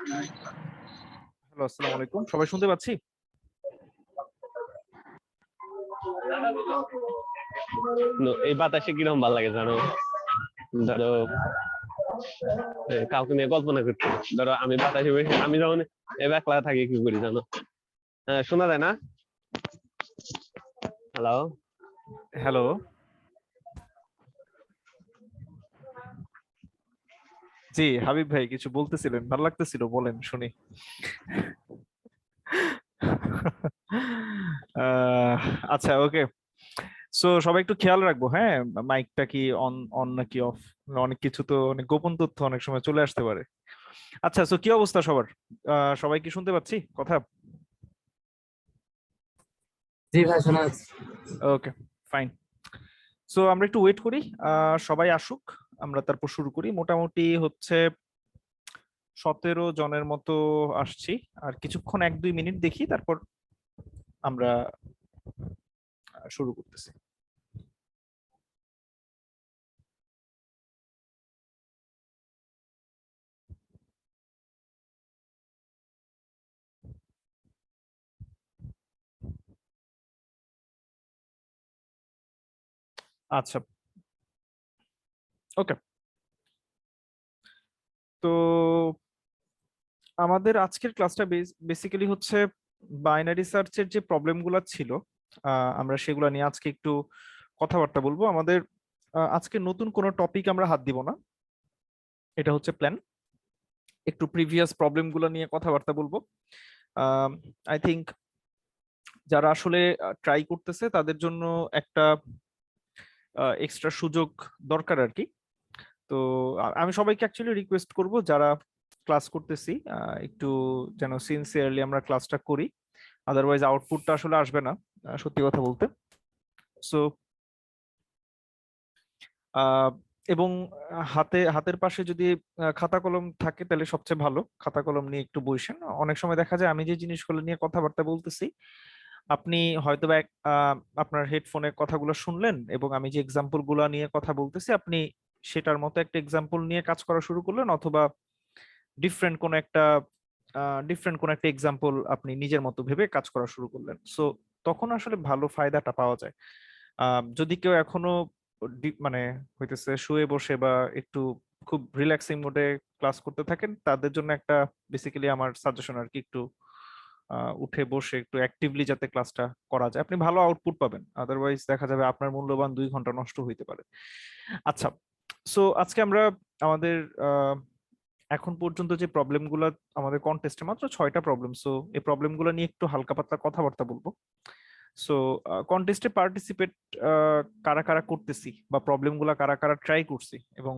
Hello, আসসালামু আলাইকুম। সবাই শুনতে পাচ্ছি? এই বাতাসে কিরকম ভালো লাগে জানো? ধরো কাউকে নিয়ে কল্পনা করতে, ধরো আমি বাতাসে বসে, আমি যখন একলা থাকি কি করি জানো? শোনা যায় না? Hello, hello. জি, হাবিব ভাই কিছু বলতেছিলেন, ভালো লাগতেছিল, বলেন শুনি। আহ, আচ্ছা, ওকে। সো সবাই একটু খেয়াল রাখবো, হ্যাঁ? মাইকটা কি অন অন নাকি অফ? অনেক কিছু তো, অনেক গোপন তথ্য অনেক সময় চলে আসতে পারে। আচ্ছা, সো কি অবস্থা সবার? সবাই কি শুনতে পাচ্ছি কথা? জি ভাই, শোনা যাচ্ছে। ওকে, ফাইন। সো আমরা একটু ওয়েট করি, সবাই আসুক, আমরা তারপর শুরু করি। মোটামুটি হচ্ছে 17 জনের মতো আসছি। আর কিছুক্ষণ 1-2 মিনিট দেখি, তারপর আমরা শুরু করতেছি। আচ্ছা, ওকে। তো আমাদের আজকের ক্লাসটা বেসিক্যালি হচ্ছে বাইনারি সার্চের যে প্রবলেমগুলো ছিল, আমরা সেগুলো নিয়ে আজকে একটু কথাবার্তা বলবো। আমাদের আজকে নতুন কোনো টপিক আমরা হাত দিব না, এটা হচ্ছে প্ল্যান। একটু প্রিভিয়াস প্রবলেমগুলো নিয়ে কথাবার্তা বলবো। আই থিংক যারা আসলে ট্রাই করতেছে তাদের জন্য একটা এক্সট্রা সুযোগ দরকার আর কি। তো আমি সবাইকে অ্যাকচুয়ালি রিকোয়েস্ট করব, যারা ক্লাস করতেছি একটু যেন সিনসিয়ারলি আমরা ক্লাসটা করি, আদারওয়াইজ আউটপুটটা আসলে আসবে না, সত্যি কথা বলতে। সো এবং হাতের পাশে যদি খাতা কলম থাকে তাহলে সবচেয়ে ভালো, খাতা কলম নিয়ে একটু বসেন। অনেক সময় দেখা যায় আমি যে জিনিসগুলো নিয়ে কথাবার্তা বলতেছি, আপনি হয়তো বা আপনার হেডফোনে কথাগুলো শুনলেন, এবং আমি যে এক্সাম্পল গুলো নিয়ে কথা বলতেছি আপনি সেটার মতো একটা এক্সাম্পল নিয়ে কাজ করা শুরু করলেন, অথবা ডিফারেন্ট কোন একটা এক্সাম্পল আপনি নিজের মতো ভেবে কাজ করা শুরু করলেন। সো তখন আসলে ভালো ফায়দাটা পাওয়া যায়। যদি কেউ এখনো মানে হইতেছে শুয়ে বসে বা একটু খুব রিল্যাক্সিং মোডে ক্লাস করতে থাকেন, তাদের জন্য একটা বেসিক্যালি আমার সাজেশন আর কি, একটু উঠে বসে একটু অ্যাক্টিভলি যাতে ক্লাসটা করা যায়, আপনি ভালো আউটপুট পাবেন। আদারওয়াইজ দেখা যাবে আপনার মূল্যবান 2 ঘন্টা নষ্ট হইতে পারে। আচ্ছা, সো আজকে আমরা আমাদের এখন পর্যন্ত যে প্রবলেমগুলো আমাদের কন্টেস্টে, মাত্র 6টা প্রবলেম, সো এই প্রবলেমগুলো নিয়ে একটু হালকা পাতলা কথাবার্তা বলবো। সো কন্টেস্টে পার্টিসিপেট কারা কারা করতেছি, বা প্রবলেমগুলো কারা কারা ট্রাই করছি, এবং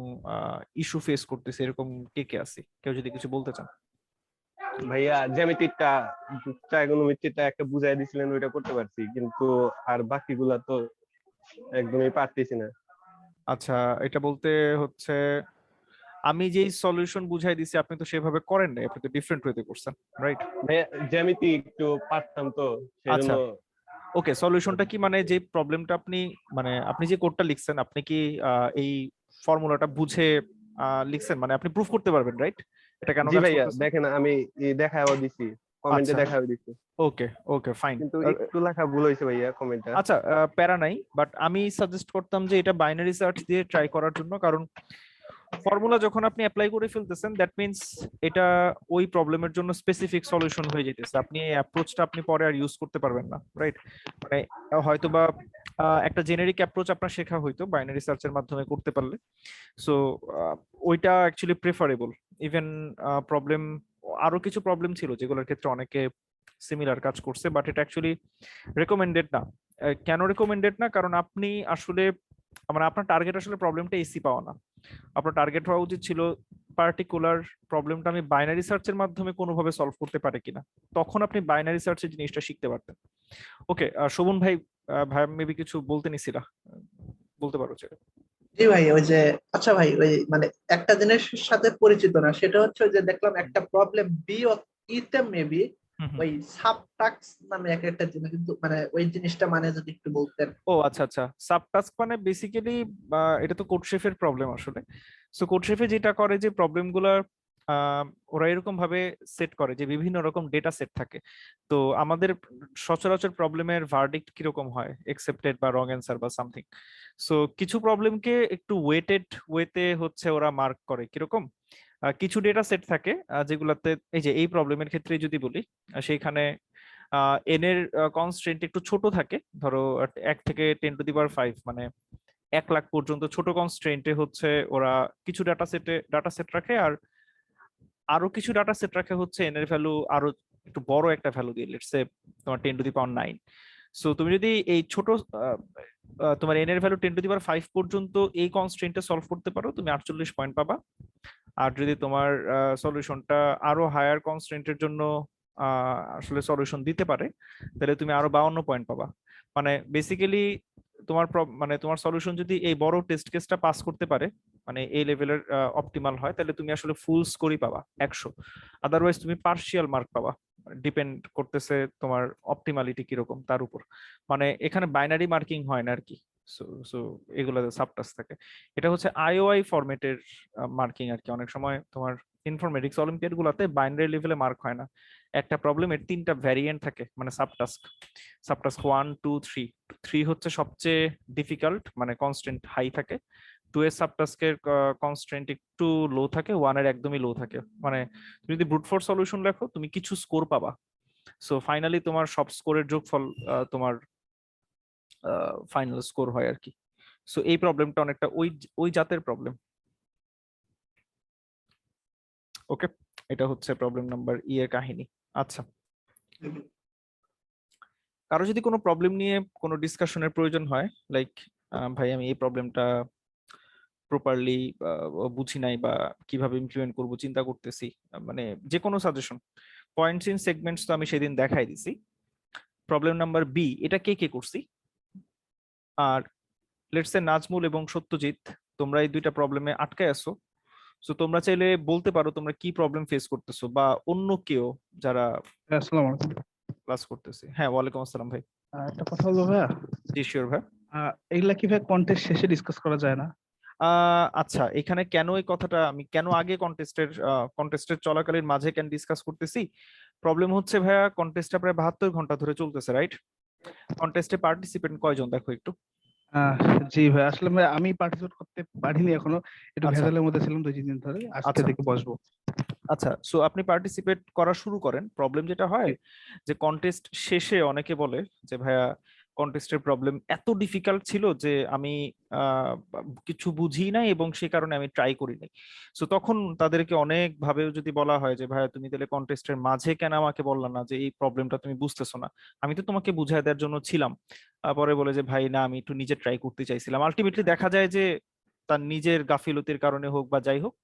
ইস্যু ফেস করতেছি, এরকম কে কে আছি, কেউ যদি কিছু বলতে চান। ভাইয়া জ্যামিতিকটা, ট্রাইগোনোমেট্রিটা একটা বুঝাই দিছিলেন, ওইটা করতে পারছি, কিন্তু আর বাকিগুলা তো একদমই পারতেছি না। আচ্ছা, এটা বলতে হচ্ছে আমি যেই সলিউশন বুঝাই দিছি আপনি তো সেভাবে করেন নাই, আপনি তো ডিফারেন্ট ওয়েতে করছেন, রাইট? ভাইয়া জ্যামিতি একটু পারতাম তো, সেজন্য। আচ্ছা, ওকে। সলিউশনটা কি, মানে যে প্রবলেমটা আপনি, মানে আপনি যে কোডটা লিখছেন, আপনি কি এই ফর্মুলাটা বুঝে লিখছেন, মানে আপনি প্রুফ করতে পারবেন, রাইট? এটা কেন জি কাজ ভাইয়া, করতেছে? দেখেন আমি দেখাও দিছি, কমেন্টে আচ্ছা, দেখাও দিছি, ওকে ওকে, ফাইন। কিন্তু একটু লেখা ভুল হয়েছে ভাইয়া কমেন্টটা। আচ্ছা, প্যারা নাই, বাট আমি সাজেস্ট করতাম যে এটা বাইনারি সার্চ দিয়ে ট্রাই করার জন্য, কারণ ফর্মুলা যখন আপনি অ্যাপ্লাই করে ফেলতেছেন দ্যাট মিন্স এটা ওই প্রবলেমের জন্য স্পেসিফিক সলিউশন হয়ে যেতেছে, আপনি এই অ্যাপ্রোচটা আপনি পরে আর ইউজ করতে পারবেন না, রাইট? মানে হয়তোবা একটা জেনেরিক অ্যাপ্রোচ আপনার শেখা হইতো বাইনারি সার্চের মাধ্যমে করতে পারলে। সো ওইটা অ্যাকচুয়ালি প্রেফারেবল। ইভেন প্রবলেম, আরো কিছু প্রবলেম ছিল যেগুলোর ক্ষেত্রে অনেকে সিমিলার কাজ করছে, বাট এটা অ্যাকচুয়ালি রেকমেন্ডেড না। কেন রেকমেন্ডেড না? কারণ আপনি আসলে, মানে আপনার টার্গেট আসলে প্রবলেমটা এসি পাওয়া না, আপনার টার্গেট হওয়া উচিত ছিল পার্টিকুলার প্রবলেমটা আমি বাইনারি সার্চের মাধ্যমে কোনোভাবে সলভ করতে পারে কিনা, তখন আপনি বাইনারি সার্চের জিনিসটা শিখতে পারতেন। ওকে, শোভন ভাই, ভাই মেবি কিছু বলতে নিছিলা, বলতে পারো যে। জি ভাই, ওই যে আচ্ছা ভাই, ওই মানে একটা জিনিসের সাথে পরিচিত না, সেটা হচ্ছে ওই যে দেখলাম একটা প্রবলেম বি ও ইতে মেবি হুম হুম। ওই সাবটাক্স নামে একটা জিনিস, কিন্তু মানে ওই জিনিসটা মানে যদি একটু বলতেন। ও আচ্ছা আচ্ছা, সাবটাস্ক মানে বেসিক্যালি এটা তো কোড শেফের প্রবলেম আসলে। সো কোড শেফে যেটা করে যে প্রবলেমগুলো ওরা এরকম ভাবে সেট করে যে বিভিন্ন রকম ডেটা সেট থাকে। তো আমাদের সচরাচর প্রবলেমের ভার্ডিক্ট কিরকম হয়, একসেপ্টেড বা রং অ্যান্সার বা সামথিং। সো কিছু প্রবলেমকে একটু ওয়েটেড ওয়েতে হচ্ছে ওরা মার্ক করে কিরকম। কিছু ডেটা সেট থাকে যেগুলাতে, এই যে এই প্রবলেমের ক্ষেত্রে যদি বলি, সেইখানে এন এর কনস্ট্রেন্ট একটু ছোট থাকে, ধরো 1 থেকে 10⁵ মানে 1 লাখ পর্যন্ত ছোট কনস্ট্রেন্টে হচ্ছে ওরা কিছু ডাটা সেট রাখে, আর আরো কিছু ডাটা সেট রাখে হচ্ছে এন এর ভ্যালু আরো একটু বড় একটা ভ্যালু দিয়ে, লেটস সে তোমার 10⁹ সো তুমি যদি এই ছোট তোমার এন এর ভ্যালু 10⁵ পর্যন্ত এই কনস্ট্রেন্টে সলভ করতে পারো, তুমি 48 পয়েন্ট পাবা। আর যদি তোমার সলিউশনটা আরো হায়ার কনস্ট্রেন্টের জন্য আসলে সলিউশন দিতে পারে, তাহলে তুমি আরো 52 পয়েন্ট পাবা। মানে বেসিক্যালি তোমার মানে তোমার সলিউশন যদি এই বড় টেস্ট কেসটা পাস করতে পারে, মানে এই লেভেলের অপটিমাল হয়, তাহলে তুমি আসলে ফুল স্কোরই পাবা 100। আদারওয়াইজ তুমি পার্শিয়াল মার্ক পাবা, ডিপেন্ড করতেছে তোমার অপটিমালিটি কিরকম তার উপর। মানে এখানে বাইনারি মার্কিং হয় না আর কি। সো সো এগুলোতে সাবটাস্ক থাকে। এটা হচ্ছে আইওআই ফরম্যাটের মার্কিং আর কি। অনেক সময় তোমার ইনফরমেটিক্স অলিম্পিয়াড গুলাতে বাইনারি লেভেলে মার্ক হয় না, একটা প্রবলেমের 3টা ভ্যারিয়েন্ট থাকে, মানে সাবটাস্ক। সাবটাস্ক 1 2 3, 3 হচ্ছে সবচেয়ে ডিফিকাল্ট, মানে কনস্ট্যান্ট হাই থাকে। 2 এর সাবটাস্কের কনস্ট্যান্ট একটু লো থাকে, 1 এর একদমই লো থাকে। মানে তুমি যদি ব্রুট ফোর্স সলিউশন লেখো, তুমি কিছু স্কোর পাবা। সো ফাইনালি তোমার সব স্কোরের যোগফল তোমার ফাইনাল স্কোর হয় আর কি। সো এই প্রবলেমটা অনেকটা ওই ওই জাতের প্রবলেম। ওকে, এটা হচ্ছে প্রবলেম নাম্বার ই এর কাহিনী। আচ্ছা, কারো যদি কোনো প্রবলেম নিয়ে কোনো ডিসকাশনের প্রয়োজন হয়, লাইক ভাই আমি এই প্রবলেমটা প্রপারলি বুঝি নাই বা কিভাবে ইমপ্লিমেন্ট করব চিন্তা করতেছি, মানে যে কোনো সাজেশন, পয়েন্টস ইন সেগমেন্টস তো আমি সেদিন দেখাই দিছি। প্রবলেম নাম্বার বি, এটা কে কে করছি? আর লেটস সে নাজমুল এবং সত্যজিৎ, তোমরা এই দুইটা প্রবলেমে আটকে আছো। সো তোমরা চাইলে বলতে পারো তোমরা কি প্রবলেম ফেস করতেছো, বা অন্য কেউ যারা আসসালামু আলাইকুম। ক্লাস করতেছে। হ্যাঁ, ওয়ালাইকুম আসসালাম ভাই। একটা কথা বলবো ভাইয়া, জি শিওর ভাই। এগুলা কি ভাই কন্টেস্ট শেষে ডিসকাস করা যায় না? আচ্ছা, এখানে কেন এই কথাটা আমি কেন আগে কন্টেস্টের চলাকালীন মাঝে কেন ডিসকাস করতেছি? প্রবলেম হচ্ছে ভাইয়া, কন্টেস্টটা প্রায় 72 ঘন্টা ধরে চলতেছে, রাইট? কন্টেস্টে পার্টিসিপেন্ট কয়জন দেখো একটু। আহ, জি ভাই, আসলে ভাই আমি পার্টিসিপেট করতে পারিনি এখনো, একটু আচ্ছা ভেজালের মধ্যে ছিলাম 2-3 দিন ধরে, আজকে আচ্ছা থেকে বসবো। আচ্ছা, সো আপনি পার্টিসিপেট করা শুরু করেন। প্রবলেম যেটা হয় জি। যে কন্টেস্ট শেষে অনেকে বলে যে ভাইয়া কন্টেস্টের প্রবলেম এত ডিফিকাল্ট ছিল যে আমি আহ, কিছু বুঝি নাই এবং সে কারণে আমি ট্রাই করি নাই। সো তখন তাদেরকে অনেক ভাবে যদি বলা হয় যে ভাইয়া তুমি তাহলে কন্টেস্টের মাঝে কেন আমাকে বললা না যে এই প্রবলেমটা তুমি বুঝতেছো না, আমি তো তোমাকে বুঝাই দেওয়ার জন্য ছিলাম। পরে বলে যে ভাই না, আমি একটু নিজে ট্রাই করতে চাইছিলাম। আলটিমেটলি দেখা যায় যে তার নিজের গাফিলতির কারণে হোক বা যাই হোক,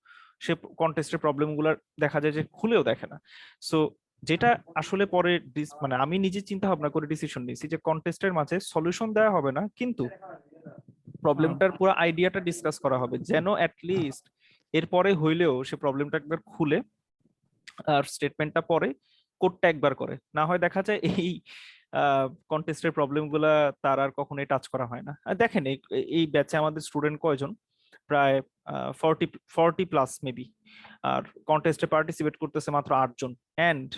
সে কন্টেস্টের প্রবলেম গুলো দেখা যায় যে খুলেও দেখে না। সো যেটা আসলে পরে মানে আমি নিজে চিন্তা ভাবনা করে ডিসিশন নিয়েছি যে কন্টেস্টের মাঝে সলিউশন দেওয়া হবে না, কিন্তু প্রবলেমটার পুরো আইডিয়াটা ডিসকাস করা হবে, যেন অ্যাটলিস্ট এরপরে হইলেও সে প্রবলেমটা একবার খুলে আর স্টেটমেন্টটা পরে কোডটা একবার করে। না হয় দেখা যায় এই কন্টেস্টের প্রবলেম গুলা তার আর কখনোই টাচ করা হয় না। আর দেখেন এই ব্যাচে আমাদের স্টুডেন্ট কয়জন, প্রায় 40+ মেবি, আর কন্টেস্টে পার্টিসিপেট করতেছে মাত্র 8 জন। এন্ড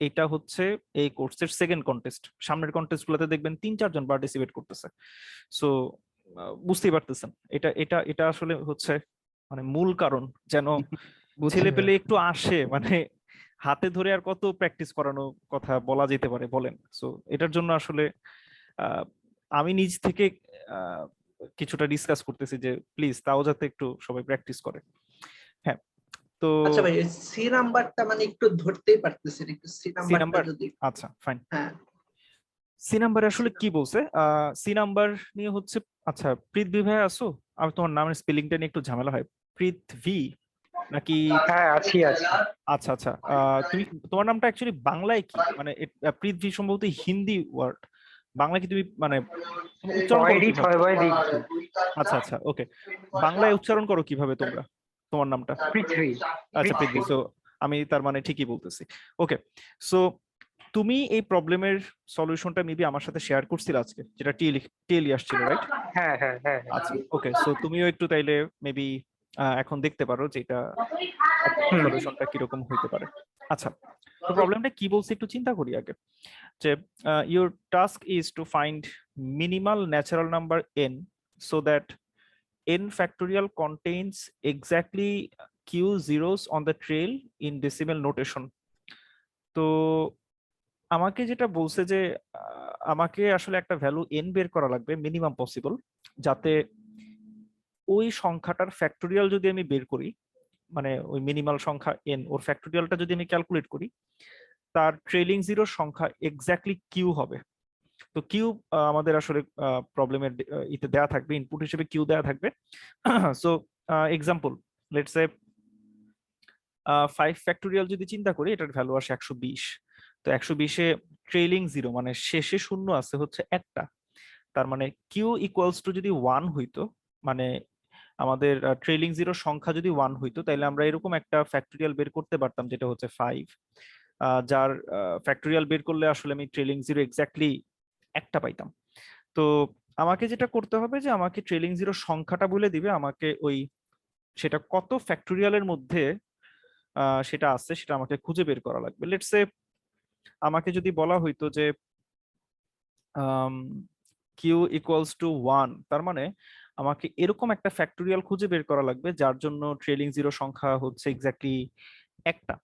এটা হচ্ছে এই কোর্সের সেকেন্ড কন্টেস্ট। সামনের কন্টেস্ট গুলোতে দেখবেন 3-4 জন পার্টিসিপেট করতেছে। সো বুঝতেই পারতেছেন, এটা এটা এটা আসলে হচ্ছে মানে মূল কারণ, যেন বুঝছি ছেলে পেলে ভাইয়া। একটু আসে, মানে হাতে ধরে আর কত প্র্যাকটিস করানো কথা বলা যেতে পারে বলেন। সো এটার জন্য আসলে আহ, আমি নিজ থেকে আহ, কিছুটা ডিসকাস করতেছি যে প্লিজ তাও যাতে একটু সবাই প্র্যাকটিস করে। হ্যাঁ, তো আচ্ছা ভাই, সি নাম্বারটা মানে একটু ধরতেই পারতেছি না, একটু সি সি নাম্বারটা নাম্বার, যদি। আচ্ছা ফাইন। হ্যাঁ, সি নাম্বারে সি আসলে কি বলছে? সি নাম্বার নিয়ে হচ্ছে, আচ্ছা পৃথ্বী ভাই আসো? আর তোমার নামের স্পেলিংটা নিয়ে একটু ঝামেলা হয়, পৃথ্বী নাকি? হ্যাঁ, আছি আছি। আচ্ছা আচ্ছা, তুমি তোমার নামটা অ্যাকচুয়ালি বাংলায় কি, মানে পৃথ্বী সম্ভবত হিন্দি ওয়ার্ড, বাংলা কি তুমি মানে উচ্চারণ করো ছয়ডি কিভাবে? 6 বাই দেখছি। আচ্ছা আচ্ছা, ওকে। বাংলায় উচ্চারণ করো কিভাবে তোমরা তোমার নামটা? পৃথ্বী। আচ্ছা পৃথ্বী, সো আমি তার মানে ঠিকই বলতেছি। ওকে, সো তুমি এই প্রবলেমের সলিউশনটা মেবি আমার সাথে শেয়ার করছিলে আজকে, যেটা টিএলি আসছিল, রাইট? হ্যাঁ হ্যাঁ হ্যাঁ হ্যাঁ। আচ্ছা ওকে, সো তুমিও একটু তাইলে মেবি এখন দেখতে পারো যে এটা সলিউশনটা কিরকম হইতে পারে। আচ্ছা, তো প্রবলেমটা কি বলছে একটু চিন্তা করি আগে। যে your task is to find minimal natural number n so that n factorial contains exactly q zeros on the trail in decimal notation। তো আমাকে যেটা বলছে যে আমাকে আসলে একটা ভ্যালু n বের করা লাগবে মিনিমাম পসিবল, যাতে ওই সংখ্যাটার ফ্যাক্টোরিয়াল যদি আমি বের করি, মানে ওই মিনিমাল সংখ্যা n ওর ফ্যাক্টোরিয়ালটা যদি আমি ক্যালকুলেট করি, তার ট্রেলিং জিরোর সংখ্যা এক্স্যাক্টলি কিউ হবে। তো কিউ আমাদের আসলে প্রবলেমের ইতে দেয়া থাকবে, ইনপুট হিসেবে কিউ দেয়া থাকবে। So example, let's say 5 factorial যদি চিন্তা করি, এটার ভ্যালু আসে 120। তো 120-এ ট্রেলিং জিরো মানে শেষে শূন্য আছে হচ্ছে একটা, তার মানে কিউ ইকুয়ালস টু যদি 1 হইতো, মানে আমাদের ট্রেলিং জিরো সংখ্যা যদি 1 হইতো, তাহলে আমরা এরকম একটা ফ্যাক্টোরিয়াল বের করতে পারতাম যেটা হচ্ছে 5, যার ফ্যাক্টোরিয়াল বের করলে আসলে আমি ট্রেলিং জিরো এক্স্যাক্টলি একটা পাইতাম। তো আমাকে যেটা করতে হবে যে আমাকে ট্রেলিং জিরো সংখ্যাটা বলে দিবে, আমাকে ওই সেটা কত ফ্যাক্টোরিয়ালের মধ্যে সেটা আছে সেটা আমাকে খুঁজে বের করা লাগবে। লেটস সে আমাকে যদি বলা হইতো যে কিউ ইকুয়ালস টু 1, তার মানে আমাকে এরকম একটা ফ্যাক্টোরিয়াল খুঁজে বের করা লাগবে যার জন্য ট্রেলিং জিরো সংখ্যা হচ্ছে এক্স্যাক্টলি একটা।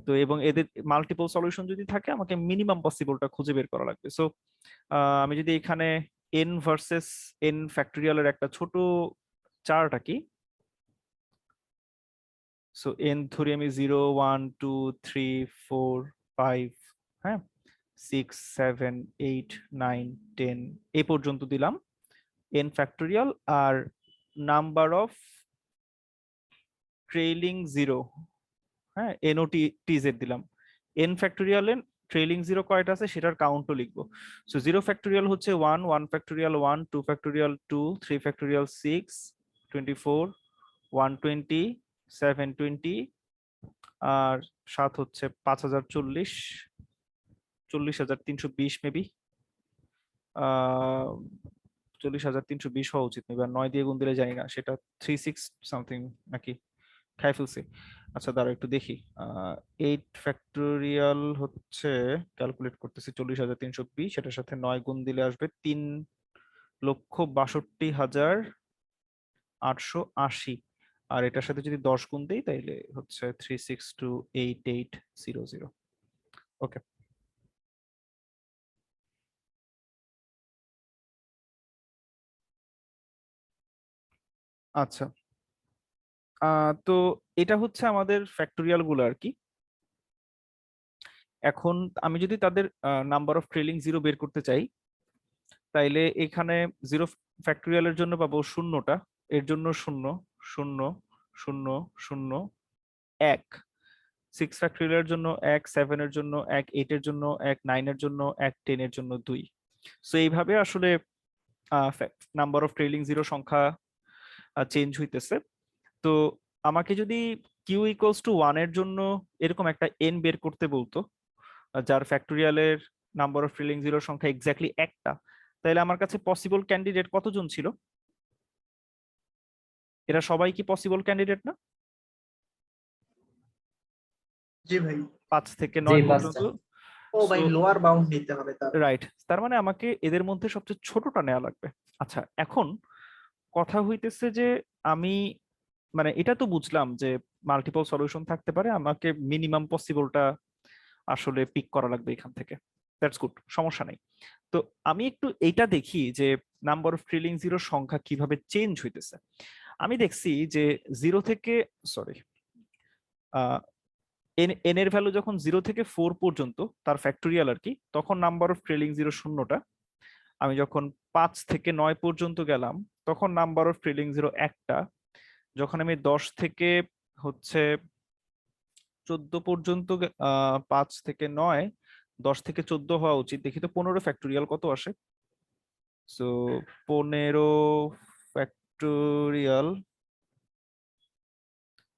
তো এবং এদের মাল্টিপল সলিউশন যদি থাকে, আমাকে মিনিমাম পসিবলটা খুঁজে বের করা লাগবে। সো আমি যদি এখানে n ভার্সেস n ফ্যাক্টোরিয়ালের একটা ছোট চার্ট আঁকি, সো n ধরি আমি 0 1 2 3 4 5, হ্যাঁ, 6 7 8 9 10 এই পর্যন্ত দিলাম n ফ্যাক্টোরিয়াল, আর নাম্বার অফ ট্রেইলিং জিরো, হ্যাঁ, NOTZ দিলাম। n ফ্যাক্টোরিয়াল এর ট্রেইলিং জিরো কয়টা আছে সেটার কাউন্টও লিখবো। সো 0 ফ্যাক্টোরিয়াল হচ্ছে 1, 1 ফ্যাক্টোরিয়াল 1, 2 ফ্যাক্টোরিয়াল 2, 3 ফ্যাক্টোরিয়াল 6, 24, 120, 720, আর 7 হচ্ছে 5040, 40,320 মেবি, 40,320 হওয়া উচিত মেবি, আর 9 দিয়ে গুণ দিলে জানি না, সেটা 36 সামথিং নাকি, খাই ফেলছি। আচ্ছা দাঁড়া একটু দেখি, 8 ফ্যাক্টোরিয়াল হচ্ছে, ক্যালকুলেট করতেছি, 40,320, সেটার সাথে 9 গুণ দিলে আসবে 3,62,880, আর এটার সাথে যদি 10 গুণ দেই তাইলে হচ্ছে 3628800। ওকে, আচ্ছা, তো এটা হচ্ছে আমাদের ফ্যাক্টোরিয়াল গুলো আর কি। এখন আমি যদি তাদের নাম্বার অফ ট্রেলিং জিরো বের করতে চাই, তাইলে এখানে 0 ফ্যাক্টোরিয়ালের জন্য পাবো শূন্যটা, এর জন্য 0 0 0 0 1, 6 ফ্যাক্টোরিয়ালের জন্য 1, 7 এর জন্য 1, 8 এর জন্য 1, 9 এর জন্য 1, 10 এর জন্য 2। সো এইভাবে আসলে নাম্বার অফ ট্রেইলিং জিরো সংখ্যা চেঞ্জ হইতেছে। তো আমাকে যদি কিউ ইকুয়ালস টু 1 এর জন্য এরকম একটা n বের করতে বলতো, যার ফ্যাক্টোরিয়ালের নাম্বার অফ ট্রেইলিং জিরো সংখ্যা এক্স্যাক্টলি একটা, তাহলে আমার কাছে পসিবল ক্যান্ডিডেট কতজন ছিল? এরা সবাই কি পসিবল ক্যান্ডিডেট না? জি ভাই। 5 থেকে জি 9 পাঁচটা। পর্যন্ত। ও ভাই, লোয়ার বাউন্ড নিতে হবে তার। রাইট, তার মানে আমাকে এদের মধ্যে সবচেয়ে ছোটটা নেওয়া লাগবে। আচ্ছা, এখন কথা হইতেছে যে আমি, মানে এটা তো বুঝলাম যে মাল্টিপল সলিউশন থাকতে পারে, আমাকে মিনিমাম পসিবলটা আসলে পিক করা লাগবে এখান থেকে। দ্যাটস গুড, সমস্যা নেই। তো আমি একটু এইটা দেখি যে নাম্বার অফ ট্রেইলিং জিরো সংখ্যা কিভাবে চেঞ্জ হইতেছে। আমি দেখছি যে 0 থেকে, সরি, n এর ভ্যালু যখন 0 থেকে 4 পর্যন্ত তার ফ্যাক্টোরিয়াল আর কি, তখন নাম্বার অফ ট্রেইলিং জিরো শূন্যটা। আমি যখন 5 থেকে 9 পর্যন্ত গেলাম, তখন নাম্বার অফ ট্রেইলিং জিরো একটা। যখন আমি 10 থেকে হচ্ছে 14 পর্যন্ত 5 থেকে 9, 10 থেকে 14 হওয়া উচিত, দেখি তো 15 ফ্যাক্টোরিয়াল কত আসে। সো 15 ফ্যাক্টোরিয়াল,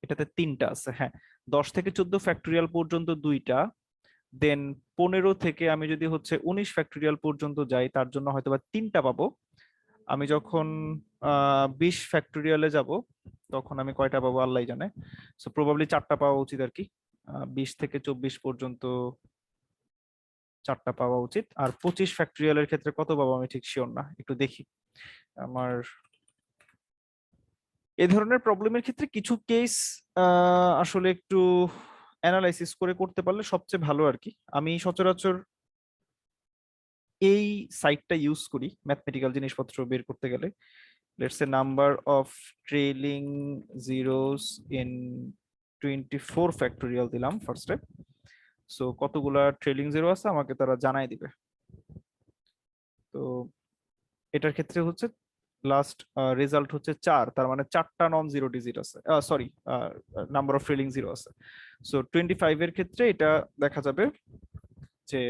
এটাতে 3টা আছে, হ্যাঁ। 10 থেকে 14 ফ্যাক্টোরিয়াল পর্যন্ত 2টা, দেন 15 থেকে আমি যদি হচ্ছে 19 ফ্যাক্টোরিয়াল পর্যন্ত যাই, তার জন্য হয়তোবা 3টা পাবো। আমি যখন 20 ফ্যাক্টোরিয়ালে যাব, তখন আমি কয়টা পাবো আল্লাহ জানে। সো প্রবাবলি 4টা পাওয়া উচিত আর কি। 20 থেকে 24 পর্যন্ত 4টা পাওয়া উচিত। আর 25 ফ্যাক্টোরিয়ালের ক্ষেত্রে কত পাবো আমি ঠিক শিওর না, একটু দেখি। আমার এই ধরনের প্রবলেমের ক্ষেত্রে কিছু কেস আসলে একটু অ্যানালাইসিস করে করতে পারলে সবচেয়ে ভালো আর কি। আমি সচরাচর এই সাইটটা ইউজ করি ম্যাথমেটিক্যাল জিনিসপত্র বের করতে গেলে। Let's say number of trailing zeros in 24 factorial দিলাম ফার্স্টে। সো কতগুলা ট্রেলিং জিরো আছে আমাকে তারা জানাই দিবে। তো এটার ক্ষেত্রে হচ্ছে লাস্ট রেজাল্ট হচ্ছে 4, তার মানে 4টা নন জিরো ডিজিট আছে, sorry number of trailing zero আছে। সো 25 এর ক্ষেত্রে এটা দেখা যাবে যে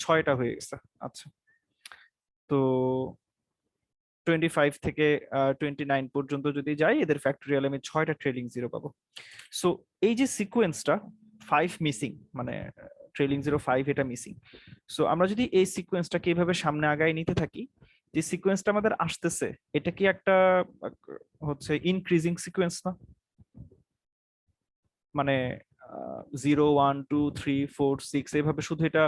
6টা হয়ে গেছে। আচ্ছা, তো 25 থেকে 29 পর্যন্ত যদি যাই, এদের ফ্যাক্টোরিয়াল আমি 6টা ট্রেলিং জিরো পাবো। সো এই যে সিকোয়েন্সটা 5 মিসিং, মানে ট্রেলিং জিরো 5 এটা মিসিং। সো আমরা যদি এই সিকোয়েন্সটাকে এইভাবে সামনে আগায় নিতে থাকি, যে সিকোয়েন্সটা আমাদের আসতেছে এটা কি একটা হচ্ছে ইনক্রিজিং সিকোয়েন্স না? মানে 0 1 2 3 4 6 এইভাবে শুধু এটা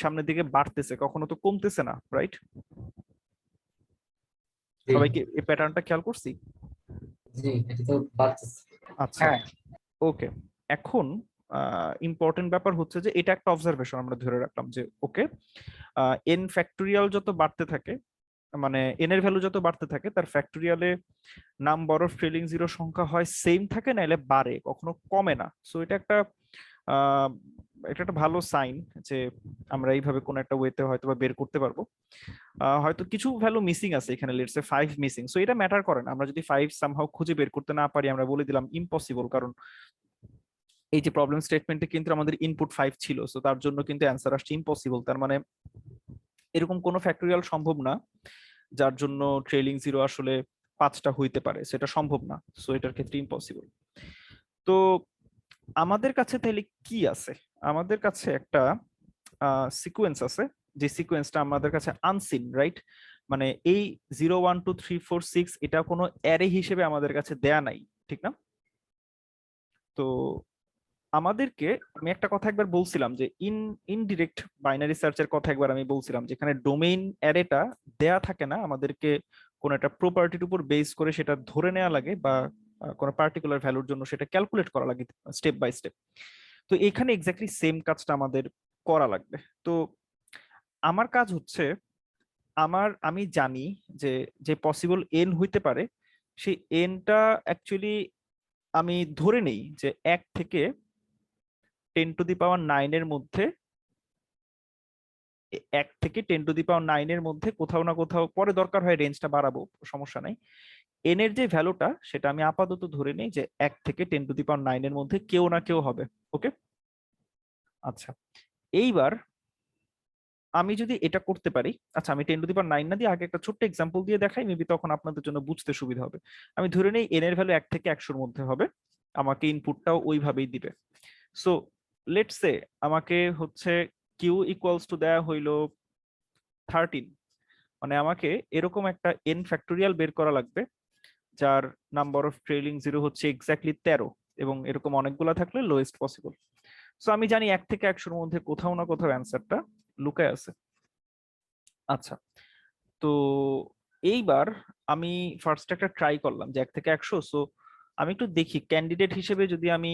সামনের দিকে বাড়তেছে, কখনো তো কমতেছে না, রাইট? জি সবাই কি এই প্যাটার্নটা খেয়াল করছি? জি, এটা তো বাড়তেছে। আচ্ছা, ওকে। এখন ইম্পর্টেন্ট ব্যাপার হচ্ছে যে এটা একটা অবজারভেশন আমরা ধরে রাখলাম যে ওকে, এন ফ্যাক্টোরিয়াল যত বাড়তে থাকে, মানে এন এর ভ্যালু যত বাড়তে থাকে, তার ফ্যাক্টোরিয়ালে নাম্বার অফ ট্রেলিং জিরো সংখ্যা হয় সেম থাকে, নাইলে বাড়ে, কখনো কমে না। সো এটা একটা এটা একটা ভালো সাইন যে আমরা এইভাবে কোন একটা ওয়েতে হয়তো বা বের করতে পারবো। হয়তো কিছু ভ্যালু মিসিং আছে এখানে, লেটস সে 5 মিসিং। সো এটা ম্যাটার করে না, আমরা যদি 5 সামহাউ খুঁজে বের করতে না পারি, আমরা বলে দিলাম ইম্পসিবল, কারণ এই যে প্রবলেম স্টেটমেন্টে কিন্তু আমাদের ইনপুট 5 ছিল, সো তার জন্য কিন্তু অ্যান্সার আসছে ইম্পসিবল। তার মানে এরকম কোনো ফ্যাক্টোরিয়াল সম্ভব না যার জন্য ট্রেলিং জিরো আসলে 5টা হইতে পারে, সেটা সম্ভব না। সো এটার ক্ষেত্রে ইম্পসিবল। তো আমাদের কাছে তাহলে কি আছে? আমাদের কাছে একটা সিকোয়েন্স আছে, যে সিকোয়েন্সটা আমাদের কাছে আনসিন, রাইট? মানে এই 0 1 2 3 4 6 এটা কোনো অ্যারে হিসেবে আমাদের কাছে দেয়া নাই, ঠিক না? তো আমাদেরকে, আমি একটা কথা একবার বলছিলাম যে ইনডিরেক্ট বাইনারি সার্চের কথা একবার আমি বলছিলাম, যেখানে ডোমেইন অ্যারেটা দেয়া থাকে না, আমাদেরকে কোন একটা প্রপার্টির উপর বেস করে সেটা ধরে নেওয়া লাগে, বা কোনো পার্টিকুলার ভ্যালুর জন্য সেটা ক্যালকুলেট করা লাগে স্টেপ বাই স্টেপ। তো এখানে এক্স্যাক্টলি সেম কাজটা আমাদের করা লাগবে। তো আমার কাজ হচ্ছে, আমি জানি যে যে পসিবল এন হইতে পারে, সেই এনটা অ্যাকচুয়ালি আমি ধরে নেই যে 1 থেকে 10⁹ এর মধ্যে, 1 থেকে 10⁹ এর মধ্যে কোথাও না কোথাও, পরে দরকার হয় রেঞ্জটা বাড়াবো, সমস্যা নাই। এন এর যে ভ্যালুটা সেটা আমি আপাতত ধরে নেই যে 1 থেকে 10⁹ এর মধ্যে কেউ না কেউ হবে। ওকে, আচ্ছা। এইবার আমি যদি এটা করতে পারি, আচ্ছা আমি 10⁹ না দিয়ে আগে একটা ছোট্ট এক্সাম্পল দিয়ে দেখাই, মেবি তখন আপনাদের জন্য বুঝতে সুবিধা হবে। আমি ধরে নেই এন এর ভ্যালু 1 থেকে 100-র মধ্যে হবে, আমাকে ইনপুটটাও ওইভাবেই দিবে। সো লেটস সে আমাকে হচ্ছে কিউ ইকুয়ালস টু দেয়া হইলো 13, মানে আমাকে এরকম একটা এন ফ্যাক্টোরিয়াল বের করা লাগবে যার নাম্বার অফ ট্রেলিং জিরো হচ্ছে এক্স্যাক্টলি 13, এবং এরকম অনেকগুলা থাকলে লোয়েস্ট পসিবল। সো আমি জানি 1 থেকে 100-র মধ্যে কোথাও না কোথাও অ্যান্সারটা লুকায় আছে। আচ্ছা, তো এইবার আমি ফার্স্ট একটা ট্রাই করলাম যে 1 থেকে 100। সো আমি একটু দেখি ক্যান্ডিডেট হিসেবে যদি আমি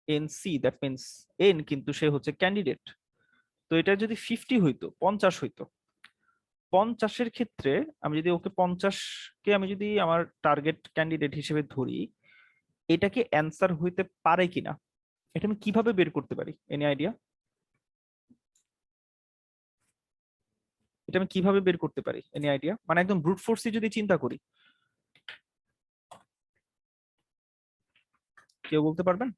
এনসি, দ্যাট মিনস এন, কিন্তু সে হচ্ছে ক্যান্ডিডেট। তো এটা যদি 50 হইতো, 50 হইতো, 50-এর ক্ষেত্রে আমি যদি ওকে 50-কে আমি যদি আমার টার্গেট ক্যান্ডিডেট হিসেবে ধরি, এটা কি অ্যান্সার হইতে পারে কিনা, এটা আমি কিভাবে বের করতে পারি? Any idea? এটা আমি কিভাবে বের করতে পারি? Any idea? মানে একদম ব্রুট ফোর্সই যদি চিন্তা করি, কেউ বলতে পারবেন?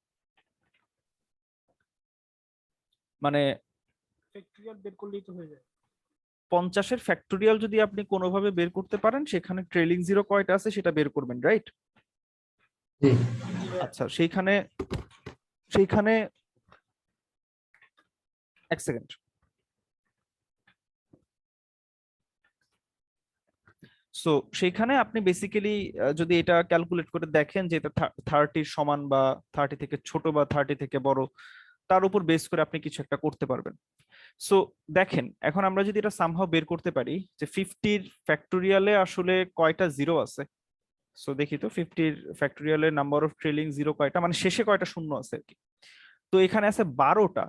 মানে ফ্যাক্টরিয়াল বের করলেই তো হয়ে যায়। 50-এর ফ্যাক্টরিয়াল যদি আপনি কোনোভাবে বের করতে পারেন, সেখানে ট্রেলিং জিরো কয়টা আছে সেটা বের করবেন, রাইট? জি আচ্ছা, সেইখানে সেইখানে এক সেকেন্ড। সো সেইখানে আপনি বেসিক্যালি যদি এটা ক্যালকুলেট করে দেখেন যে এটা 30 সমান বা 30 থেকে ছোট বা 30 থেকে বড়, তার উপর বেস করে আপনি কিছু একটা করতে পারবেন। সো দেখেন, এখন আমরা যদি এটা সামহাও বের করতে পারি যে 50 ফ্যাক্টোরিয়ালে আসলে কয়টা জিরো আছে। সো দেখি তো 50 ফ্যাক্টোরিয়ালে নাম্বার অফ ট্রেলিং জিরো কয়টা, মানে শেষে কয়টা শূন্য আছে আর কি। তো এখানে আছে 12টা।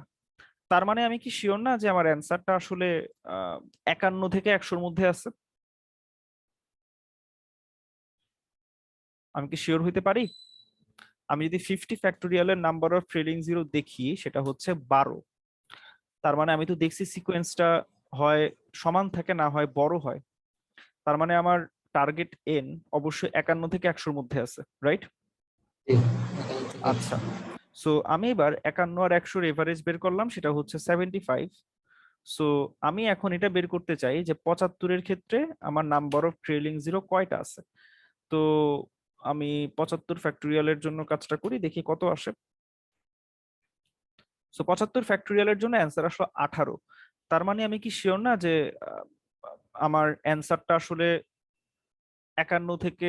তার মানে আমি কি শিওর না যে আমার অ্যান্সারটা আসলে 51 থেকে 100-র মধ্যে আছে? আমি কি শিওর হইতে পারি? আমি যদি 50 ফ্যাক্টোরিয়ালের নাম্বার অফ ট্রেলিং জিরো দেখি সেটা হচ্ছে 12, তার মানে আমি তো দেখছি সিকোয়েন্সটা হয় সমান থাকে না হয় বড় হয়। তার মানে আমার টার্গেট এন অবশ্যই 51 থেকে 100-র মধ্যে আছে, রাইট? জি, 51 থেকে 100। আচ্ছা, সো আমি এবার 51 আর 100-র এভারেজ বের করলাম, সেটা হচ্ছে 75। সো আমি এখন এটা বের করতে চাই যে 75-এর ক্ষেত্রে আমার নাম্বার অফ ট্রেলিং জিরো কয়টা আছে। তো আমি 75 ফ্যাক্টোরিয়ালের জন্য কাজটা করি, দেখি কত আসে। সো 75 ফ্যাক্টোরিয়ালের জন্য অ্যান্সার আসলো 18। তার মানে আমি কি শিওর না যে আহ, আমার অ্যান্সারটা আসলে 51 থেকে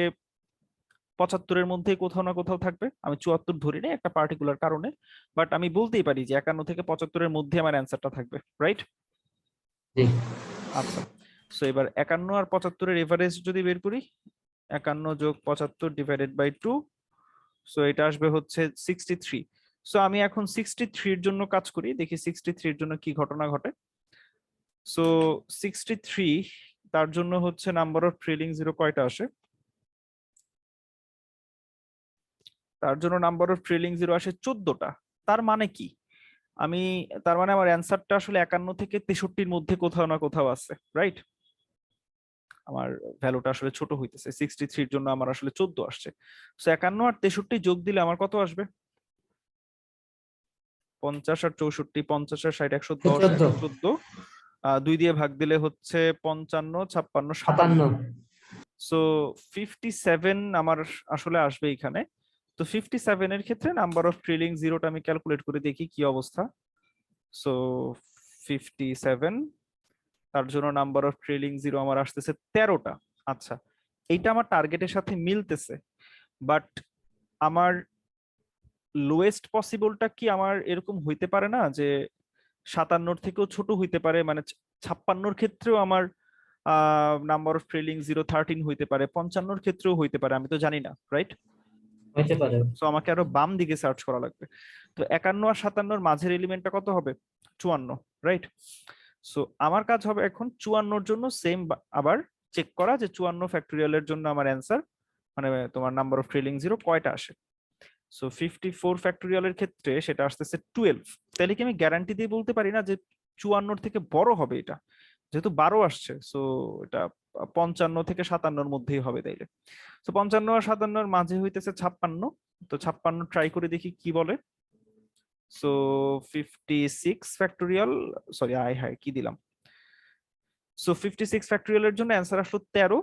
75-এর মধ্যে কোথাও না কোথাও থাকবে। আমি 74 ধরি না একটা পার্টিকুলার কারণে, বাট আমি বলতেই পারি যে 51 থেকে 75-এর মধ্যে আমার অ্যান্সারটা থাকবে, রাইট? জি, আচ্ছা, সো এবার 51 আর 75-এর এভারেজ যদি বের করি, 51 যোগ 75 ডিভাইডেড বাই 2, সো এটা আসবে হচ্ছে 63। সো আমি এখন 63-এর জন্য কাজ করি, দেখি 63-এর জন্য কি ঘটনা ঘটে। সো 63 তার জন্য হচ্ছে নাম্বার অফ ট্রেলিং জিরো কয়টা আসে, তার জন্য নাম্বার অফ ট্রেলিং জিরো আসে 14টা। তার মানে কি, আমি তার মানে আমার অ্যান্সারটা আসলে 51 থেকে 63-র মধ্যে কোথাও না কোথাও আছে, রাইট? আমার ভ্যালুটা আসলে ছোট হইতেছে, 63-র জন্য আমার আসলে 14 আসছে। সো 51 আর 63 যোগ দিলে আমার কত আসবে? 50 আর 64, 50 আর 60, 110, 14, 114। 2 দিয়ে ভাগ দিলে হচ্ছে 55, 56, 57। 57। সো 57 আমার আসলে আসবে এখানে। তো 57-এর ক্ষেত্রে নাম্বার অফ ট্রেলিং জিরোটা আমি ক্যালকুলেট করে দেখি কি অবস্থা। সো 57, তার জন্য নাম্বার অফ ট্রেলিং জিরো আমার আসতেছে 13টা। আচ্ছা, এইটা আমার টার্গেটের সাথে মিলতেছে, বাট আমার লোয়েস্ট পসিবলটা কি আমার এরকম হইতে পারে না যে 57-র থেকেও ছোট হইতে পারে, মানে 56-র ক্ষেত্রেও আমার নাম্বার অফ ট্রেলিং জিরো 13 হইতে পারে, 55-র ক্ষেত্রেও হইতে পারে, আমি তো জানি না, রাইট? হইতে পারে। সো আমাকে আরো বাম দিকে সার্চ করা লাগবে। তো 51 আর 57-র মাঝের এলিমেন্টটা কত হবে? 54, রাইট? সো আমার কাজ হবে এখন 54-র জন্য সেম আবার চেক করা যে 54 ফ্যাক্টোরিয়ালের জন্য আমার অ্যান্সার, মানে তোমার নাম্বার অফ ট্রেলিং জিরো কয়টা আসে। সো 54 ফ্যাক্টোরিয়ালের ক্ষেত্রে সেটা আসতেছে 12। তাহলে কি আমি গ্যারান্টি দিয়ে বলতে পারি না যে 54-র থেকে বড় হবে এটা, যেহেতু 12 আসছে। সো এটা 55 থেকে 57-র মধ্যেই হবে তাইলে। তো 55 আর 57-র মাঝে হইতেছে 56। তো 56 ট্রাই করে দেখি কি বলে। সো 56 ফ্যাক্টোরিয়াল, সরি আই হাই কি দিলাম। সো 56 ফ্যাক্টোরিয়ালের জন্য অ্যান্সার আসলো 13।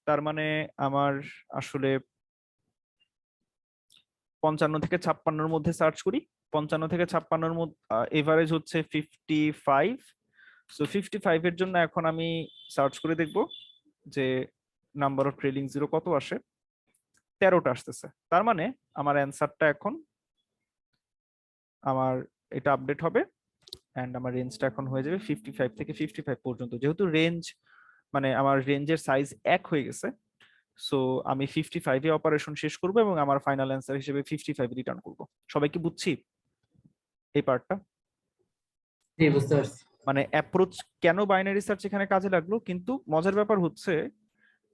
তার মানে আমার আসলে 55 থেকে 56-র মধ্যে সার্চ করি। 55 থেকে 56-র মধ্যে এভারেজ হচ্ছে 55। সো 55-এর জন্য এখন আমি সার্চ করে দেখব যে নাম্বার অফ ট্রেলিং জিরো কত আসে। 13টা আসতেছে। তার মানে আমার অ্যান্সারটা এখন, আমার এটা আপডেট হবে এন্ড আমার রেঞ্জটা এখন হয়ে যাবে 55 থেকে 55 পর্যন্ত। যেহেতু রেঞ্জ মানে আমার রেঞ্জের সাইজ 1 হয়ে গেছে, সো আমি 55-এ অপারেশন শেষ করব এবং আমার ফাইনাল অ্যান্সার হিসেবে 55 রিটার্ন করব। সবাই কি বুঝছি এই পার্টটা? জি, বুঝতে পারছি। মানে অ্যাপ্রোচ কেন বাইনারি সার্চ এখানে কাজে লাগলো, কিন্তু মজার ব্যাপার হচ্ছে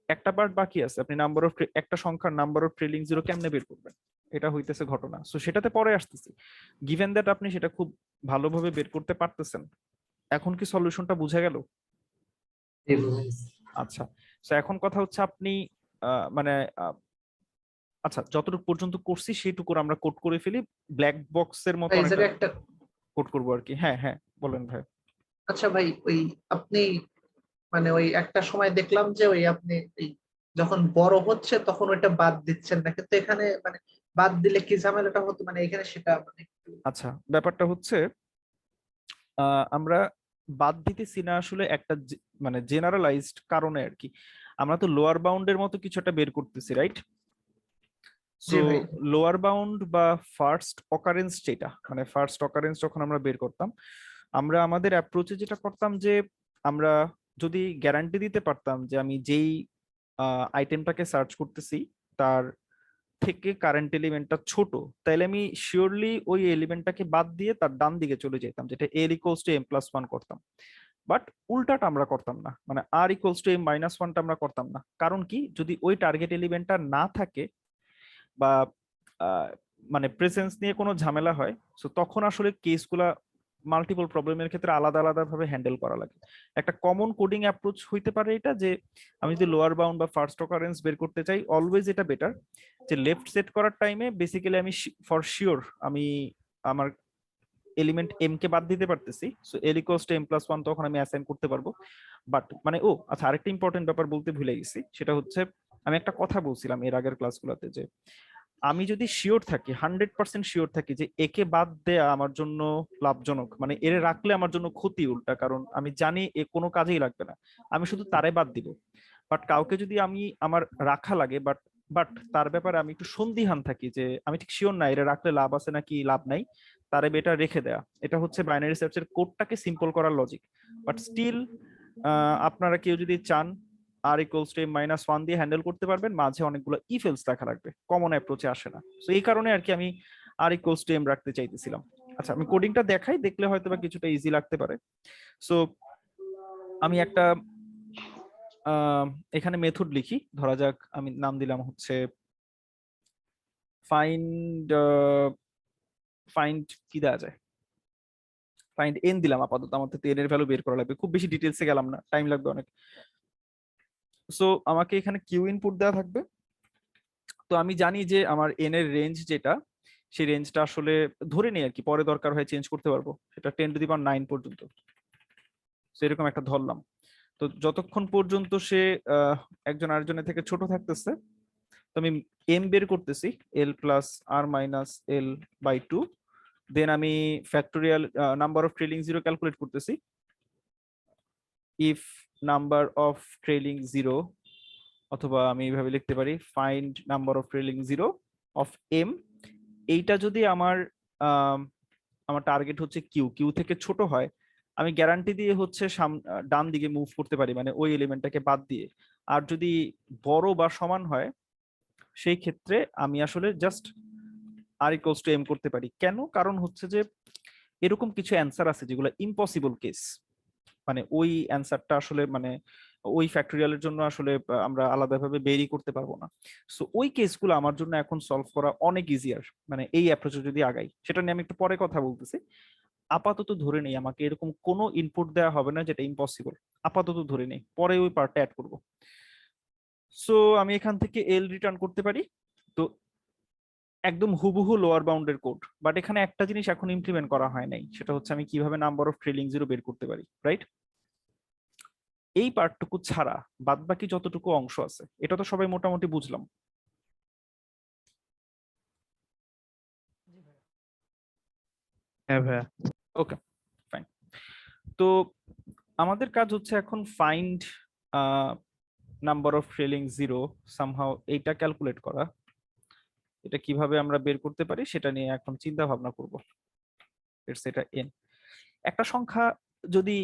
একটা পার্ট বাকি আছে। আপনি নাম্বার অফ একটা সংখ্যার নাম্বার অফ ট্রেলিং জিরো কেমনে বের করবেন, এটা হইতেছে ঘটনা। সো সেটাতে পরে আসতেছি। গিভেন দ্যাট আপনি সেটা খুব ভালোভাবে বের করতে পারতেছেন, এখন কি সলিউশনটা বুঝা গেল? জি, বুঝে গেছি। আচ্ছা, তো এখন কথা হচ্ছে আপনি মানে আচ্ছা যতটুকু পর্যন্ত করছি সেইটুকু আমরা কোড করে ফেলি, ব্ল্যাক বক্সের মতো এই অনেকটা জায়গায় একটা, কোড করবো আর কি। হ্যাঁ হ্যাঁ বলেন ভাই। আচ্ছা ভাই, ওই আপনি মানে ওই একটা সময় দেখলাম যে ওই আপনি এই যখন বড় হচ্ছে তখন ওইটা বাদ দিচ্ছেন না, কিন্তু এখানে মানে বাদ দিলে কি ঝামেলাটা হতো, মানে এখানে সেটা মানে আচ্ছা, ব্যাপারটা হচ্ছে আমরা বাদ দিতেছি না আসলে একটা মানে জেনারেলাইজড কারণে আর কি। আমরা তো লোয়ার বাউন্ডের মতো কিছু একটা বের করতেছি, রাইট? জি সো ভাই। লোয়ার বাউন্ড বা ফার্স্ট অকারেন্স যেটা, মানে ফার্স্ট অকারেন্স যখন আমরা বের করতাম, আমরা আমাদের অ্যাপ্রোচে যেটা করতাম যে আমরা যদি গ্যারান্টি দিতে পারতাম যে আমি যেই আইটেমটাকে সার্চ করতেছি তার থেকে কারেন্ট এলিমেন্টটা ছোট, তাহলে আমি শিওরলি ওই এলিমেন্টটাকে বাদ দিয়ে তার ডান দিকে চলে যেতাম, যেটা L equals to M plus one করতাম। বাট উল্টাটা আমরা করতাম না, মানে আর ইকুয়ালস টু এম মাইনাস ওয়ানটা আমরা করতাম না। কারণ কি, যদি ওই টার্গেট এলিমেন্টটা না থাকে বা মানে প্রেসেন্স নিয়ে কোনো ঝামেলা হয়, সো তখন আসলে কেসগুলা মাল্টিপল প্রবলেমের ক্ষেত্রে আলাদা আলাদা ভাবে হ্যান্ডেল করা লাগে। একটা কমন কোডিং অ্যাপ্রোচ হইতে পারে এটা, যে আমি যদি লোয়ার বাউন্ড বা ফার্স্ট অকারেন্স বের করতে চাই, অলওয়েজ এটা বেটার যে লেফট সেট করার টাইমে বেসিক্যালি আমি ফর শিওর আমি আমার এলিমেন্ট এম কে বাদ দিতে পারতেছি, so L equals to M plus one তখন আমি অ্যাসাইন করতে পারবো। বাট মানে ও আচ্ছা, আরেকটা ইম্পর্টেন্ট ব্যাপার বলতে ভুলে গেছি, সেটা হচ্ছে আমি একটা কথা বলছিলাম এর আগের ক্লাসগুলোতে, যে আমি যদি শিওর থাকি, 100% শিওর থাকি যে একে বাদ দেয়া আমার জন্য লাভজনক, মানে এর রাখলে আমার জন্য ক্ষতি উল্টা, কারণ আমি জানি এ কোনো কাজেই লাগবে না, আমি শুধু তারে বাদ দিব। বাট কাউকে যদি আমি আমার রাখা লাগে, বাট বাট তার ব্যাপারে আমি একটু সন্দিহান থাকি, যে আমি ঠিক শিওর না এর রাখলে লাভ আছে নাকি লাভ নাই, তারে বেটার রেখে দেয়া। এটা হচ্ছে বাইনারি সার্চের কোডটাকে সিম্পল করার লজিক। বাট স্টিল আপনারা কেউ যদি চান আর ইকুয়ালস টু মাইনাস ওয়ান দিয়ে হ্যান্ডেল করতে পারবেন, মাঝে অনেকগুলো ইফ এলস লেখা লাগবে, কমন অ্যাপ্রোচে আসে না। তো এই কারণে আর কি আমি আর ইকুয়ালস টু এম রাখতে চাইতেছিলাম। আচ্ছা, আমি কোডিংটা দেখাই, দেখলে হয়তো বা কিছুটা ইজি লাগতে পারে। সো আমি একটা এখানে মেথড লিখি, ধরা যাক আমি নাম দিলাম হচ্ছে ফাইন্ড ফাইন্ড কি দেওয়া যায়, ফাইন্ড এন দিলাম আপাতত, আমার তো এন এর ভ্যালু বের করা লাগবে, খুব বেশি ডিটেলসে গেলাম না, টাইম লাগবে অনেক। সো আমাকে এখানে কিউ ইনপুট দেওয়া থাকবে। তো আমি জানি যে আমার এন এর রেঞ্জ যেটা, সেই রেঞ্জটা আসলে ধরে নেই আর কি, পরে দরকার হয় চেঞ্জ করতে পারবো, সেটা 10⁹ পর্যন্ত। এরকম একটা ধরলাম। তো যতক্ষণ পর্যন্ত সে একজন আরেকজনের থেকে ছোট থাকতেছে, তো আমি এম বের করতেছি এল প্লাস আর মাইনাস এল বাই 2, দেন আমি factorial number of trailing zero calculate করতেছি। If number of trailing zero, অথবা আমি এইভাবে লিখতে পারি find number of trailing zero of M. এইটা যদি আমার আমার টার্গেট হচ্ছে কিউ, কিউ থেকে ছোট হয়, আমি গ্যারান্টি দিয়ে হচ্ছে ডান দিকে মুভ করতে পারি, মানে ওই এলিমেন্টটাকে বাদ দিয়ে। আর যদি বড় বা সমান হয়, সেই ক্ষেত্রে আমি আসলে just R equals to M করতে পারি। কেন? কারণ হচ্ছে যে এরকম কিছু অ্যান্সার আছে যেগুলো ইম্পসিবল কেস, মানে ওই অ্যান্সারটা আসলে মানে ওই ফ্যাক্টরিয়ালের জন্য আসলে আমরা আলাদাভাবে বেরি করতে পারবো না। সো ওই কেসগুলো আমার জন্য এখন সলভ করা অনেক ইজিয়ার, মানে এই অ্যাপ্রোচে যদি আগাই। সেটা নিয়ে আমি একটু পরে কথা বলতেছি। আপাতত ধরে নেই আমাকে এরকম কোনো ইনপুট দেওয়া হবে না যেটা ইম্পসিবল, আপাতত ধরে নেই, পরে ওই পার্টটা অ্যাড করব। সো আমি এখান থেকে এল রিটার্ন করতে পারি। তো একদম হুবহু লোয়ার বাউন্ডের কোড, বাট এখানে একটা জিনিস এখন ইমপ্লিমেন্ট করা হয় নাই, সেটা হচ্ছে আমি কিভাবে নাম্বার অফ ট্রেলিং জিরো বের করতে পারি, রাইট? এই পার্টটুকু ছাড়া বাদ বাকি যতটুকু অংশ আছে, এটা তো সবাই মোটামুটি বুঝলাম। হ্যাঁ ভাইয়া। ওকে, ফাইন। তো আমাদের কাজ হচ্ছে এখন find number of trailing zero, somehow এইটা ক্যালকুলেট করা। এটা কিভাবে আমরা বের করতে পারি সেটা নিয়ে এখন চিন্তা ভাবনা করব। এটা এন একটা সংখ্যা, যদি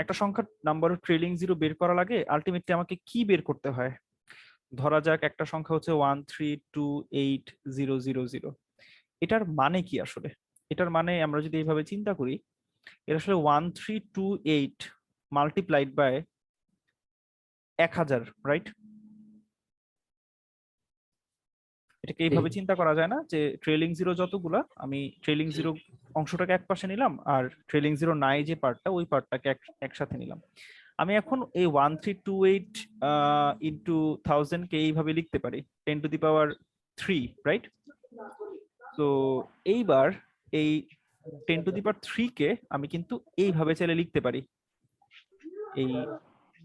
একটা সংখ্যার নাম্বার অফ ট্রেলিং জিরো বের করা লাগে, আলটিমেটলি আমাকে কি বের করতে হয়? ধরা যাক একটা সংখ্যা হচ্ছে 1328000। এটার মানে কি আসলে? এটার মানে আমরা যদি এইভাবে চিন্তা করি, এটা আসলে 1328 মাল্টিপ্লাইড বাই 1000, রাইট? এটাকে এইভাবে চিন্তা করা যায় না যে ট্রেলিং জিরো যতগুলা, আমি ট্রেলিং জিরো অংশটাকে এক পাশে নিলাম, আর ট্রেলিং জিরো নাই যে পার্টটা, ওই পার্টটাকে একসাথে নিলাম। আমি এখন এই 1328 ইন্টু 1000 কে এইভাবে লিখতে পারি 10⁻3, রাইট? তো এইবার এই 10⁻3 কে আমি কিন্তু এইভাবে চাইলে লিখতে পারি, এই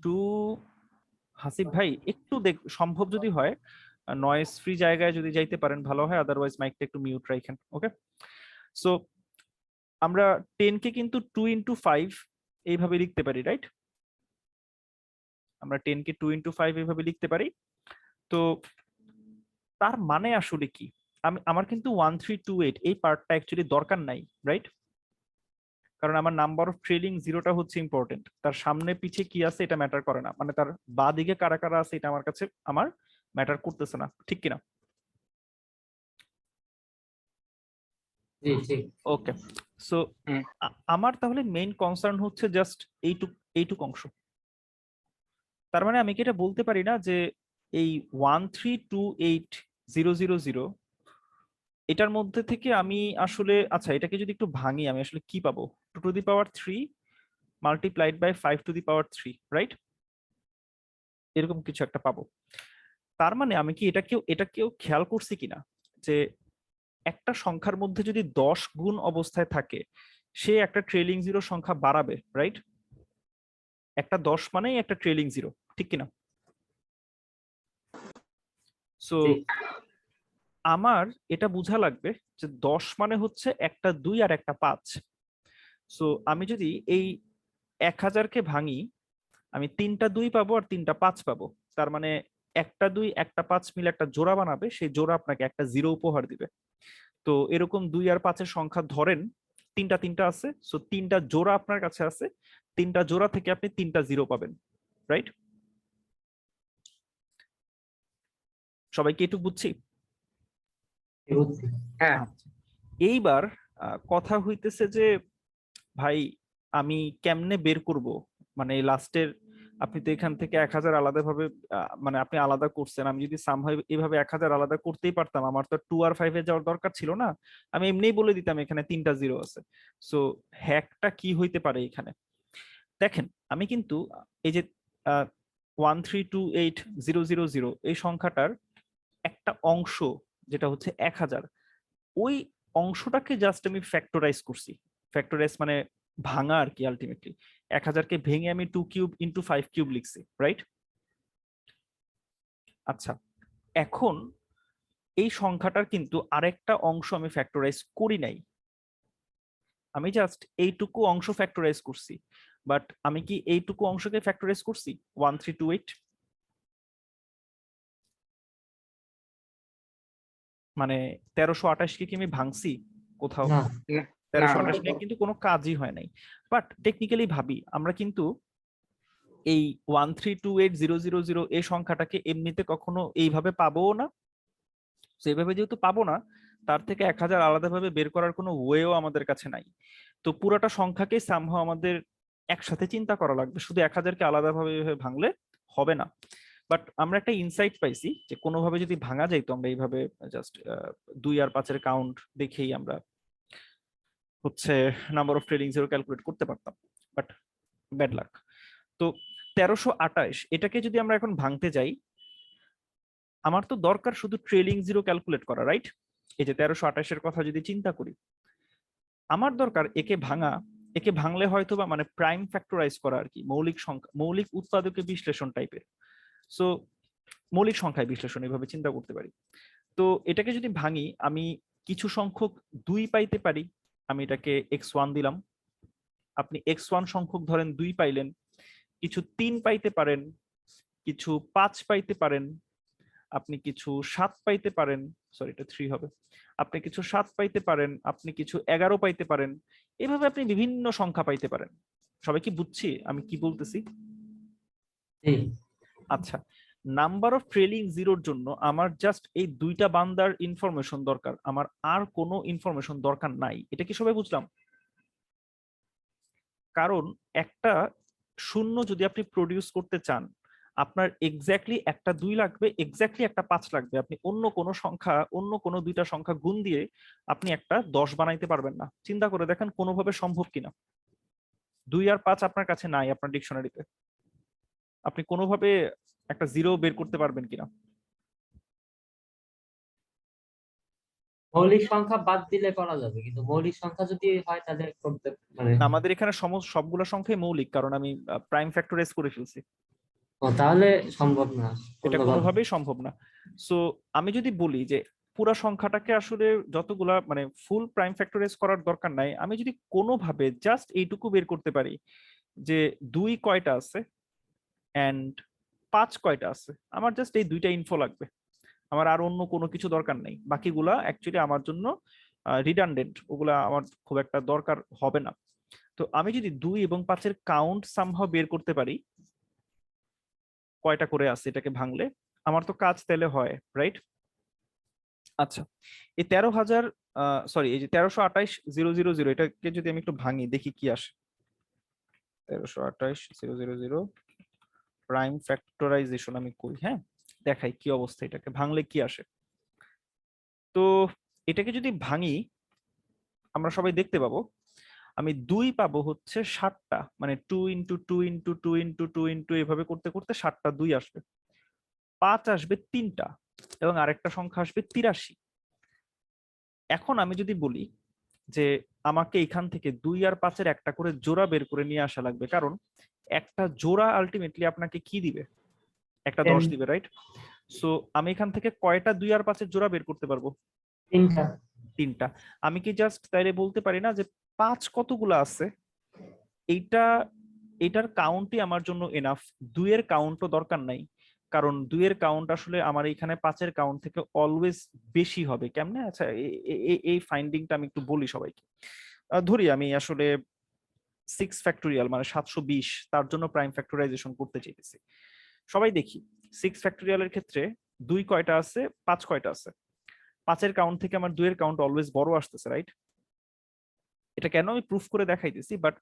2, হাসিব ভাই একটু সম্ভব যদি হয় নয়েজ ফ্রি জায়গায় যদি যাইতে পারেন ভালো হয়, আদারওয়াইজ মাইকটা একটু মিউট রাখেন। ওকে, সো আমরা 10 কে কিন্তু 2 × 5 এইভাবে লিখতে পারি, রাইট? আমরা 10 কে 2 into 5 এভাবে লিখতে পারি। তো তার মানে আসলে কি, আমার কিন্তু 1328 এই পার্টটা অ্যাকচুয়ালি দরকার নাই, রাইট? কারণ আমার নাম্বার অফ ট্রেলিং জিরোটা হচ্ছে ইম্পর্টেন্ট, তার সামনে পিছে কি আছে এটা ম্যাটার করে না, মানে তার বা দিকে কারা কারা আছে এটা আমার কাছে ম্যাটার করতেছে না, ঠিক কিনা? জি ঠিক। ওকে, সো হুম। আমার তাহলে মেইন কনসার্ন হচ্ছে জাস্ট এইটুক অংশ। তার মানে আমি কি এটা বলতে পারি না যে এই 1328000 এটার মধ্যে থেকে আমি আসলে, আচ্ছা এটাকে যদি একটু ভাঙি আমি আসলে কি পাবো, 2 to the power 3 multiplied by 5 to the power 3, right? এরকম কিছু একটা পাবো। তার মানে আমি কি এটাকেও খেয়াল করছি কিনা যে একটা সংখ্যার মধ্যে যদি 10 গুণ অবস্থায় থাকে সে একটা ট্রেলিং জিরো সংখ্যা বাড়াবে, রাইট? একটা 10 মানেই একটা ট্রেলিং জিরো, ঠিক কিনা? সো জি আমার এটা বোঝা লাগবে যে 10 মানে হচ্ছে একটা 2 আর একটা 5। সো আমি যদি এই 1000কে ভাঙি আমি 3টা 2 পাবো আর 3টা 5 পাবো। তার মানে একটা 2 একটা 5 মিলে একটা জোড়া বানাবে, সেই জোড়া আপনাকে একটা জিরো উপহার দিবে। তো এরকম 2 আর 5 এর সংখ্যা ধরেন তিনটা আছে, সো 3টা জোড়া আপনার কাছে আছে, 3টা জোড়া থেকে আপনি 3টা জিরো পাবেন, রাইট? সবাই কি একটু বুঝছি? বুঝছি। হ্যাঁ, আচ্ছা, এইবার কথা হইতেছে যে ভাই আমি কেমনে বের করব, মানে লাস্টের, আপনি তো এখান থেকে 1000 আলাদাভাবে মানে আপনি আলাদা করছেন, আমি যদি সামহাও এইভাবে 1000 আলাদা করতেই পারতাম, আমার তো 2 আর 5 এ যাওয়ার দরকার ছিল না, আমি এমনিই বলে দিতাম এখানে 3টা জিরো আছে। সো হ্যাকটা কি হইতে পারে এখানে? দেখেন আমি কিন্তু এই যে 1328000 এই সংখ্যাটার একটা অংশ যেটা হচ্ছে 1000, ওই অংশটাকে জাস্ট আমি ফ্যাক্টরাইজ করছি। ফ্যাক্টরাইজ মানে ভাঙা আর কি, আলটিমেটলি 1000কে ভেঙে আমি 2 কিউব ইন্টু 5 কিউব লিখছি, রাইট? আচ্ছা, এখন এই সংখ্যাটার কিন্তু আরেকটা অংশ আমি ফ্যাক্টরাইজ করি নাই, আমি জাস্ট এইটুকু অংশ ফ্যাক্টরাইজ করছি। বাট আমি কি এইটুকু অংশকে ফ্যাক্টরাইজ করছি 1328? মানে 1328কে কি আমি ভাঙছি কোথাও? না 1328 নিয়ে কিন্তু কোনো কাজই হয় নাই। বাট টেকনিক্যালি ভাবি আমরা কিন্তু এই 1328000 এই সংখ্যাটাকে এমনিতে কখনো এইভাবে পাবো না। সেইভাবে যেহেতু পাবো না, তার থেকে 1000 আলাদাভাবে বের করার কোনো ওয়েও আমাদের কাছে নাই। তো পুরোটা সংখ্যাকে সামহাও আমাদের একসাথে চিন্তা করা লাগবে, শুধু 1000কে আলাদাভাবে এভাবে ভাঙলে হবে না। বাট আমরা একটা ইনসাইট পাইছি যে কোনোভাবে যদি ভাঙা যাইতো আমরা এইভাবে জাস্ট 2 আর 5 এর কাউন্ট দেখেই আমরা হচ্ছে number of trailing zero calculate করতে পারতাম, বাট ব্যাড লাক। তো 1328 এটাকে যদি আমরা এখন ভাঙতে যাই, আমার তো দরকার শুধু ট্রেলিং জিরো ক্যালকুলেট করা, রাইট? এই যে 1328 এর কথা যদি চিন্তা করি, আমার দরকার একে ভাঙলে হয়তো বা মানে প্রাইম ফ্যাক্টরাইজ করা আর কি, মৌলিক সংখ্যা, মৌলিক উৎপাদকে বিশ্লেষণ টাইপের। সো মৌলিক সংখ্যায় বিশ্লেষণ এভাবে চিন্তা করতে পারি। তো এটাকে যদি ভাঙি আমি কিছু সংখ্যক 2 পাইতে পারি, আমি এটাকে x1 দিলাম, আপনি x1 সংখ্যক ধরেন 2 পাইলেন, কিছু 3 পাইতে পারেন, কিছু 5 পাইতে পারেন, আপনি কিছু 7 পাইতে পারেন, সরি এটা 3 হবে, আপনি কিছু 7 পাইতে পারেন, আপনি কিছু 11 পাইতে পারেন, এভাবে আপনি বিভিন্ন সংখ্যা পাইতে পারেন। সবাই কি বুঝছি আমি কি বলতেছি? জি আচ্ছা, নাম্বার অফ ট্রেলিং জিরোর জন্য আমার জাস্ট এই দুইটা বান্দার ইনফরমেশন দরকার, আমার আর কোনো ইনফরমেশন দরকার নাই। এটা কি সবাই বুঝলাম? কারণ একটা শূন্য যদি আপনি প্রডিউস করতে চান, আপনার এক্স্যাক্টলি একটা 2 লাগবে, এক্স্যাক্টলি একটা 5 লাগবে। আপনি অন্য কোনো সংখ্যা, অন্য কোনো দুইটা সংখ্যা গুণ দিয়ে আপনি একটা 10 বানাইতে পারবেন না। চিন্তা করে দেখেন কোনোভাবে সম্ভব কিনা। 2 আর 5 আপনার কাছে নাই আপনার ডিকশনারিতে, আপনি কোনোভাবে একটা জিরো বের করতে পারবেন কিনা? মৌলিক সংখ্যা বাদ দিলে করা যাবে, কিন্তু মৌলিক সংখ্যা যদি হয় তাহলে করতে মানে আমাদের এখানে সবগুলো সংখ্যাই মৌলিক, কারণ আমি প্রাইম ফ্যাক্টরাইজ করে ফেলছি। তাহলে সম্ভব না এটা অন্যভাবে। কোনোভাবেই সম্ভব না। সো আমি যদি বলি যে পুরা সংখ্যাটাকে আসলে যতগুলা মানে ফুল প্রাইম ফ্যাক্টরাইজ করার দরকার নাই, আমি যদি কোনোভাবে জাস্ট এইটুকু বের করতে পারি যে 2 কয়টা আছে, অ্যান্ড 5 কয়টা আছে, আমার জাস্ট এই দুইটা ইনফো লাগবে, আমার আর অন্য কোনো কিছু দরকার নেই। বাকিগুলা অ্যাকচুয়ালি আমার জন্য রিডান্ডেন্ট, ওগুলা আমার খুব একটা দরকার হবে না। তো আমি যদি 2 এবং 5-এর কাউন্ট সামহাও বের করতে পারি কয়টা করে আছে এটাকে ভাঙলে, আমার তো কাজ তাহলে হয়, রাইট? আচ্ছা, এই 13,000 সরি, এই যে 1328,000 এটাকে যদি আমি একটু ভাঙি দেখি কি আসে। 1328,000 প্রাইম ফ্যাক্টরাইজেশন আমি করি, হ্যাঁ, দেখাই কি অবস্থা, এটাকে ভাঙলে কি আসে। তো এটাকে যদি ভাঙি আমরা সবাই দেখতে পাবো আমি 2 পাবো হচ্ছে 60টা, মানে 2 ইন্টু 2 ইন্টু 2 ইন্টু 2 ইন্টু এভাবে করতে করতে 60টা 2 আসবে। 5 আসবে 3টা এবং আরেকটা সংখ্যা আসবে 83। এখন আমি যদি বলি যে আমাকে এখান থেকে 2 আর 5-এর একটা করে জোড়া বের করে নিয়ে আসা লাগবে, কারণ একটা জোড়া আলটিমেটলি আপনাকে কি দিবে, একটা 10 দিবে, রাইট? সো আমি এখান থেকে কয়টা 2 আর 5-এর জোড়া বের করতে পারবো? 3টা। 3টা। আমি কি জাস্ট তাইলে বলতে পারি না যে 5 কতগুলো আছে, এটার কাউন্টই আমার জন্য এনাফ, 2 এর কাউন্টও দরকার নাই, কারণ 2 এর কাউন্ট আসলে আমার এখানে 5-এর কাউন্ট থেকে অলওয়েজ বেশি হবে। কেমনে? আচ্ছা, এই ফাইন্ডিংটা আমি একটু বলি সবাইকে। ধরি আমি আসলে 6 ফ্যাক্টোরিয়াল মানে 720 তার জন্য প্রাইম ফ্যাক্টরাইজেশন করতে চাইতেছি। সবাই দেখি 6 ফ্যাক্টোরিয়ালের ক্ষেত্রে 2 কয়টা আছে, 5 কয়টা আছে? 5-এর কাউন্ট থেকে আমার 2 এর কাউন্ট অলওয়েজ বড় আসতেছে, রাইট? এটা কেন আমি প্রুফ করে দেখাইতেছি, বাট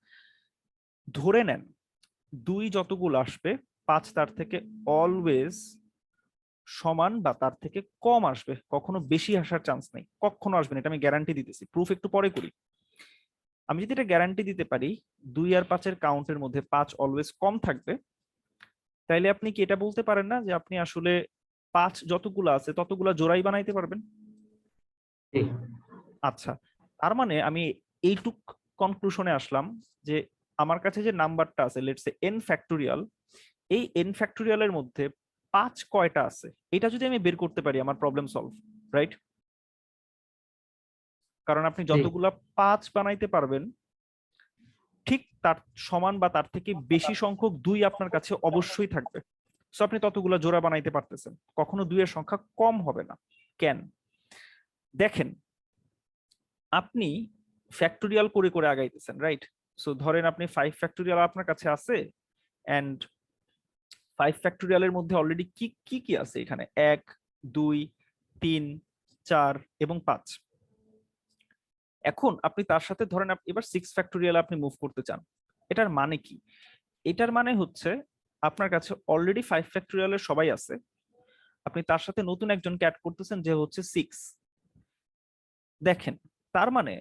ধরে নেন 2 যতগুলো আসবে 5 তার থেকে অলওয়েজ সমান বা তার থেকে কম আসবে, কখনো বেশি আসার চান্স নেই, কখনো আসবে না, এটা আমি গ্যারান্টি দিতেছি। প্রুফ একটু পরে করি। আমি যদি এটা গ্যারান্টি দিতে পারি 2 আর 5-এর কাউন্টের মধ্যে 5 অলওয়েজ কম থাকবে, তাইলে আপনি কি এটা বলতে পারেন না যে আপনি আসলে 5 যতগুলো আছে ততগুলো জোড়াই বানাইতে পারবেন? আচ্ছা, তার মানে আমি এইটুক কনক্লুশনে আসলাম যে আমার কাছে যে নাম্বারটা আছে লেটস সে n ফ্যাক্টোরিয়াল, এই n ফ্যাক্টোরিয়ালের মধ্যে 5 কয়টা আছে এটা যদি আমি বের করতে পারি আমার প্রবলেম সলভ, রাইট? কারণ আপনি যতগুলা 5 বানাইতে পারবেন ঠিক তার সমান বা তার থেকে বেশি সংখ্যক 2 আপনার কাছে অবশ্যই থাকবে। সো আপনি ততগুলা জোড়া বানাইতে পারতেছেন, কখনো 2 এর সংখ্যা কম হবে না। কেন? দেখেন, আপনি ফ্যাক্টোরিয়াল করে করে আগাইতেছেন, রাইট? সো ধরেন আপনি 5 ফ্যাক্টোরিয়াল আপনার কাছে আছে, এন্ড 5 ফ্যাক্টোরিয়ালের মধ্যে অলরেডি কি কি কি আছে এখানে, 1 2 3 4 এবং 5। এখন আপনি তার সাথে ধরেন এবার 6 ফ্যাক্টোরিয়াল আপনি মুভ করতে চান। এটার মানে কি? এটার মানে হচ্ছে আপনার কাছে অলরেডি 5 ফ্যাক্টোরিয়ালের সবাই আছে, আপনি তার সাথে নতুন একজনকে অ্যাড করতেছেন যে হচ্ছে 6। দেখেন, তার মানে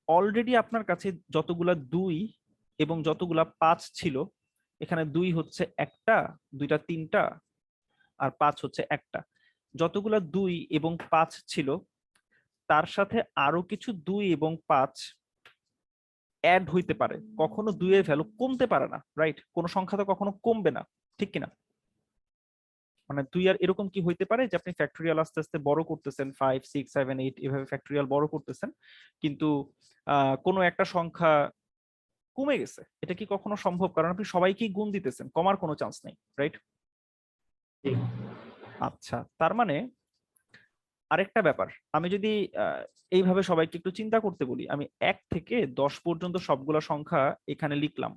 অলরেডি আপনার কাছে যতগুলা 2 এবং যতগুলা 5 ছিল, এখানে 2 হচ্ছে একটা, 2টা 3টা, আর 5 হচ্ছে একটা, যতগুলা 2 এবং 5 ছিল তার সাথে আরো কিছু 2 এবং 5 অ্যাড হইতে পারে, কখনো 2 এর ভ্যালু কমতে পারে না, রাইট? কোন সংখ্যা তো কখনো কমবে না, ঠিক কিনা? মানে 2 আর এরকম কি হইতে পারে যে আপনি ফ্যাক্টোরিয়াল আস্তে আস্তে বড় করতেছেন, 5 6 7 8 এভাবে ফ্যাক্টোরিয়াল বড় করতেছেন, কিন্তু কোনো একটা সংখ্যা কমে গেছে, এটা কি কখনো সম্ভব? কারণ আপনি সবাইকেই গুণ দিতেছেন, কমার কোনো চান্স নেই, রাইট? আচ্ছা, তার মানে আরেকটা ব্যাপার, আমি যদি এইভাবে সবাইকে একটু চিন্তা করতে বলি, আমি 1 থেকে 10 পর্যন্ত সবগুলা সংখ্যা এখানে লিখলাম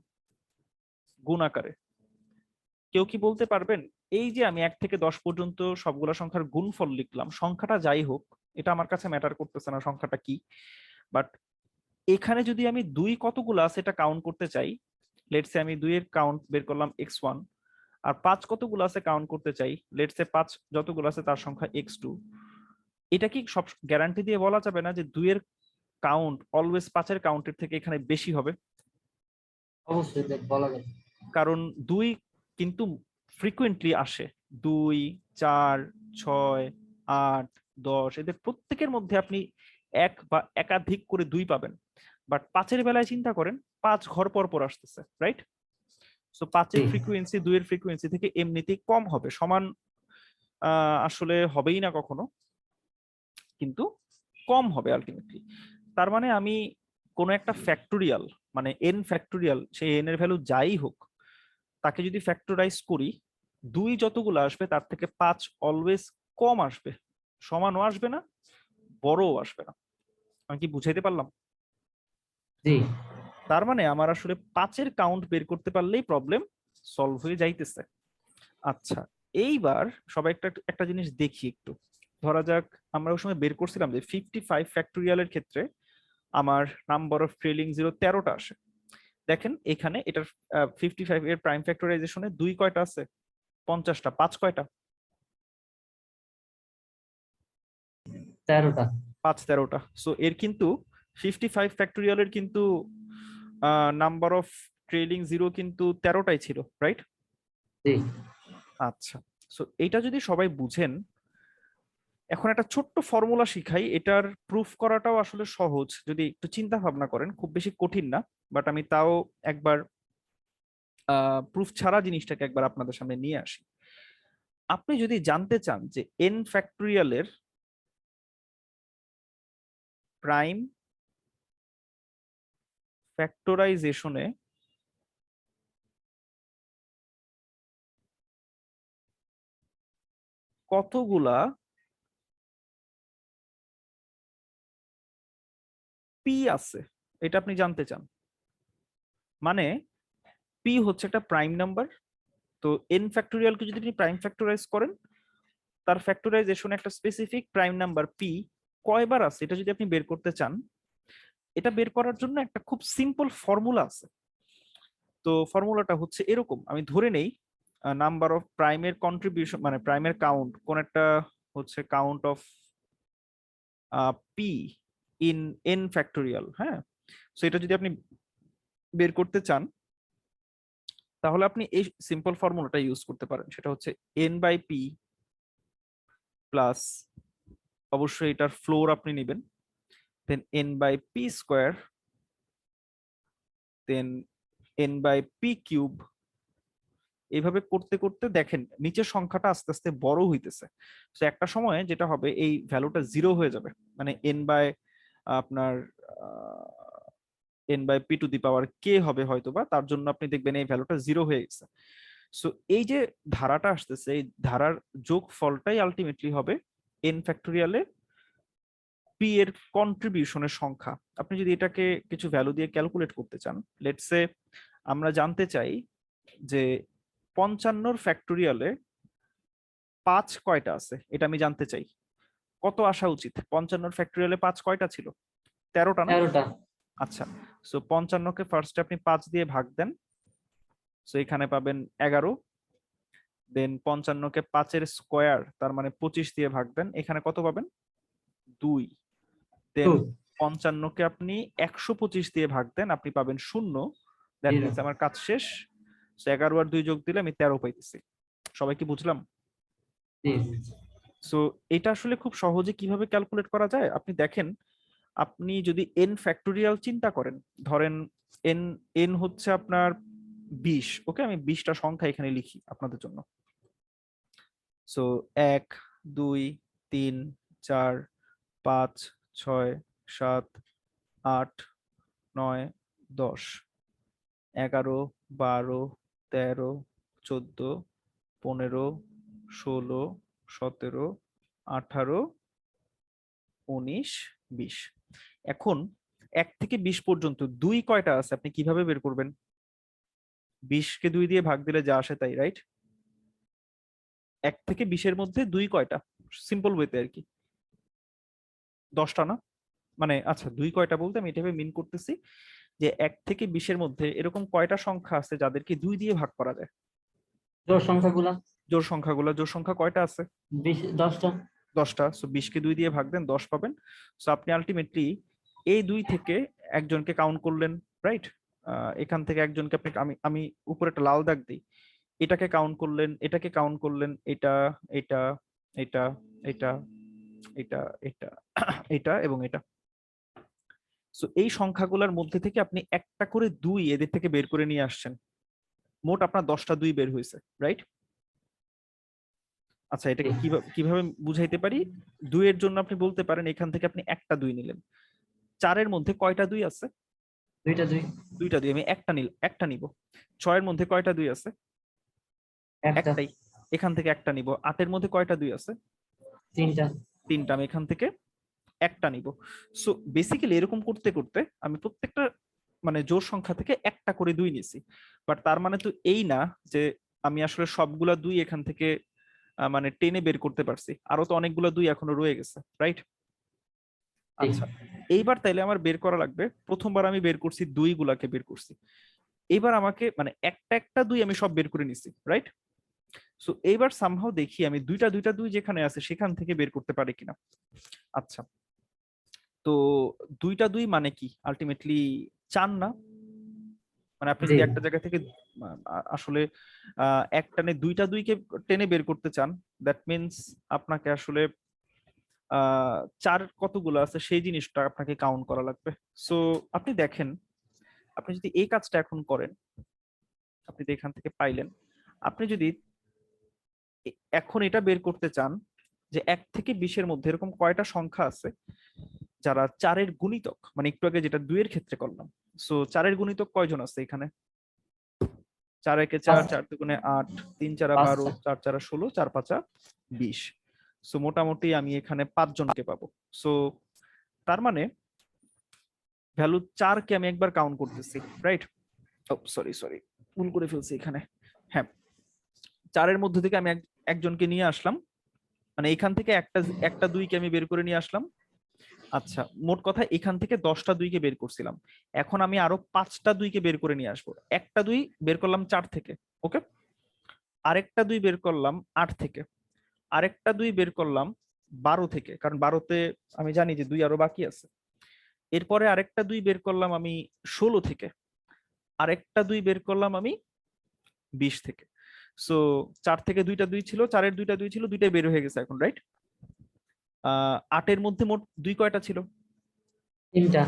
গুণ আকারে। কেউ কি বলতে পারবেন এই যে আমি 1 থেকে 10 পর্যন্ত সবগুলা সংখ্যার গুণফল লিখলাম, সংখ্যাটা যাই হোক এটা আমার কাছে ম্যাটার করতেছে না সংখ্যাটা কি, বাট এখানে যদি আমি 2 কতগুলো আছে এটা কাউন্ট করতে চাই, লেটস সে আমি 2 এর কাউন্ট বের করলাম x1, আর 5 কতগুলো আছে কাউন্ট করতে চাই, লেটস সে 5 যতগুলো আছে তার সংখ্যা x2, এটা কি সব গ্যারান্টি দিয়ে বলা যাবে না যে 2 এর কাউন্ট অলওয়েজ 5 এর কাউন্টের থেকে এখানে বেশি হবে? অবশ্যই বলা যায়। কারণ 2 কিন্তু ফ্রিকুয়েন্টলি আসে, 2 4 6 8 10 এদের প্রত্যেকের মধ্যে আপনি এক বা একাধিক করে 2 পাবেন, বাট 5-এর বেলায় চিন্তা করেন 5 ঘর পর পর আসতেছে, রাইট? সো 5-এর ফ্রিকোয়েন্সি 2 এর ফ্রিকোয়েন্সি থেকে এমনিতেই কম হবে, সমান আসলে হবেই না কখনো, কিন্তু কম হবে আলটিমেটলি। তার মানে আমি কোনো একটা ফ্যাক্টোরিয়াল মানে n ফ্যাক্টোরিয়াল, সেই n এর ভ্যালু যাই হোক তাকে যদি ফ্যাক্টরাইজ করি, 2 যতগুলো আসবে তার থেকে 5 অলওয়েজ কম আসবে, সমানও আসবে না, বড়ও আসবে না। আমি কি বুঝাইতে পারলাম? জি তার মানে আমার আসলে 5-এর কাউন্ট বের করতে পারলেই প্রবলেম সলভ হয়ে যাইতেছে। আচ্ছা, এইবার সবাই একটা একটা জিনিস দেখি একটু। ধরা যাক আমরা ওই সময় বের করছিলাম যে 55 ফ্যাক্টোরিয়ালের ক্ষেত্রে আমার নাম্বার অফ ট্রেলিং জিরো 13টা আসে। দেখেন এখানে এটার 55 এর প্রাইম ফ্যাক্টরাইজেশনে 2 কয়টা আছে? 50টা। 5 কয়টা? 13টা। 5 13টা। সো এর কিন্তু 55 ফ্যাক্টোরিয়ালের কিন্তু নাম্বার অফ ট্রেলিং জিরো কিন্তু 13টাই ছিল, রাইট? জি আচ্ছা, সো এটা যদি সবাই বুঝেন, এখন একটা ছোট্ট ফর্মুলা শিখাই, এটার প্রুফ করাটাও আসলে সহজ যদি একটু চিন্তা ভাবনা করেন, খুব বেশি কঠিন না। বাট আমি তাও একবার প্রুফ ছাড়া জিনিসটাকে একবার আপনাদের সামনে নিয়ে আসি। আপনি যদি জানতে চান যে এন ফ্যাক্টোরিয়ালের প্রাইম ফ্যাক্টরাইজেশনে কতগুলা পি আছে, এটা আপনি জানতে চান। মানে পি হচ্ছে একটা প্রাইম নাম্বার, তো এন ফ্যাক্টোরিয়ালকে যদি আপনি প্রাইম ফ্যাক্টরাইজ করেন, তার ফ্যাক্টরাইজেশনে একটা স্পেসিফিক প্রাইম নাম্বার পি কয়বার আছে এটা যদি আপনি বের করতে চান, এটা বের করার জন্য একটা খুব সিম্পল ফর্মুলা আছে। তো ফর্মুলাটা হচ্ছে এরকম, আমি ধরে নেই নাম্বার অফ প্রাইমের কন্ট্রিবিউশন মানে প্রাইমের কাউন্ট কোন একটা হচ্ছে count of P in an factorial. হ্যাঁ, সো এটা যদি আপনি বের করতে চান তাহলে আপনি এই সিম্পল ফর্মুলাটা ইউজ করতে পারেন, সেটা হচ্ছে এন বাই পি প্লাস, অবশ্যই এটার ফ্লোর আপনি নেবেন, then N by P square, then N by P cube. এইভাবে করতে করতে দেখেন নিচের সংখ্যাটা আস্তে আস্তে বড় হইতেছে। তো একটা সময়ে যেটা হবে এই ভ্যালুটা 0 হয়ে যাবে, মানে এন বাই আপনার N by P to the power কে হবে হয়তোবা, তার জন্য আপনি দেখবেন এই ভ্যালুটা 0 হয়ে গেছে। সো এই যে ধারাটা আসতেছে, এই ধারার যোগ ফলটাই আলটিমেটলি হবে এন ফ্যাক্টোরিয়ালে পি এর কন্ট্রিবিউশনের সংখ্যা। আপনি যদি এটাকে কিছু ভ্যালু দিয়ে ক্যালকুলেট করতে চান, লেটস সে আমরা জানতে চাই যে 55 ফ্যাক্টোরিয়ালে 5 কয়টা আছে, এটা আমি জানতে চাই। কত আসা উচিত? 55 ফ্যাক্টোরিয়ালে 5 কয়টা ছিল? 13টা না? 13টা। আচ্ছা, সো 55কে ফার্স্টে আপনি 5 দিয়ে ভাগ দেন, সো এখানে পাবেন 11। দেন 55কে 5-এর স্কোয়ার তার মানে 25 দিয়ে ভাগ দেন, এখানে কত পাবেন? 2। দেন 55কে আপনি 125 দিয়ে ভাগ দেন, আপনি পাবেন 0। That Zero. মিন্স আমার কাজ শেষ। 11 আর 2 যোগ দিলে আমি 13 পাইতেছি। সবাই কি বুঝলাম? জি সো এটা আসলে খুব সহজে কিভাবে ক্যালকুলেট করা যায় আপনি দেখেন। আপনি যদি এন ফ্যাক্টোরিয়াল চিন্তা করেন, ধরেন এন এন হচ্ছে আপনার 20। ওকে, আমি 20টা সংখ্যা এখানে লিখি আপনাদের জন্য। সো 1 2 3 4 5 6 7 8 9 10 11 12 13 14 15 16 17 18 19 20। এখন 1 থেকে 20 পর্যন্ত 2 কয়টা আছে আপনি কিভাবে বের করবেন? 20কে 2 দিয়ে ভাগ দিলে যা আসে তাই, রাইট? 1 থেকে 20-এর মধ্যে 2 কয়টা? সিম্পল ওয়েতে আর কি, 10টা না? মানে আচ্ছা 2 কয়টা বলতে আমি এটা মিন করতেছি যে 1 থেকে 20-এর মধ্যে এরকম কয়টা সংখ্যা আছে যাদেরকে 2 দিয়ে ভাগ করা যায়? জোড় সংখ্যাগুলা জোড় সংখ্যাগুলো, জোড় সংখ্যা কয়টা আছে? 10টা। 10টা। সো 20কে 2 দিয়ে ভাগ দেন, 10 পাবেন। সো আপনি আলটিমেটলি এই 2 থেকে একজনকে কাউন্ট করলেন, রাইট? এখান থেকে একজনকে আপনি, আমি আমি উপরে একটা লাল দাগ দিই, এটাকে কাউন্ট করলেন, এটাকে কাউন্ট করলেন, এটা এটা এটা এটা এটা এটা এটা এবং এটা। সো এই সংখ্যাগুলোর মধ্যে থেকে আপনি একটা করে 2 এদের থেকে বের করে নিয়ে আসছেন। মোট আপনার 10টা 2 বের হয়েছে, রাইট? আচ্ছা, এটাকে কিভাবে কিভাবে বুঝাইতে পারি? 2 এর জন্য আপনি বলতে পারেন এখান থেকে আপনি একটা 2 নিলেন। 4-এর মধ্যে কয়টা 2 আছে? 2টা 2। 2টা 2, আমি একটা নিব। 6-এর মধ্যে কয়টা 2 আছে? একটা। একটাই। এখান থেকে একটা নিব। 8 এর মধ্যে কয়টা 2 আছে? তিনটা। তিনটা। আমি এখান থেকে একটা নিব। সো বেসিক্যালি এরকম করতে করতে আমি প্রত্যেকটা মানে জোড় সংখ্যা থেকে একটা করে 2 নিছি। বাট তার মানে তো এই না যে আমি আসলে সবগুলা 2 এখান থেকে মানে টেনে বের করতে পারছি। আরো তো অনেকগুলো 2 এখনো রয়ে গেছে, রাইট? আচ্ছা, এইবার তাইলে আমার বের করা লাগবে, প্রথমবার আমি বের করছি 2 গুলাকে বের করছি, এবার আমাকে মানে একটা একটা 2 আমি সব বের করে নিছি, রাইট? সো এইবার সামহাও দেখি আমি দুইটা 2 যেখানে আছে সেখান থেকে বের করতে পারি কিনা। আচ্ছা, তো 2 মানে কি আলটিমেটলি 4 না? মানে আপনি যদি একটা জায়গা থেকে আসলে একটানে 2 কে টেনে বের করতে চান, দ্যাট মিনস আপনাকে আসলে 4 কতগুলো আছে সেই জিনিসটা আপনাকে কাউন্ট করা লাগবে। সো আপনি দেখেন, আপনি যদি এই কাজটা এখন করেন, আপনি তো এখান থেকে পাইলেন, আপনি যদি এখন এটা বের করতে চান যে 1 থেকে 20-এর মধ্যে এরকম কয়টা সংখ্যা আছে যারা 4-এর গুণিতক, মানে একটু আগে যেটা 2 এর ক্ষেত্রে করলাম, সো 4-এর গুণিতক কয়জন আছে এখানে? 4 একে 4, 4 দুগুণে 8, 3 4 12, 4 4 16, 4 5 20। সো মোটামুটি আমি এখানে 5 জনকে পাবো। সো তার মানে ভ্যালু 4 কে আমি একবার কাউন্ট করতেছি, রাইট? ও সরি ভুল করে ফেলছি এখানে। হ্যাঁ, 4 এর মধ্যে থেকে আমি একজনকে নিয়ে আসলাম, মানে এখান থেকে একটা 2 কে আমি বের করে নিয়ে আসলাম। আচ্ছা, মোট কথা এখান থেকে 10টা 2 কে বের করছিলাম, এখন আমি আরো 5টা 2 কে বের করে নিয়ে আসবো। একটা 2 বের করলাম 4 থেকে, ওকে, আরেকটা 2 বের করলাম 8 থেকে, আরেকটা 2 বের করলাম 12 থেকে, কারণ 12তে আমি জানি যে 2 আরো বাকি আছে। এরপরে আরেকটা 2 বের করলাম আমি 16 থেকে, আরেকটা 2 বের করলাম আমি 20 থেকে। সো 4 থেকে 2টা 2 ছিল, 4-এর 2টা 2 ছিল, 2টাই বের হয়ে গেছে এখন, রাইট? 8-এর মধ্যে মোট 2 কয়টা ছিল? তিনটা।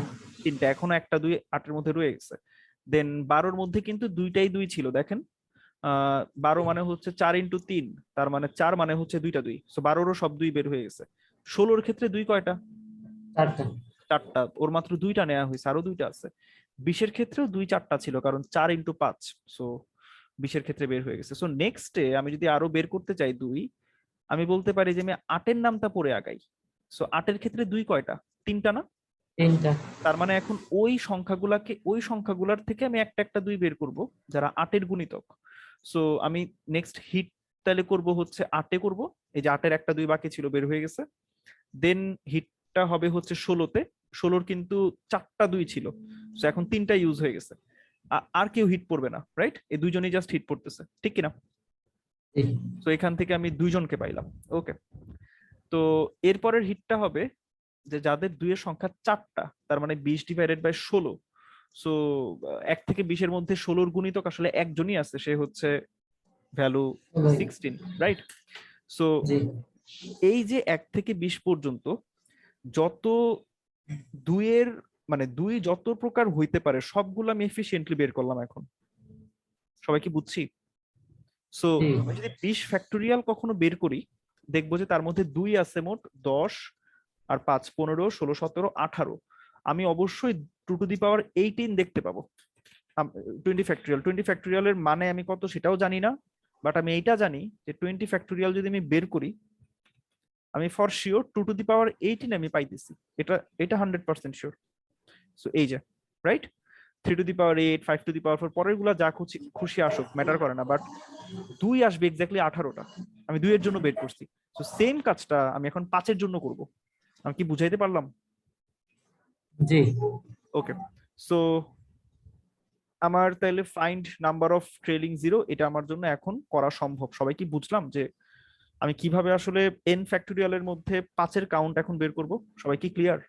তিনটা, এখনো একটা 2 8-এর মধ্যে রয়ে গেছে। দেন 12-র মধ্যে কিন্তু 2টাই 2 ছিল, দেখেন 12 মানে হচ্ছে 4 × 3, তার মানে 4 মানে হচ্ছে 2টা 2। সো 12-রও সব 2 বের হয়ে গেছে। 16-র ক্ষেত্রে 2 কয়টা? চারটা। 4টা, ওর মাত্র 2টা নেওয়া হয়েছে, আরো 2টা আছে। 20-এর ক্ষেত্রেও 2 4টা ছিল, কারণ 4 × 5, সো 20-এর ক্ষেত্রে বের হয়ে গেছে। সো নেক্সটে আমি যদি আরো বের করতে চাই 2, আমি বলতে পারি যে আমি 8-এর নামটা পড়ে আগাই। সো 8-এর ক্ষেত্রে 2 কয়টা? 3টা না? তিনটা। তার মানে এখন ওই সংখ্যাগুলার থেকে আমি একটা একটা 2 বের করব যারা 8-এর গুণিতক। সো আমি নেক্সট হিট তাহলে করব হচ্ছে 8-এ করব, এই যে 8-এর একটা 2 বাকি ছিল বের হয়ে গেছে। দেন হিটটা হবে হচ্ছে 16-তে, 16-র কিন্তু 4টা 2 ছিল, সো এখন 3টা ইউজ হয়ে গেছে, আর কেউ হিট পড়বে না, রাইট? এই দুইজনই জাস্ট হিট পড়তেছে, ঠিক কিনা? তো এখান থেকে আমি 2 জনকে পাইলাম, ওকে। তো এরপরের হিটটা হবে যে যাদের 2 এর সংখ্যা 4টা, তার মানে 20/16। সো 1 থেকে 20-এর মধ্যে 16-র গুণিতক আসলে একজনই আছে, সে হচ্ছে ভ্যালু 16, রাইট? সো এই যে 1 থেকে 20 পর্যন্ত যত 2 এর মানে 2 যত প্রকার হইতে পারে সবগুলো আমি এফিশিয়েন্টলি বের করলাম এখন। সবাই কি বুঝছি? সো আমি যদি 20 ফ্যাক্টোরিয়াল কখনো বের করি, দেখবো যে তার মধ্যে 2 আছে মোট 10 আর 5 15 16 17 18। আমি অবশ্যই 2^18 দেখতে পাবো। 20 ফ্যাক্টোরিয়ালের মানে আমি কত সেটাও জানি না, বাট আমি এইটা জানি যে 20 ফ্যাক্টোরিয়াল যদি আমি বের করি, আমি ফর শিওর 2^18 আমি পাইতেছি, এটা 100% শিওর। সো এই যে, রাইট? 3^8, 5^4, পরের গুলা যা খুশি আসুক, ম্যাটার করে না, বাট 2 আসবে এক্স্যাক্টলি 18টা। আমি 2 এর জন্য বের করছি। সো সেম কাজটা আমি এখন 5-এর জন্য করব। আমি কি বুঝাইতে পারলাম? জি। ওকে, সো আমার তাহলে find number of trailing zero, এটা আমার জন্য এখন করা সম্ভব। সবাই কি বুঝলাম যে আমি কিভাবে আসলে n ফ্যাক্টোরিয়ালের মধ্যে 5-এর কাউন্ট এখন বের করব? সবাই কি ক্লিয়ার?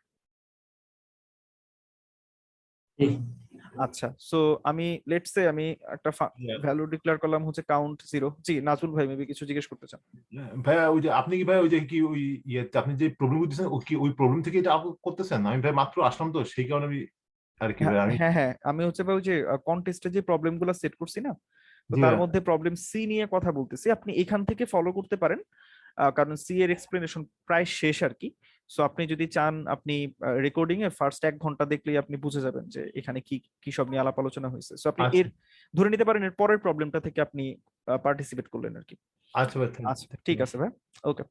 আচ্ছা, সো আমি লেটস সে আমি একটা ভ্যালু ডিক্লেয়ার করলাম হচ্ছে কাউন্ট 0। জি নাজুল ভাই মেবি কিছু জিজ্ঞেস করতে চান? ভাইয়া ওই যে আপনি কি ভাই ওই যে কি ওই ইয়েতে আপনি যে প্রবলেম বুঝছেন ও কি ওই প্রবলেম থেকে এটা আপলোড করতেছেন? আমি ভাই মাত্র আসলাম তো সেই কারণে আমি আর কি ভাই আমি হ্যাঁ আমি হচ্ছে ভাই ওই যে কন্টেস্টে যে প্রবলেম গুলো সেট করছি না, তো জি তার ভাইয়া। মধ্যে প্রবলেম সি নিয়ে কথা বলতেছি, আপনি এখান থেকে ফলো করতে পারেন, কারণ সি এর এক্সপ্লেনেশন প্রায় শেষ আর কি। সো আপনি যদি চান আপনি রেকর্ডিং এ ফার্স্ট 1 ঘন্টা দেখলেই আপনি বুঝে যাবেন যে এখানে কি কি সব নিয়ে আলাপ আলোচনা হয়েছে। সো আপনি আচ্ছা এর ধরে নিতে পারেন এর পরের প্রবলেমটা থেকে আপনি পার্টিসিপেট করলেন আর কি। আচ্ছা ভাই আচ্ছা ঠিক আছে ভাই, ওকে।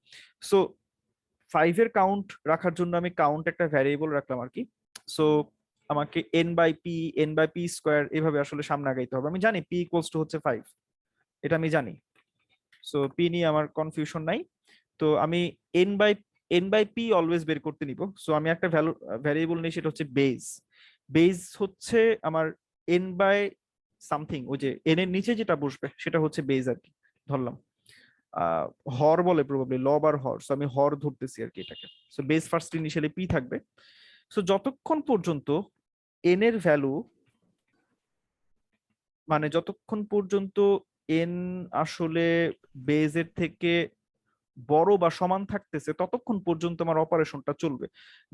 সো 5 এর কাউন্ট রাখার জন্য আমি কাউন্ট একটা ভ্যারিয়েবল রাখলাম আর কি। সো আমাকে n/p স্কয়ার এভাবে আসলে সামনে আগাইতে হবে। আমি জানি p ইকুয়ালস টু হচ্ছে 5, এটা আমি জানি। সো p নিয়ে আমার কনফিউশন নাই। তো আমি n/p অলওয়েজ বের করতে নিব। সো আমি একটা ভ্যারিয়েবল নিই, সেটা হচ্ছে বেজ। বেজ হচ্ছে আমার n বাই সামথিং, ওই যে n এর নিচে যেটা বসবে সেটা হচ্ছে বেজ আর কি, ধরলাম। হর বলে প্রবাবলি, লব আর হর, সো আমি হর ধরতেছি আর কি এটাকে। So base first initially P থাকবে। সো যতক্ষণ পর্যন্ত এন এর ভ্যালু, মানে যতক্ষণ পর্যন্ত এন আসলে বেজের থেকে বড় বা সমান থাকতেছে ততক্ষণ পর্যন্ত আমার অপারেশনটা চলবে।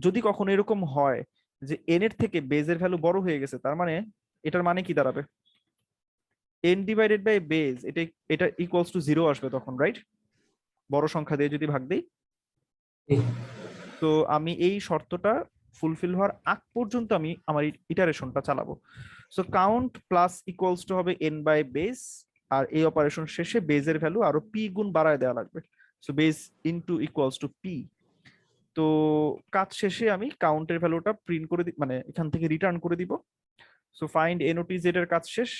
যদি কখনো এরকম হয় যে এন এর থেকে বেজের ভ্যালু বড় হয়ে গেছে, তার মানে এটার মানে কি দাঁড়াবে, এন ডিভাইডেড বাই বেজ, এটা এটা ইকুয়ালস টু 0 আসবে তখন, রাইট? বড় সংখ্যা দিয়ে যদি ভাগ দেই। তো আমি এই শর্তটা ফুলফিল হওয়ার আগ পর্যন্ত আমি আমার ইটারেশনটা চালাবো। So count plus equals to হবে n বাই বেস, আর এই অপারেশন শেষে বেজের ভ্যালু আরো p গুণ বাড়ায় দেওয়া লাগবে। So base into equals to p। তো কাজ শেষে আমি কাউন্টের ভ্যালুটা প্রিন্ট করে মানে এখান থেকে রিটার্ন করে দিব। সো ফাইন্ড NOTZ এর কাজ শেষ।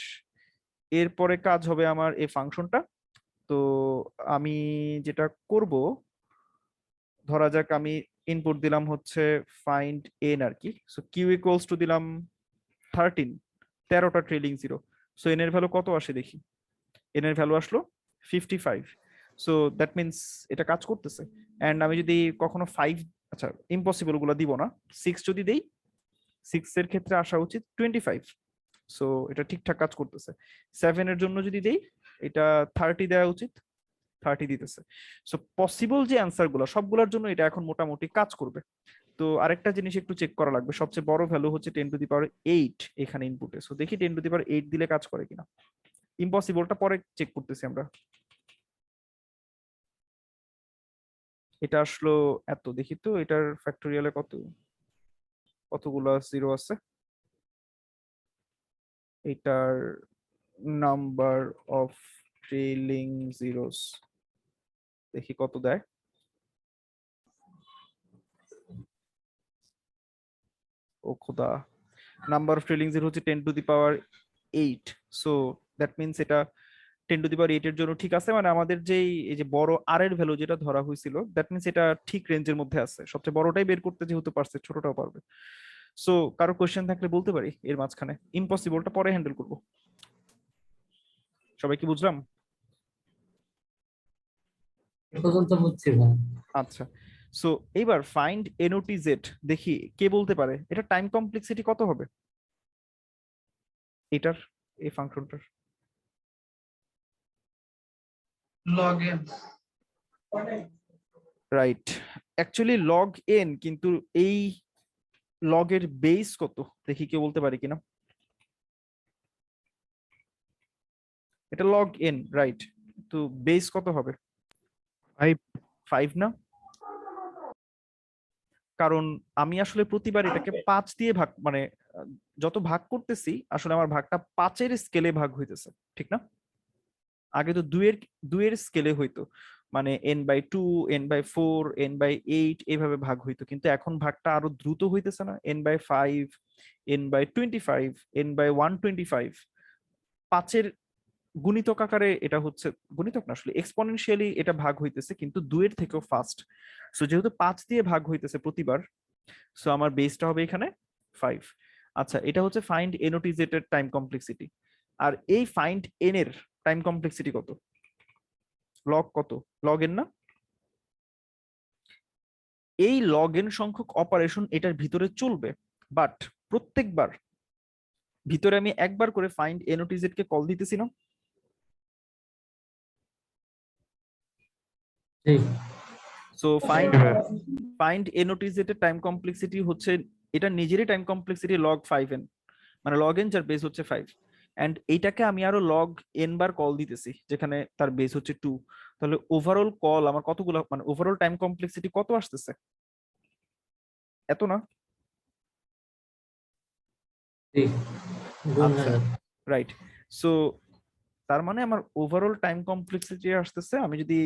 এরপরে কাজ হবে আমার এই ফাংশনটা। তো আমি যেটা করব, ধরা যাক আমি ইনপুট দিলাম হচ্ছে ফাইন্ড এন আর কি। সো কিউ ইকুয়ালস টু দিলাম 13, 13টা ট্রেলিং জিরো। সো এন এর ভ্যালু কত আসে দেখি, এন এর ভ্যালু আসলো 55। সো দ্যাট মিনস এটা কাজ করতেছে। এন্ড আমি যদি কখনো 5, আচ্ছা ইম্পসিবল গুলো দিব না, 6 যদি দেই, 6 এর ক্ষেত্রে আসা উচিত 25। সো এটা ঠিকঠাক কাজ করতেছে। 7 এর জন্য যদি দেই, এটা 30 দেওয়া উচিত, 30 দিতেছে। সো পসিবল যে অ্যান্সার গুলো সবগুলোর জন্য এটা এখন মোটামুটি কাজ করবে। তো আরেকটা জিনিস একটু চেক করা লাগবে, সবচেয়ে বড় ভ্যালু হচ্ছে 10⁸8 এখানে ইনপুটে। সো দেখি 10⁸8 দিলে কাজ করে কিনা। ইম্পসিবলটা পরে চেক করতেছি আমরা। এটা আসলো এত, দেখি তো এটার ফ্যাক্টোরিয়ালে কতগুলো জিরো আছে। এটার নাম্বার অফ ট্রেলিং জিরোস দেখি কত দেয়। ও খোদা, নাম্বার অফ ট্রেলিং জিরো হচ্ছে 10⁸8। সো দ্যাট মিনস এটা 10⁸8 এর জন্য ঠিক আছে, মানে আমাদের যেই এই যে বড় আর এর ভ্যালু যেটা ধরা হয়েছিল, দ্যাট মিনস এটা ঠিক রেঞ্জের মধ্যে আছে। সবচেয়ে বড়টাই বের করতে যেহেতু পারছে, ছোটটাও পারবে। সো কারো কোশ্চেন থাকলে বলতে পারি এর মাঝখানে। ইম্পসিবলটা পরে হ্যান্ডেল করব। সবাই কি বুঝলাম? এ পর্যন্ত বুঝছি ভাই। আচ্ছা, সো এইবার ফাইন্ড NOTZ দেখি কে বলতে পারে এটা টাইম কমপ্লেক্সিটি কত হবে এটার, এই ফাংশনটার। Log N. Right, actually log N, কিন্তু এই লগের বেস কত দেখি কে বলতে পারে কিনা। এটা লগ এন, রাইট, তো বেস কত হবে? 5 না? কারণ আমি আসলে প্রতিবার এটাকে 5 দিয়ে ভাগ, মানে যত ভাগ করতেছি আসলে আমার ভাগটা 5-এর স্কেলে ভাগ হইতেছে, ঠিক না? আগে তো 2-এর স্কেলে হইতো, মানে n/2, n/4, n/8 এইভাবে ভাগ হইতো, কিন্তু এখন ভাগটা আরো দ্রুত হইতেছে না, n/5, n/25, n/125। 5-এর গুণিতক আকারে এটা হচ্ছে, গুণিতক না আসলে এক্সপোনেনশিয়ালি এটা ভাগ হইতেছে, কিন্তু 2-এর থেকেও ফাস্ট। সো যেহেতু 5 দিয়ে ভাগ হইতেছে প্রতিবার, সো আমার বেসটা হবে এখানে 5। আচ্ছা, এটা হচ্ছে ফাইন্ড NOTZ এর টাইম কমপ্লেক্সিটি। আর এই ফাইন্ড n এর টাইম কমপ্লেক্সিটি কত? লগ কত? লগ এন না? এই লগ এন সংখ্যক অপারেশন এটার ভিতরে চলবে, বাট প্রত্যেকবার ভিতরে আমি একবার করে ফাইন্ড NOTZ কে কল দিতেছি না? ঠিক। সো ফাইন্ড NOTZ এর টাইম কমপ্লেক্সিটি হচ্ছে, এটা নিজেরই টাইম কমপ্লেক্সিটি log 5n, মানে log n যার বেস হচ্ছে 5, এন্ড এইটাকে আমি আরো log n বার কল দিতেছি যেখানে তার বেস হচ্ছে 2। তাহলে ওভারঅল কল আমার কতগুলো, মানে ওভারঅল টাইম কমপ্লেক্সিটি কত আসতেছে? এত না? জি গুণ আচ্ছা। হাজার। রাইট। সো তার মানে আমার ওভারঅল টাইম কমপ্লেক্সিটি আসতেছে, আমি যদি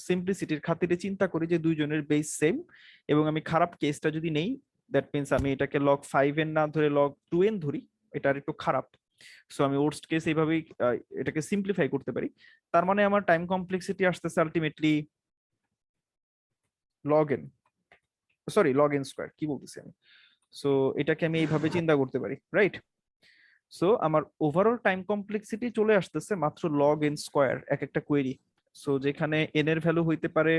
সিম্পলিসিটির খাতিরে চিন্তা করি যে দুইজনের বেস সেম, এবং আমি খারাপ কেসটা যদি নেই, দ্যাট মিনস আমি এটাকে log 5n না ধরে log 2n ধরি, এটা আর একটু খারাপ। সো আমি ওর্স্ট কেস এইভাবেই এটাকে সিম্পলিফাই করতে পারি। তার মানে আমার টাইম কমপ্লেক্সিটি আসতেছে ultimately log n, sorry log n square, কি বলতেছি আমি। সো এটাকে আমি এইভাবে চিন্তা করতে পারি, রাইট? সো আমার ওভারঅল টাইম কমপ্লেক্সিটি চলে আসতেছে মাত্র log n স্কয়ার এক একটা কোয়েরি। সো যেখানে n এর ভ্যালু হইতে পারে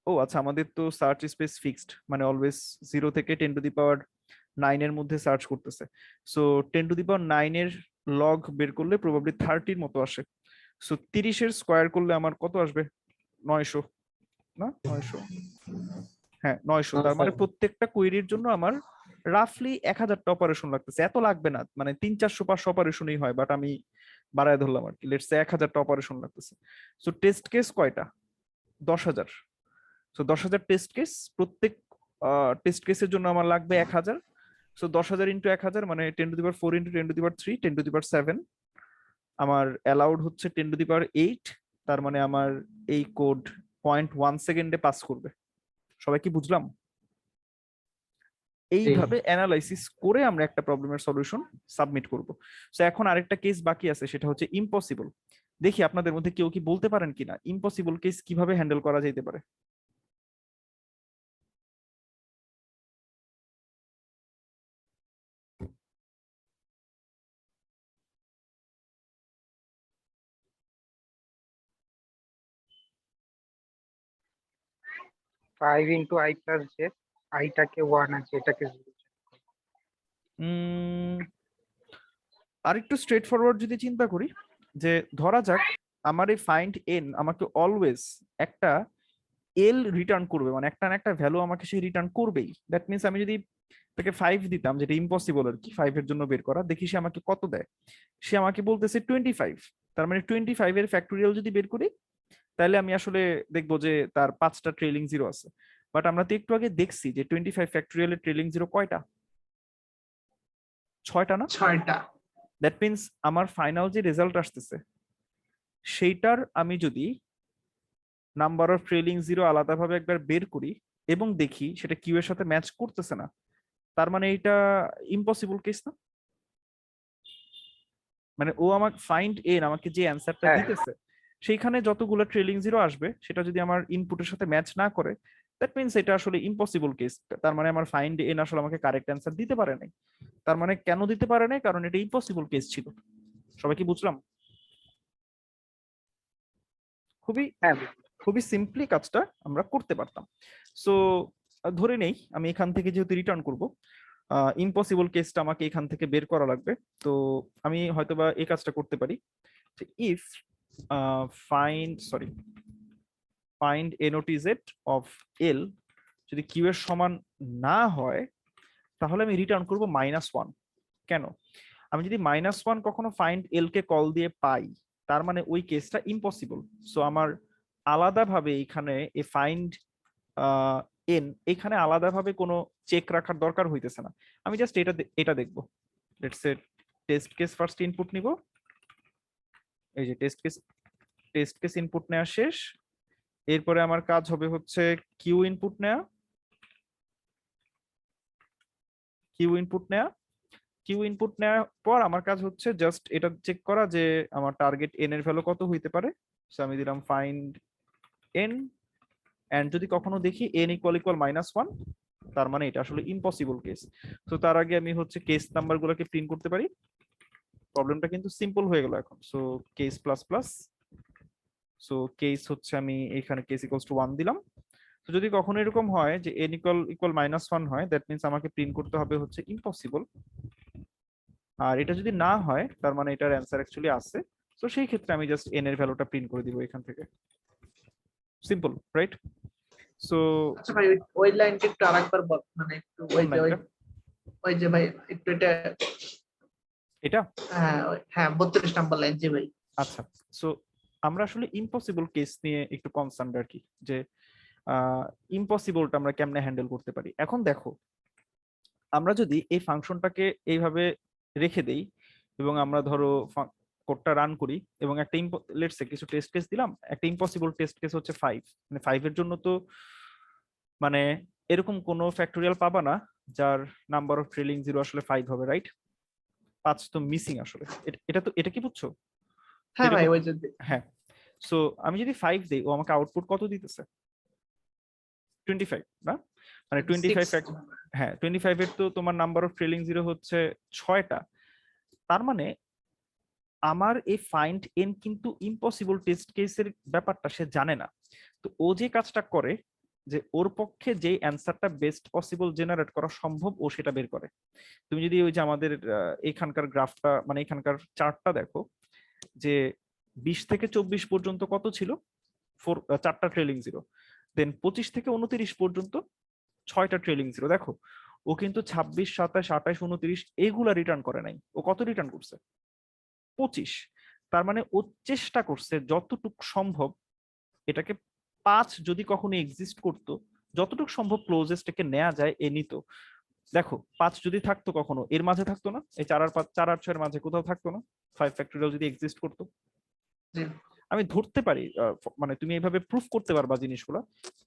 ও আচ্ছা, আমাদের তো সার্চ স্পেস ফিক্সড, মানে অলওয়েজ 0 থেকে 10 টু দি পাওয়ার 9 এর মধ্যে সার্চ করতেছে। সো 10 টু দি পাওয়ার 9 এর লগ বের করলে প্রবাবলি 30 এর মতো আসে। সো 30 এর স্কয়ার করলে আমার কত আসবে? 900 না? 900, হ্যাঁ 900। তার মানে প্রত্যেকটা কোয়েরির জন্য আমার রাফলি 1000টা অপারেশন লাগতেছে। এত লাগবে না, মানে 300-400-500 অপারেশনই হয়, বাট আমি বাড়ায় ধরলাম আর কি। লেটস সে 1000টা অপারেশন লাগতেছে। সো টেস্ট কেস কয়টা? 10,000। সো 10,000 টেস্ট কেস, প্রত্যেক টেস্ট কেসের জন্য আমার লাগবে 1000। সো 10,000 ইন্টু 1000 মানে 10 to the power 4 into 10 to the power 3, 10 to the power 7। আমার অ্যালাউড হচ্ছে 10 টু দি পাওয়ার 8। তার মানে আমার এই কোড 0.1 সেকেন্ডে পাস করবে। সবাই কি বুঝলাম? এইভাবে অ্যানালাইসিস করে আমরা একটা প্রবলেমের সলিউশন সাবমিট করব। সো এখন আরেকটা কেস বাকি আছে, সেটা হচ্ছে ইম্পসিবল। দেখি আপনাদের মধ্যে কেউ কি বলতে পারেন কিনা ইম্পসিবল কেস কিভাবে হ্যান্ডেল করা যেতে পারে? Five into I plus Z, আইটাকে 1 আছে, এটাকে 0। আরেকটু স্ট্রেট ফরওয়ার্ড যদি চিন্তা করি, যে ধরা যাক আমার এই ফাইন্ড এন আমাকে অলওয়েজ একটা এল রিটার্ন করবে, মানে একটা না একটা ভ্যালু আমাকে সে রিটার্ন করবেই। দ্যাট মিনস আমি যদি তাকে 5 দিতাম, যেটা ইম্পসিবল আর কি 5 এর জন্য বের করা, দেখি সে আমাকে কত দেয়। সে আমাকে বলতেছে 25। তার মানে 25 এর ফ্যাক্টোরিয়াল যদি বের করি, তাহলে আমি আসলে দেখবো যে তার 5টা ট্রেলিং জিরো আছে। বাট আমরা তো একটু আগে দেখছি যে 25 ফ্যাক্টোরিয়ালের ট্রেলিং জিরো কয়টা? 6টা না? 6টা। দ্যাট মিনস আমার ফাইনাল যে রেজাল্ট আসতেছে সেইটার আমি যদি নাম্বার অফ ট্রেলিং জিরো আলাদাভাবে একবার বের করি এবং দেখি সেটা কিউ এর সাথে ম্যাচ করতেছে না, তার মানে এটা ইম্পসিবল কেস না? মানে ও আমাকে ফাইন্ড এন আমাকে যে অ্যান্সারটা হ্যাঁ। দিতেছে সেইখানে যতগুলো ট্রেলিং জিরো আসবে সেটা যদি আমার ইনপুটের সাথে ম্যাচ না করে, দ্যাট মিনস এটা আসলে ইম্পসিবল কেস। তার মানে আমার ফাইন্ড এন আসলে আমাকে কারেক্ট অ্যান্সার দিতে পারে নাই। তার মানে কেন দিতে পারে নাই? কারণ এটা ইম্পসিবল কেস ছিল। সবাই কি বুঝলাম? খুবই হ্যাঁ, খুবই সিম্পলি কাজটা আমরা করতে পারতাম। সো ধরে নেই আমি এখান থেকে যেহেতু রিটার্ন করব, ইম্পসিবল কেসটা আমাকে এখান থেকে বের করা লাগবে। তো আমি হয়তোবা এই কাজটা করতে পারি, ইফ ফাইন্ড এনওটিজেড অফ এল যদি কিউ এর সমান না হয়, তাহলে আমি রিটার্ন করব -1। কেন? আমি যদি -1 কখনো ফাইন্ড এল কে কল দিয়ে পাই, তার মানে ওই কেসটা ইম্পসিবল। সো আমার আলাদাভাবে এখানে এ ফাইন্ড এন এখানে আলাদাভাবে কোনো চেক রাখার দরকার হইতেছে না। আমি জাস্ট এটা দেখবো। Let's say test case first input নিব। এই যে টেস্ট কেস ইনপুট নেওয়া শেষ। এরপরে আমার কাজ হবে হচ্ছে কিউ ইনপুট নেওয়া। কিউ ইনপুট নেওয়ার পর আমার কাজ হচ্ছে জাস্ট এটা চেক করা যে আমার টার্গেট এন এর ভ্যালু কত হইতে পারে। সো আমি দিলাম ফাইন্ড এন, এন্ড যদি কখনো দেখি n ইকুয়াল -1, তার মানে এটা আসলে ইম্পসিবল কেস। তো তার আগে আমি হচ্ছে কেস নাম্বারগুলোকে প্রিন্ট করতে পারি। প্রবলেমটা কিন্তু সিম্পল হয়ে গেল এখন। So case plus plus, so case হচ্ছে আমি এখানে কেস ইকুয়ালস টু 1 দিলাম। তো যদি কখনো এরকম হয় যে n ইকুয়াল -1 হয়, দ্যাট মিন্স আমাকে প্রিন্ট করতে হবে হচ্ছে ইম্পসিবল। আর এটা যদি না হয়, তার মানে এটার অ্যান্সার অ্যাকচুয়ালি আছে। তো সেই ক্ষেত্রে আমি জাস্ট n এর ভ্যালুটা প্রিন্ট করে দিব এখান থেকে। Simple, right? সো আচ্ছা ভাই, ওই লাইনটা একটু আরেকবার বল, মানে একটু ওই যে ভাই একটু এটা হ্যাঁ 32 নাম্বার লাইন। জি ভাই। আচ্ছা, সো আমরা আসলে ইম্পসিবল কেস নিয়ে একটু কনসার্ন আর কি, যে ইম্পসিবলটা আমরা কেমনে হ্যান্ডেল করতে পারি। এখন দেখো, আমরা যদি এই ফাংশনটাকে এইভাবে রেখে দেই এবং আমরা ধরো কোডটা রান করি এবং একটা লেটস সে কিছু টেস্ট কেস দিলাম, একটা ইম্পসিবল টেস্ট কেস হচ্ছে 5, মানে 5 এর জন্য তো মানে এরকম কোনো ফ্যাক্টোরিয়াল পাবা না যার নাম্বার অফ ট্রেলিং জিরো আসলে 5 হবে, রাইট? 5 তো মিসিং আসলে। এটা কি বুঝছো? হ্যাঁ ভাই, এরকম- ওই যে হ্যাঁ, সো আমি যদি 5 দেই, ও আমাকে আউটপুট কত দিতেছে? 25 না? মানে 25 6 হ্যাঁ 25 এর তো তোমার নাম্বার অফ ট্রেলিং জিরো হচ্ছে 6টা। তার মানে আমার এই ফাইন্ড এন কিন্তু ইম্পসিবল টেস্ট কেসের ব্যাপারটা সে জানে না। তো ও যে কাজটা করে যে ওর পক্ষে যে অ্যান্সারটা বেস্ট পসিবল জেনারেট করা সম্ভব ও সেটা বের করে। তুমি যদি ওই যে আমাদের এখানকার গ্রাফটা মানে এখানকার চার্টটা দেখো, যে 20 থেকে 24 পর্যন্ত কত ছিল? 4টা ট্রেলিং জিরো। দেন 25 থেকে 29 পর্যন্ত 6টা ট্রেলিং জিরো। দেখো ও কিন্তু 26, 27, 28, 29 এইগুলা রিটার্ন করে নাই, ও কত রিটার্ন করছে? 25। তার মানে ও চেষ্টা করছে যতটুকু সম্ভব এটাকে 5 যদি কখনো এক্সিস্ট করতো যতটুকু সম্ভব ক্লোজেস্ট একে নেওয়া যায় এ নিত। দেখো 5 যদি থাকতো কখনো এর মাঝে থাকতো না, এই 4 আর 5, 4 আর 6 এর মাঝে কোথাও থাকতো না 5 ফ্যাক্টোরিয়াল যদি এক্সিস্ট করতো। জি। আমি ধরতে পারি মানে তুমি এইভাবে প্রুফ করতে পারবা জিনিসগুলো।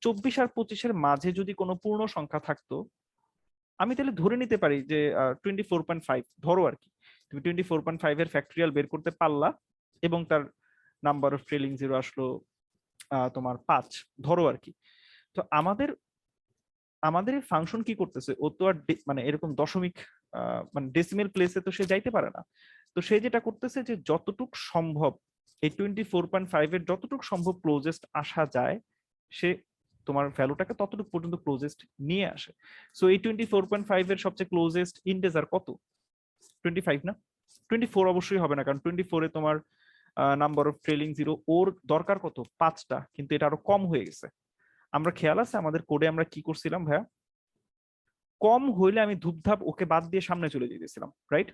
24 আর 25 এর মাঝে যদি কোনো পূর্ণ সংখ্যা থাকতো আমি তাহলে ধরে নিতে পারি যে 24.5 ধরো আর কি, তুমি 24.5 এর ফ্যাক্টোরিয়াল বের করতে পারলা এবং তার নাম্বার অফ ট্রেলিং জিরো আসলো তোমার 5 ধরো আর কি। তো আমাদের এই ফাংশন কি করতেছে, ও তো আর মানে এরকম দশমিক মানে ডেসিমেল প্লেসে তো সে যাইতে পারে না। তো সে যেটা করতেছে যে যতটুক সম্ভব এই 24.5 এর যতটুক সম্ভব ক্লোজেস্ট আসা যায় সে তোমার ভ্যালুটাকে ততটুকু পর্যন্ত ক্লোজেস্ট নিয়ে আসে। সো এই 24.5 এর সবচেয়ে ক্লোজেস্ট ইন্টিজার কত? 25 না? 24 অবশ্যই হবে না, কারণ 24 এ তোমার নাম্বার অফ ট্রেলিং জিরো ওর দরকার কত? 5টা, কিন্তু এটা আরো কম হয়ে গেছে। আমরা খেয়াল আছে আমাদের কোডে আমরা কি করছিলাম ভাইয়া? কম হইলে আমি ধূপধাপ ওকে বাদ দিয়ে সামনে চলে যেতেছিলাম, রাইট?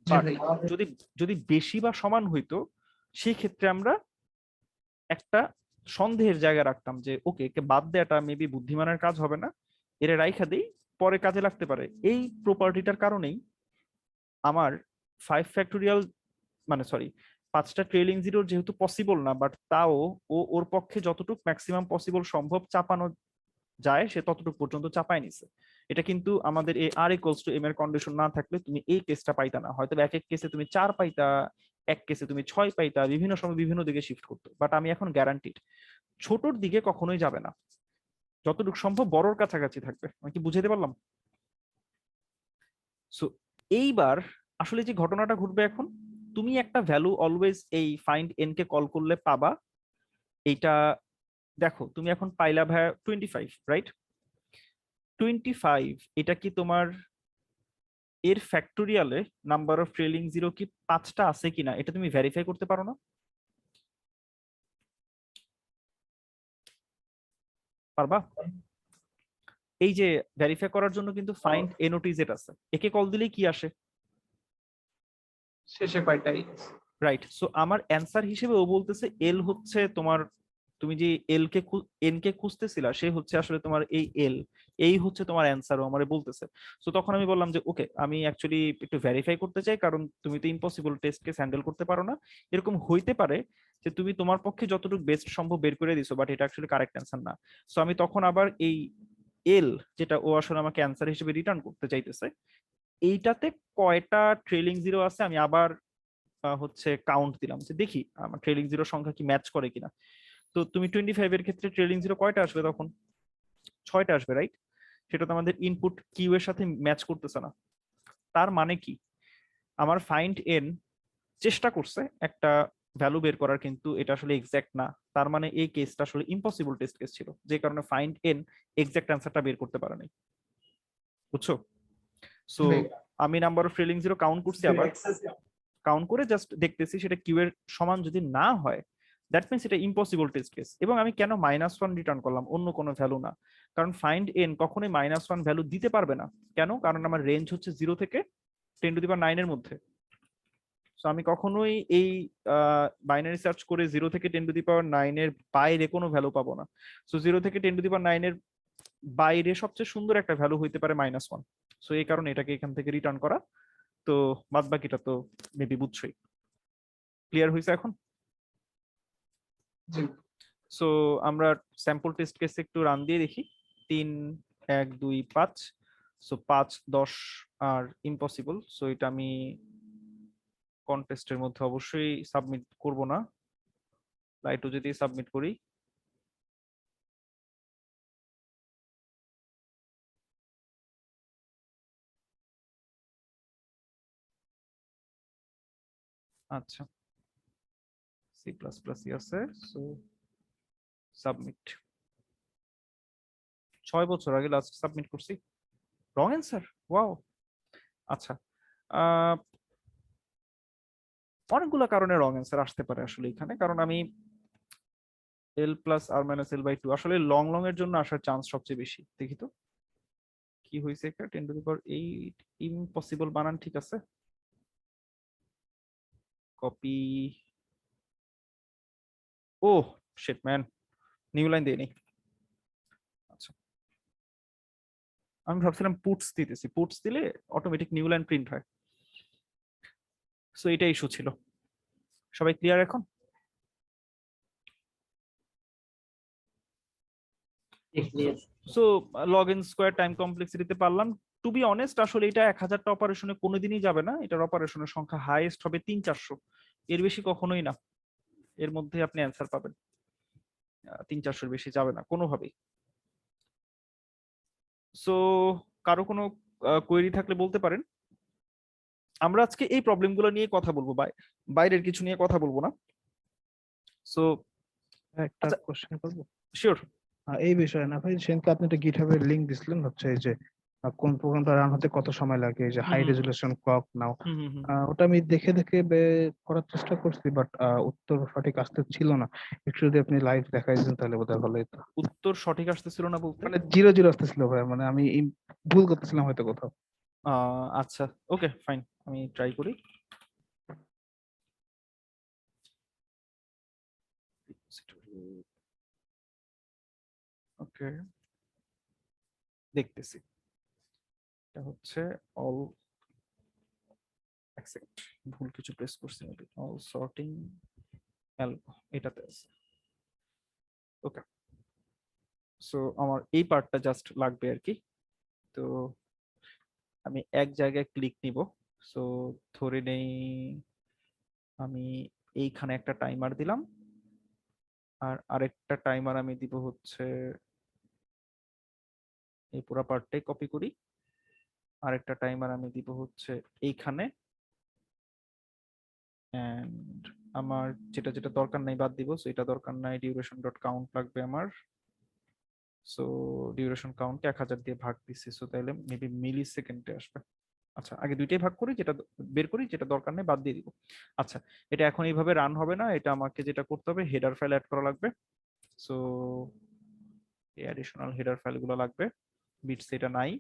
জি ভাই। যদি যদি বেশি বা সমান হইতো সেই ক্ষেত্রে আমরা একটা সন্দেহের জায়গা রাখতাম যে ওকে একে বাদ দেওয়াটা মেবি বুদ্ধিমানের কাজ হবে না, এর রাইখা দেই পরে কাজে লাগতে পারে। এই প্রপার্টিটার কারণেই আমার 5 ফ্যাক্টোরিয়াল মানে সরি 5টা ট্রেলিং জিরোর যেহেতু পসিবল না, বাট তাও ওর পক্ষে যতটুকু ম্যাক্সিমাম পসিবল সম্ভব চাপানো যায় সে ততটুকু পর্যন্ত চাপায় নিছে। এটা কিন্তু আমাদের এই আর ইকুয়ালস টু এম এর কন্ডিশন না থাকলে তুমি এই কেসটা পাইতা না। হয়তো এক এক কেসে তুমি 4 পাইতা, এক কেসে তুমি 6 পাইতা, বিভিন্ন সময় বিভিন্ন দিকে শিফট করতো। বাট আমি এখন গ্যারান্টিড ছোটর দিকে কখনোই যাবে না, যতটুকু সম্ভব বড়র কাছাকাছি থাকবে। আমি কি বুঝাইতে পারলাম? সো এইবার আসলে যে ঘটনাটা ঘটবে এখন, তুমি একটা ভ্যালু অলওয়েজ এই ফাইন্ড এন কে কল করলে পাবা। এইটা দেখো তুমি এখন পাইলা ভাইয়া 25, রাইট? 25 এটা কি তোমার এর ফ্যাক্টোরিয়ালে নাম্বার অফ ট্রেলিং জিরো কি 5টা আছে কিনা এটা তুমি ভেরিফাই করতে পারো না? পারবা? এই যে ভেরিফাই করার জন্য কিন্তু ফাইন্ড এনওটিজেট আছে, একে কল দিলেই কি আসে? শেষে কয়টাই রাইট। সো আমার অ্যান্সার হিসেবে ও বলতেছে এল হচ্ছে তোমার, তুমি যে এল কে এন কে খুঁজতেছিলা সে হচ্ছে আসলে তোমার এই এল, এই হচ্ছে তোমার অ্যান্সার ও আমারে বলতেছে। সো তখন আমি বললাম যে ওকে আমি অ্যাকচুয়ালি একটু ভেরিফাই করতে চাই, কারণ তুমি তো ইম্পসিবল টেস্ট কেস হ্যান্ডেল করতে পারো না। এরকম হইতে পারে যে তুমি তোমার পক্ষে যতটুকু বেস্ট সম্ভব বের করে দিছো, বাট এটা অ্যাকচুয়ালি কারেক্ট অ্যান্সার না। সো আমি তখন আবার এই এল যেটা ও আসলে আমাকে অ্যান্সার হিসেবে রিটার্ন করতে চাইতেছে, এইটাতে কয়টা ট্রেলিং জিরো আছে আমি আবার হচ্ছে কাউন্ট দিলাম যে দেখি আমার ট্রেলিং জিরো সংখ্যা কি ম্যাচ করে কিনা। তো তুমি 25 এর ক্ষেত্রে ট্রেলিং জিরো কয়টা আসবে? তখন 6টা আসবে, রাইট? সেটা তো আমাদের ইনপুট কিউ এর সাথে ম্যাচ করতেছে না। তার মানে কি আমার ফাইন্ড এন চেষ্টা করছে একটা ভ্যালু বের করার, কিন্তু এটা আসলে এক্সাক্ট না। তার মানে এই কেসটা আসলে ইম্পসিবল টেস্ট কেস ছিল, যে কারণে ফাইন্ড এন এক্সাক্ট অ্যান্সারটা বের করতে পারে নাই। বুঝছো? সো আমি number of trailing zero count করছি, আবার কাউন্ট করে জাস্ট দেখতেছি সেটা কিউ এর সমান যদি না হয় দ্যাট মিনস এটা ইম্পসিবল টেস্ট কেস। এবং আমি কেন -1 রিটার্ন করলাম, অন্য কোনো ভ্যালু না, কারণ ফাইন্ড এন কখনোই -1 ভ্যালু দিতে পারবে না। কেন? কারণ আমার রেঞ্জ হচ্ছে 0 থেকে 10⁹ এর মধ্যে। সো আমি কখনোই এই বাইনারি সার্চ করে 0 থেকে 10⁹9 এর বাইরে কোনো ভ্যালু পাবো না। সো 0 থেকে 10⁹9 এর বাইরে সবচেয়ে সুন্দর একটা ভ্যালু হইতে পারে -1। সো এই কারণে এটাকে এখান থেকে রিটার্ন করা। তো বাদ বাকিটা তো মেবি বুঝছই। ক্লিয়ার হয়েছে এখন? জি সো আমরা স্যাম্পল টেস্ট কেস একটু রান দিয়ে দেখি। 3 1 2 5। সো 5 10 আর ইম্পসিবল। সো এটা আমি কন্টেস্টের মধ্যে অবশ্যই সাবমিট করব না, লাইটও যদি সাবমিট করি। আচ্ছা, সি প্লাস প্লাস আছে। So submit. 6 বছর আগে লাস্ট সাবমিট করছি। Wrong answer, wow. আচ্ছা, অনেকগুলো কারণে রং অ্যান্সার আসতে পারে আসলে এখানে, কারণ আমি l plus r minus l/2 আসলে লং লং এর জন্য আসার চান্স সবচেয়ে বেশি। দেখি তো কি হয়েছে। একটা 10⁸8 ইম্পসিবল বানান ঠিক আছে। Copy. Oh shit man, new line দেয়নি। আচ্ছা, আমি ভাবছিলাম পুটস দিতেছি, পুটস দিলে অটোমেটিক নিউ লাইন প্রিন্ট হয়। সো এটা ইস্যু ছিল। সবাই ক্লিয়ার এখন? So log N square time কমপ্লেক্সিটিতে পারলাম। টু বি অনেস্ট আসলে এটা 1000টা অপারেশনে কোনোদিনই যাবে না। এটার অপারেশনের সংখ্যা হাইয়েস্ট হবে 300-400, এর বেশি কখনোই না। এর মধ্যে আপনি অ্যান্সার পাবেন, 300-400 বেশি যাবে না কোনোভাবেই। সো কারো কোনো কোয়েরি থাকলে বলতে পারেন। আমরা আজকে এই প্রবলেমগুলো নিয়ে কথা বলবো, বাইরের কিছু নিয়ে কথা বলবো না। সো একটা আচ্ছা, কোশ্চেন করবো শিওর। এই বিষয়ে না ভাই, সেদিনকে আপনি একটা গিটহাবের লিংক দিছিলেন, হচ্ছে এই যে কোন প্রোগ্রামটা রান হতে কত সময় লাগে, এই যে হাই রেজলিউশন ক্লক নাও। ওটা আমি দেখে দেখে করার চেষ্টা করছি, বাট উত্তর সঠিক আসতে ছিল না। একটু যদি আপনি লাইভ দেখাই দিতেন তাহলে বোধহয় ভালো হতো। উত্তর সঠিক আসতেছিল না বলতে? মানে 0 আসতেছিল ভাই, মানে আমি ভুল করতেছিলাম হয়তো কোথাও। আচ্ছা, ওকে ফাইন, আমি ট্রাই করি। ওকে, দেখতেছি। এটা হচ্ছে অল, এক সেকেন্ড, ভুল কিছু প্রেস করছি মেবি। অল সর্টিং এটাতে আছে। ওকে, সো আমার এই পার্টটা জাস্ট লাগবে আর কি। তো আমি এক জায়গায় ক্লিক নিব। সো ধরে নেই আমি এইখানে একটা টাইমার দিলাম, আর আরেকটা টাইমার আমি দিব হচ্ছে এই পুরো পার্টটাই কপি করি। আরেকটা টাইমার আমি দিব হচ্ছে এইখানে, এন্ড আমার যেটা যেটা দরকার নাই বাদ দিব। সো এটা দরকার নাই, ডিউরেশন ডট কাউন্ট লাগবে আমার। সো ডিউরেশন কাউন্টকে 1000 দিয়ে ভাগ দিচ্ছি, সো তাহলে মেবি মিলি সেকেন্ডে আসবে। আচ্ছা, আগে দুইটাই ভাগ করি, যেটা বের করি, যেটা দরকার নেই বাদ দিয়ে দিব। আচ্ছা, এটা এখন এইভাবে রান হবে না, এটা আমাকে যেটা করতে হবে হেডার ফাইল অ্যাড করা লাগবে। সো এই অ্যাডিশনাল হেডার ফাইলগুলো লাগবে। বিটস এটা নাই,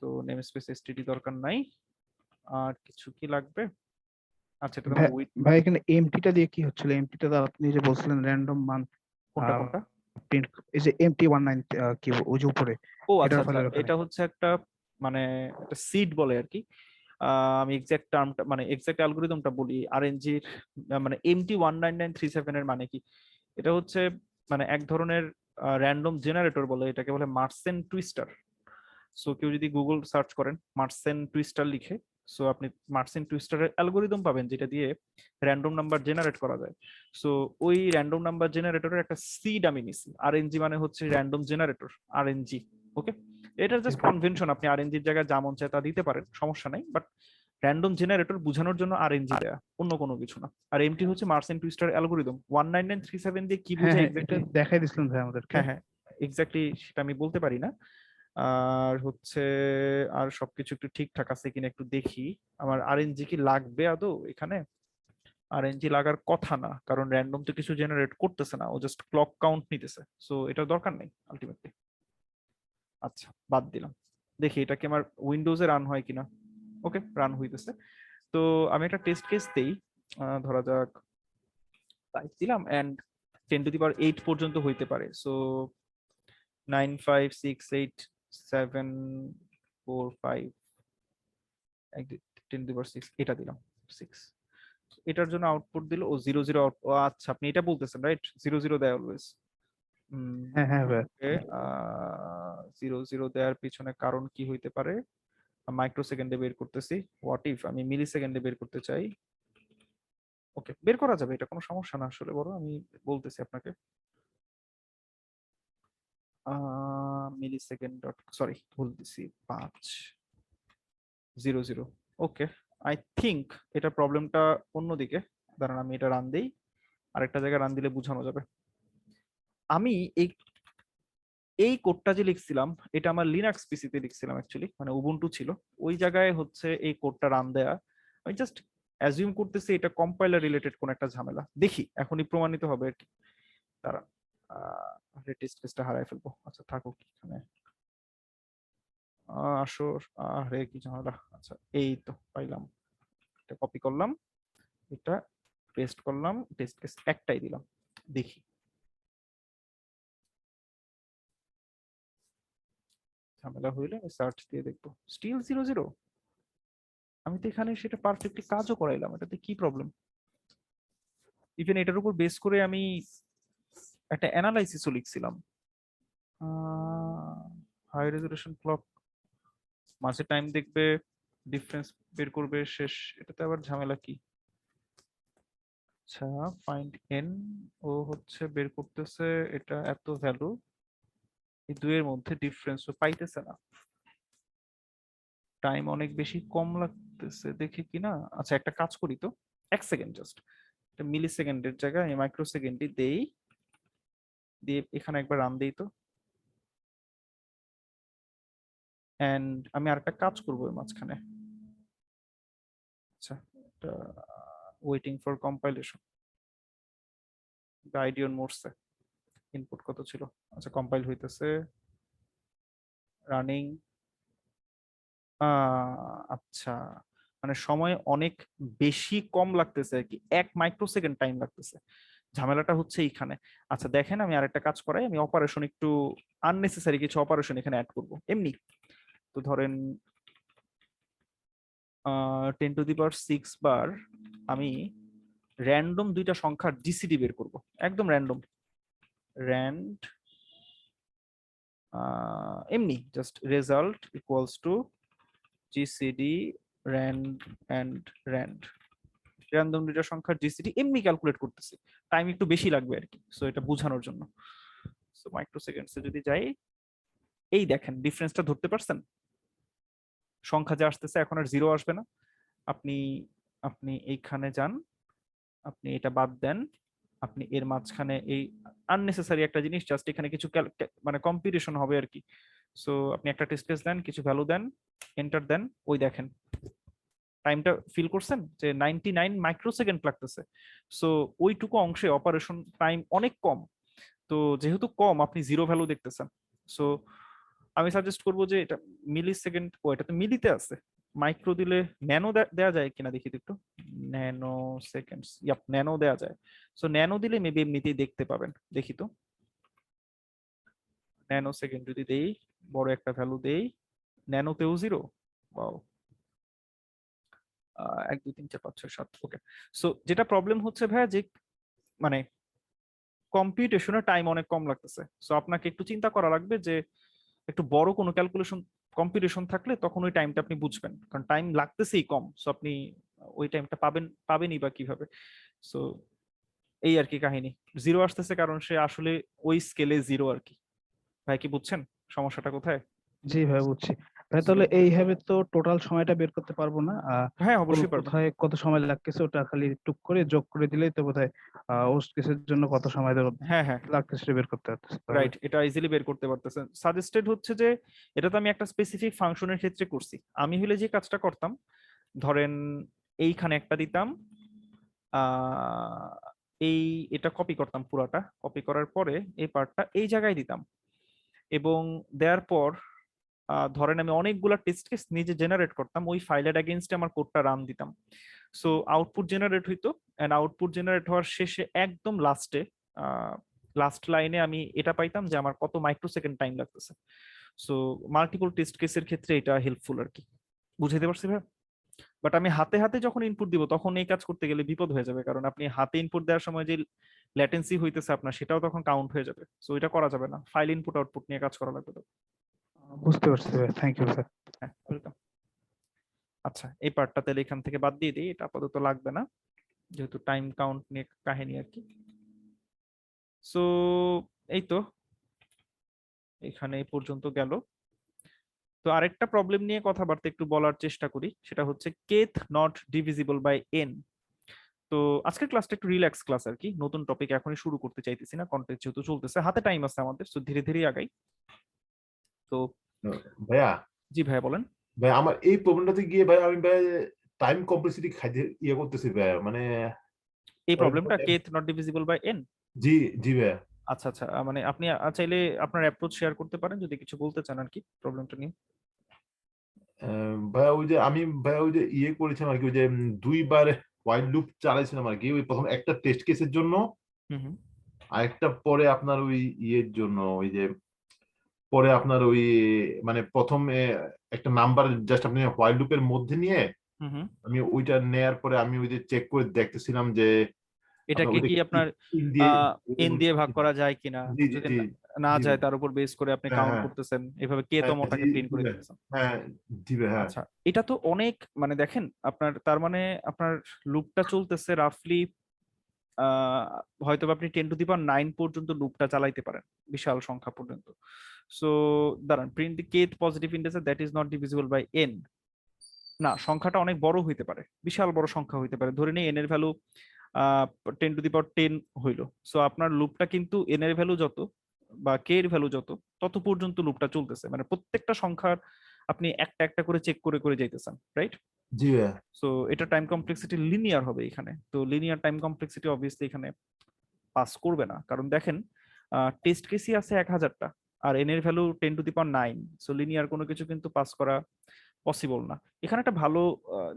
তো নেমস্পেস এসটিডি দরকার নাই। আর কিছু কি লাগবে? আচ্ছা, এটা ভাই উইথ। ভাই, এখানে এমটিটা দিয়ে কি হচ্ছিল? এমটিটা আপনি যে বলছিলেন র্যান্ডম মান কোনটা কোনটা? প্রিন্ট, এই যে MT19 কি ওই যে উপরে ও আচ্ছা হেডার আচ্ছা, ফাইলের ওখানে। এটা হচ্ছে একটা মানে একটা সিড বলে আর কি। আমি এক্সাক্ট টার্মটা মানে এক্সাক্ট অ্যালগরিদমটা বলি। আরএনজি মানে MT19937 এর মানে কি? এটা হচ্ছে মানে এক ধরনের র্যান্ডম জেনারেটর বলে এটাকে, বলে মার্সেন টুইস্টার। সো কেউ যদি গুগল সার্চ করেন মার্সেন টুইস্টার লিখে, সো আপনি মার্সেন টুইস্টারের অ্যালগরিদম পাবেন যেটা দিয়ে র্যান্ডম নাম্বার জেনারেট করা যায়। সো ওই র্যান্ডম নাম্বার জেনারেটরের একটা সিড আমি নিছি। আরএনজি মানে হচ্ছে র্যান্ডম জেনারেটর, আরএনজি। ওকে, এটার জাস্ট কনভেনশন, আপনি আরএনজির জায়গায় যা মন চায় তা দিতে পারেন, সমস্যা নাই। বাট র্যান্ডম জেনারেটর বোঝানোর জন্য আরএনজি দেয়া, অন্য কোনো কিছু না। আর এমটি হচ্ছে মার্সেন টুইস্টার অ্যালগরিদম। 19937 দিয়ে কি হ্যাঁ বোঝায় হ্যাঁ, এটা এক্স্যাক্টলি? দেখাই দিছিলেন ভাই আমাদেরকে। হ্যাঁ হ্যাঁ, এক্স্যাক্টলি সেটা আমি বলতে পারি না। আর হচ্ছে আর সবকিছু একটু ঠিকঠাক আছে কিনা একটু দেখি। আমার আরএনজি কি লাগবে আদৌ এখানে? আরএনজি লাগার কথা না, কারণ র্যান্ডম তো কিছু জেনারেট করতেছে না, ও জাস্ট ক্লক কাউন্ট নিতেছে। সো এটার দরকার নেই আলটিমেটলি। আচ্ছা, বাদ দিলাম। দেখি এটা কি আমার উইন্ডোজে রান হয় কিনা। ওকে, রান হইতেছে। তো আমি একটা টেস্ট কেস দেই, ধরা যাক 5 দিলাম এন্ড 10⁸ পর্যন্ত হইতে পারে। সো 9 5 6 8 7 4 5 10⁶ এটা দিলাম 6। এটার জন্য আউটপুট দিল ও 0 0 ও আচ্ছা আপনি এটা বলতেছেন রাইট, 0 0 দেয় অলওয়েজ। হ্যাঁ হ্যাঁ ভাই। 0 0 দেওয়ার পিছনে কারণ কি হইতে পারে, মাইক্রো সেকেন্ডে বের করতেছি। হোয়াট ইফ আমি মিলি সেকেন্ডে বের করতে চাই? ওকে, বের করা যাবে, এটা কোনো সমস্যা না আসলে। বড় আমি বলতেছি আপনাকে মিলি সেকেন্ড ডট, সরি ভুল দিছি, 5 0 0। ওকে, আই থিংক এটা প্রবলেমটা অন্যদিকে। দাঁড়ান আমি এটা রান দেই, আরেকটা জায়গায় রান দিলে বোঝানো যাবে। আমি এই কোডটা যে লিখছিলাম এটা আমার লিনাক্স পিসিতে লিখছিলাম অ্যাকচুয়ালি, মানে উবুন্টু ছিল, ওই জায়গায় হচ্ছে এই কোডটা রান দেয়া। আমি জাস্ট অ্যাজিউম করতেছি এটা কম্পাইলার রিলেটেড কোন একটা ঝামেলা, দেখি এখনই প্রমাণিত হবে আর কি। তারা টেস্ট কেসটা হারাই ফেলবো। আচ্ছা থাকুক এখানে, আসো। আরে কি ঝামেলা। আচ্ছা এই তো পাইলাম, এটা কপি করলাম, এটা পেস্ট করলাম, টেস্ট কেস একটাই দিলাম, দেখি ঝামেলা হইলে আমি সার্চ দিয়ে দেখবো। স্টিল 0 0। আমি তো এখানে সেটা পারফেক্টলি কাজও করাইলাম, এটাতে কি প্রবলেম? ইভেন এটার উপর বেস করে আমি একটা অ্যানালাইসিসও লিখছিলাম। হাই রেজলিউশন ক্লক, মাঝে টাইম দেখবে, ডিফারেন্স বের করবে, শেষ। এটাতে আবার ঝামেলা কি? আচ্ছা ফাইন্ড এন, ও হচ্ছে বের করতেছে এটা এত ভ্যালু, এই দুইয়ের মধ্যে ডিফারেন্স ও পাইতেছে না, টাইম অনেক বেশি কম লাগতেছে দেখে কিনা। আচ্ছা একটা কাজ করি তো, 1 সেকেন্ড জাস্ট, এটা মিলি সেকেন্ডের জায়গায় আমি মাইক্রো সেকেন্ডই দেই, দিয়ে এখানে একবার রান দেই তো। এন্ড আমি আরেকটা কাজ করবো এর মাঝখানে। আচ্ছা এটা ওয়েটিং ফর কম্পাইলেশন, আইডিয়ন মোডসে ইনপুট কত ছিল? আচ্ছা কম্পাইল হইতেছে, রানিং। আচ্ছা মানে সময় অনেক বেশি কম লাগতেছে আর কি, 1 মাইক্রো সেকেন্ড টাইম লাগতেছে, ঝামেলাটা হচ্ছে এইখানে। আচ্ছা দেখেন আমি আরেকটা কাজ করাই, আমি অপারেশন একটু আননেসেসারি কিছু অপারেশন এখানে অ্যাড করব এমনি। তো ধরেন 10⁶ বার আমি র্যান্ডম দুইটা সংখ্যার জিসিডি বের করব, একদম র্যান্ডম, র্যান্ড এমনি just result equals to GCD rand and rand, random দুইটা সংখ্যার জিসিডি এমনি ক্যালকুলেট করতেছি, টাইম একটু বেশি লাগবে আর কি, সো এটা বোঝানোর জন্য। সো মাইক্রো সেকেন্ডসে যদি যাই, এই দেখেন ডিফারেন্সটা ধরতে পারছেন? সংখ্যা যে আসতেছে এখন আর 0 আসবে না। আপনি আপনি এইখানে যান, আপনি এটা বাদ দেন, আপনি এর মাঝখানে এই আননেসেসারি একটা জিনিস, জাস্ট এখানে কিছু মানে কম্পিটিশন হবে আর কি। সো আপনি একটা টেস্ট কেস দেন, কিছু ভ্যালু দেন, এন্টার দেন, ওই দেখেন টাইমটা ফিল করছেন যে 99 মাইক্রো সেকেন্ড লাগতেছে। সো ওইটুকু অংশে অপারেশন টাইম অনেক কম, তো যেহেতু কম আপনি 0 ভ্যালু দেখতেছেন। সো আমি সাজেস্ট করবো যে এটা মিলি সেকেন্ড, ও এটা তো মিলিতে আছে, মাইক্রো দিলে ন্যানো দেয়া যায় কিনা দেখি তো একটু। ন্যানো সেকেন্ডস, ইয়াপ ন্যানো দেয়া যায়। সো ন্যানো দিলে মেবি এমনিতেই দেখতে পাবেন, দেখি তো। ন্যানো সেকেন্ড যদি দেই, বড় একটা ভ্যালু দেই, ন্যানোতেও 0। ওয়াও, 1 2 3 4 5 6 7। ওকে, সো যেটা প্রবলেম হচ্ছে ভাইয়া যে মানে কম্পিউটেশনের টাইম অনেক কম লাগতেছে। সো আপনাকে একটু চিন্তা করা লাগবে যে একটু বড় কোনো ক্যালকুলেশন কম্পিটিশন থাকলে তখন ওই টাইমটা আপনি বুঝবেন, কারণ টাইম লাগতেছেই কম। সো আপনি ওই টাইমটা পাবেনই বা কিভাবে? সো এই আর কি কাহিনী। 0 আসতেছে কারণ সে আসলে ওই স্কেলে 0 আর কি। ভাই কি বুঝছেন সমস্যাটা কোথায়? জি ভাই বুঝছি। ভাই তাহলে এইভাবে তো টোটাল সময়টা বের করতে পারবো না। হ্যাঁ অবশ্যই পারবেন। কোথায় কত সময় লাগতেছে ওটা খালি টুক করে যোগ করে দিলেই তো বোধহয় ওস্ট কেসের জন্য কত সময় হ্যাঁ হ্যাঁ লাগতেছে সেটা বের করতে পারতেছে তাহলে। রাইট, এটা ইজিলি বের করতে পারতেছেন। সাজেস্টেড হচ্ছে যে এটা তো আমি একটা স্পেসিফিক ফাংশনের ক্ষেত্রে করছি। আমি হলে যে কাজটা করতাম, ধরেন এইখানে একটা দিতাম, আহ এই এটা কপি করতাম, পুরাটা কপি করার পরে এই পার্টটা এই জায়গায় দিতাম, এবং দেওয়ার পর ধরেন আমি অনেকগুলা টেস্ট কেস নিজে জেনারেট করতাম, ওই ফাইলের এগেইনস্টে আমার কোডটা রান দিতাম। সো আউটপুট জেনারেট হইতো, এন্ড আউটপুট জেনারেট হওয়ার শেষে একদম লাস্ট লাইনে আমি এটা পাইতাম যে আমার কত মাইক্রোসেকেন্ড টাইম লাগতেছে। সো মাল্টিপল টেস্ট কেসের ক্ষেত্রে এটা হেল্পফুল আর কি। বুঝাইতে পারছি ভাই? বাট আমি হাতে হাতে যখন ইনপুট দিব তখন এই কাজ করতে গেলে বিপদ হয়ে যাবে, কারণ আপনি হাতে ইনপুট দেওয়ার সময় যে ল্যাটেন্সি হইতেছে আপনার, সেটাও তখন কাউন্ট হয়ে যাবে। সো এটা করা যাবে না, ফাইল ইনপুট আউটপুট নিয়ে কাজ করা লাগবে তো। বুঝতে পারছি ভাই, থ্যাংক ইউ স্যার। হ্যাঁ, ওয়েলকাম। আচ্ছা, এই পার্টটা তাহলে এখান থেকে বাদ দিয়ে দিই, এটা আপাতত লাগবে না যেহেতু টাইম কাউন্ট নিয়ে কাহিনী আর কি। সো এই তো এখানে এই পর্যন্ত গেল। তো আরেকটা প্রবলেম নিয়ে কথাবার্তা একটু বলার চেষ্টা করি, সেটা হচ্ছে kth not divisible by n। তো আজকের ক্লাসটা একটু রিল্যাক্স ক্লাস আর কি, নতুন টপিক এখনই শুরু করতে চাইতেছি না, কন্টেন্ট যেহেতু চলতেছে, হাতে টাইম আছে আমাদের, তো ধীরে ধীরে আগাই। তো ভাইয়া, জি ভাইয়া বলেন। ভাই আমার এই প্রবলেমটাতে গিয়ে ভাই আমি ভাই টাইম কমপ্লেক্সিটি খাইতে ইয়ে করতেছি ভাই, মানে এই প্রবলেমটা kth not divisible by n। জি জি ভাইয়া। আচ্ছা আচ্ছা, মানে আপনি চাইলে আপনার অ্যাপ্রোচ শেয়ার করতে পারেন যদি কিছু বলতে চান আর কি প্রবলেমটা নিয়ে। ভাইয়া ওই যে আমি ভাইয়া ওই যে ইয়ে করেছিলাম আর কি, ওই যে দুইবার হোয়াইল লুপ চালাইছিলাম আর কি, ওই প্রথম একটা টেস্ট কেসের জন্য, হুম। আর একটা পরে আপনার ওই ইয়ের জন্য, ওই যে পরে আপনার ওই মানে প্রথম একটা নাম্বার জাস্ট আপনি হোয়াইল লুপের মধ্যে নিয়ে হুম। আমি ওইটা নেয়ার পরে আমি ওই যে চেক করে দেখতেছিলাম যে এটাকে কি আপনার n দিয়ে ভাগ করা যায় কিনা, জি জি যদি জি না জি যায় তার উপর বেস করে আপনি হ্যাঁ, কাউন্ট হ্যাঁ, করতেছেন, এভাবে কে হ্যাঁ, তমটাকে জি, প্রিন্ট করে জি, দিতেছেন। হ্যাঁ জি ভাই, হ্যাঁ আচ্ছা, এটা তো অনেক, মানে দেখেন আপনার তার মানে আপনার লুপটা চলতেছে রাফলি হয়তো আপনি 10⁹ পর্যন্ত লুপটা চালাইতে পারেন, বিশাল সংখ্যা পর্যন্ত। সো দাঁড়ান, print the kth positive integer that is not divisible by n। না, সংখ্যাটা অনেক বড় হইতে পারে, বিশাল বড় সংখ্যা হইতে পারে। ধরে নিই n এর ভ্যালু 10⁻10 হইলো। সো আপনার লুপটা কিন্তু n এর ভ্যালু যত বা k এর ভ্যালু যত, তত পর্যন্ত লুপটা চলতেছে, মানে প্রত্যেকটা সংখ্যার আপনি একটা একটা করে চেক করে করে যাইতেছেন, রাইট? জি ভাই, সো এটা টাইম কমপ্লেক্সিটি লিনিয়ার হবে এখানে। তো লিনিয়ার টাইম কমপ্লেক্সিটি অবভিয়াসলি এখানে পাস করবে না, কারণ দেখেন টেস্ট কেসই আছে 1000টা আর n এর ভ্যালু 10⁹। সো লিনিয়ার কোনো কিছু কিন্তু পাস করা পসিবল না। এখানে একটা ভালো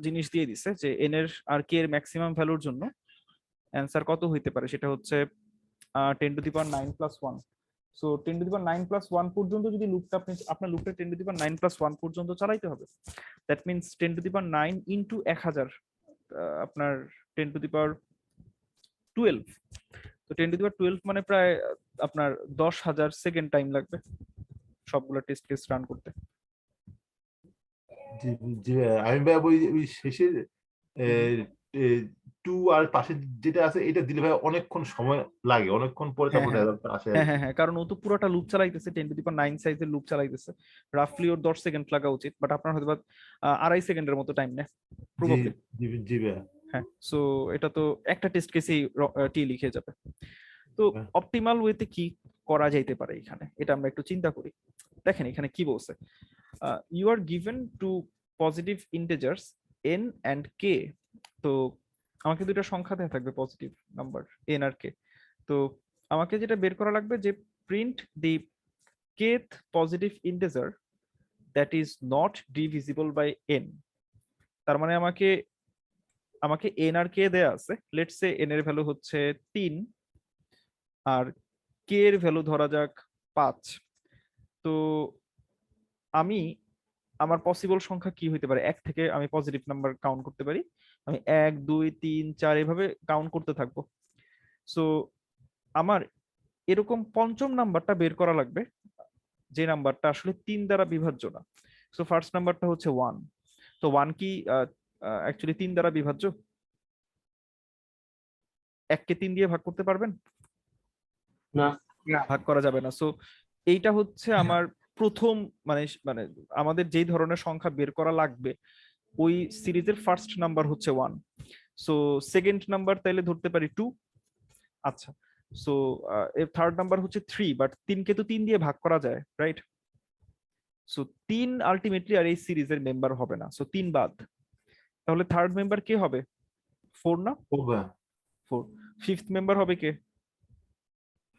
জিনিস দিয়ে দিছে যে n এর আর k এর ম্যাক্সিমাম ভ্যালুর জন্য অ্যান্সার কত হইতে পারে, সেটা হচ্ছে 10⁹ + 1। সো 10⁹ + 1 পর্যন্ত যদি লুপটা আপনার লুপটা 10⁹ + 1 পর্যন্ত চালাইতে হবে, দ্যাট মিনস 10⁹ ইন্টু 1000 আপনার 10⁻12। তো 10⁻12 মানে প্রায় আপনার 10,000 সেকেন্ড টাইম লাগবে সবগুলো টেস্ট কেস রান করতে। জি জি ভাই, আমি ভাই ওই ওই শেষের 2 আর পাশে যেটা আছে এটা দিলে ভাই অনেকক্ষণ সময় লাগে, অনেকক্ষণ পরে হ্যাঁ তারপর হ্যাঁ রেজাল্ট আসে আর হ্যাঁ কি। হ্যাঁ হ্যাঁ, কারণ ও তো পুরোটা লুপ চালাইতেছে, 10⁹ সাইজের লুপ চালাইতেছে, রাফলি ওর 10 সেকেন্ড লাগা উচিত, বাট আপনার হয়তো 2.5 সেকেন্ডের মতো টাইম নেয় জি প্রবাবলি। জি জি ভাই, হ্যাঁ, সো এটা তো একটা টেস্ট কেসেই টি লিখে যাবে। তো হ্যাঁ। অপটিমাল ওয়েতে কি করা যাইতে পারে এখানে, এটা আমরা একটু চিন্তা করি। দেখেন এখানে কি বলছে, you are given two positive integers n and k। তো আমাকে দুইটা সংখ্যা দেওয়া থাকবে, পজিটিভ নাম্বার n আর k। তো আমাকে যেটা বের করা লাগবে যে print the kth positive integer that is not divisible by n। তার মানে আমাকে n আর k দেয়া আছে, লেটস সে n এর ভ্যালু হচ্ছে 3 আর k এর ভ্যালু ধরা যাক 5। তো আমি আমার পসিবল সংখ্যা কি হইতে পারে, 1 থেকে আমি পজিটিভ নাম্বার কাউন্ট করতে পারি, আমি 1 2 3 4 এভাবে কাউন্ট করতে থাকবো। সো আমার এরকম পঞ্চম নাম্বারটা বের করা লাগবে, যে নাম্বারটা আসলে 3 দ্বারা বিভাজ্য না। সো ফার্স্ট নাম্বারটা হচ্ছে 1। তো 1 কি অ্যাকচুয়ালি 3 দ্বারা বিভাজ্য? 1 কে 3 দিয়ে ভাগ করতে পারবেন? না। ভাগ করা যাবে না। সো এইটা হচ্ছে আমার প্রথম, মানে মানে আমাদের যেই ধরনের সংখ্যা বের করা লাগবে ওই সিরিজের ফার্স্ট নাম্বার হচ্ছে 1। সো সেকেন্ড নাম্বার তাইলে ধরতে পারি 2। আচ্ছা, সো এর থার্ড নাম্বার হচ্ছে 3, বাট 3 কে তো 3 দিয়ে ভাগ করা যায়, রাইট? সো 3 আলটিমেটলি আর এই সিরিজের মেম্বার হবে না, সো 3 বাদ। তাহলে থার্ড মেম্বার কে হবে? 4 না? ও ভাই 4। ফিফথ মেম্বার হবে কে?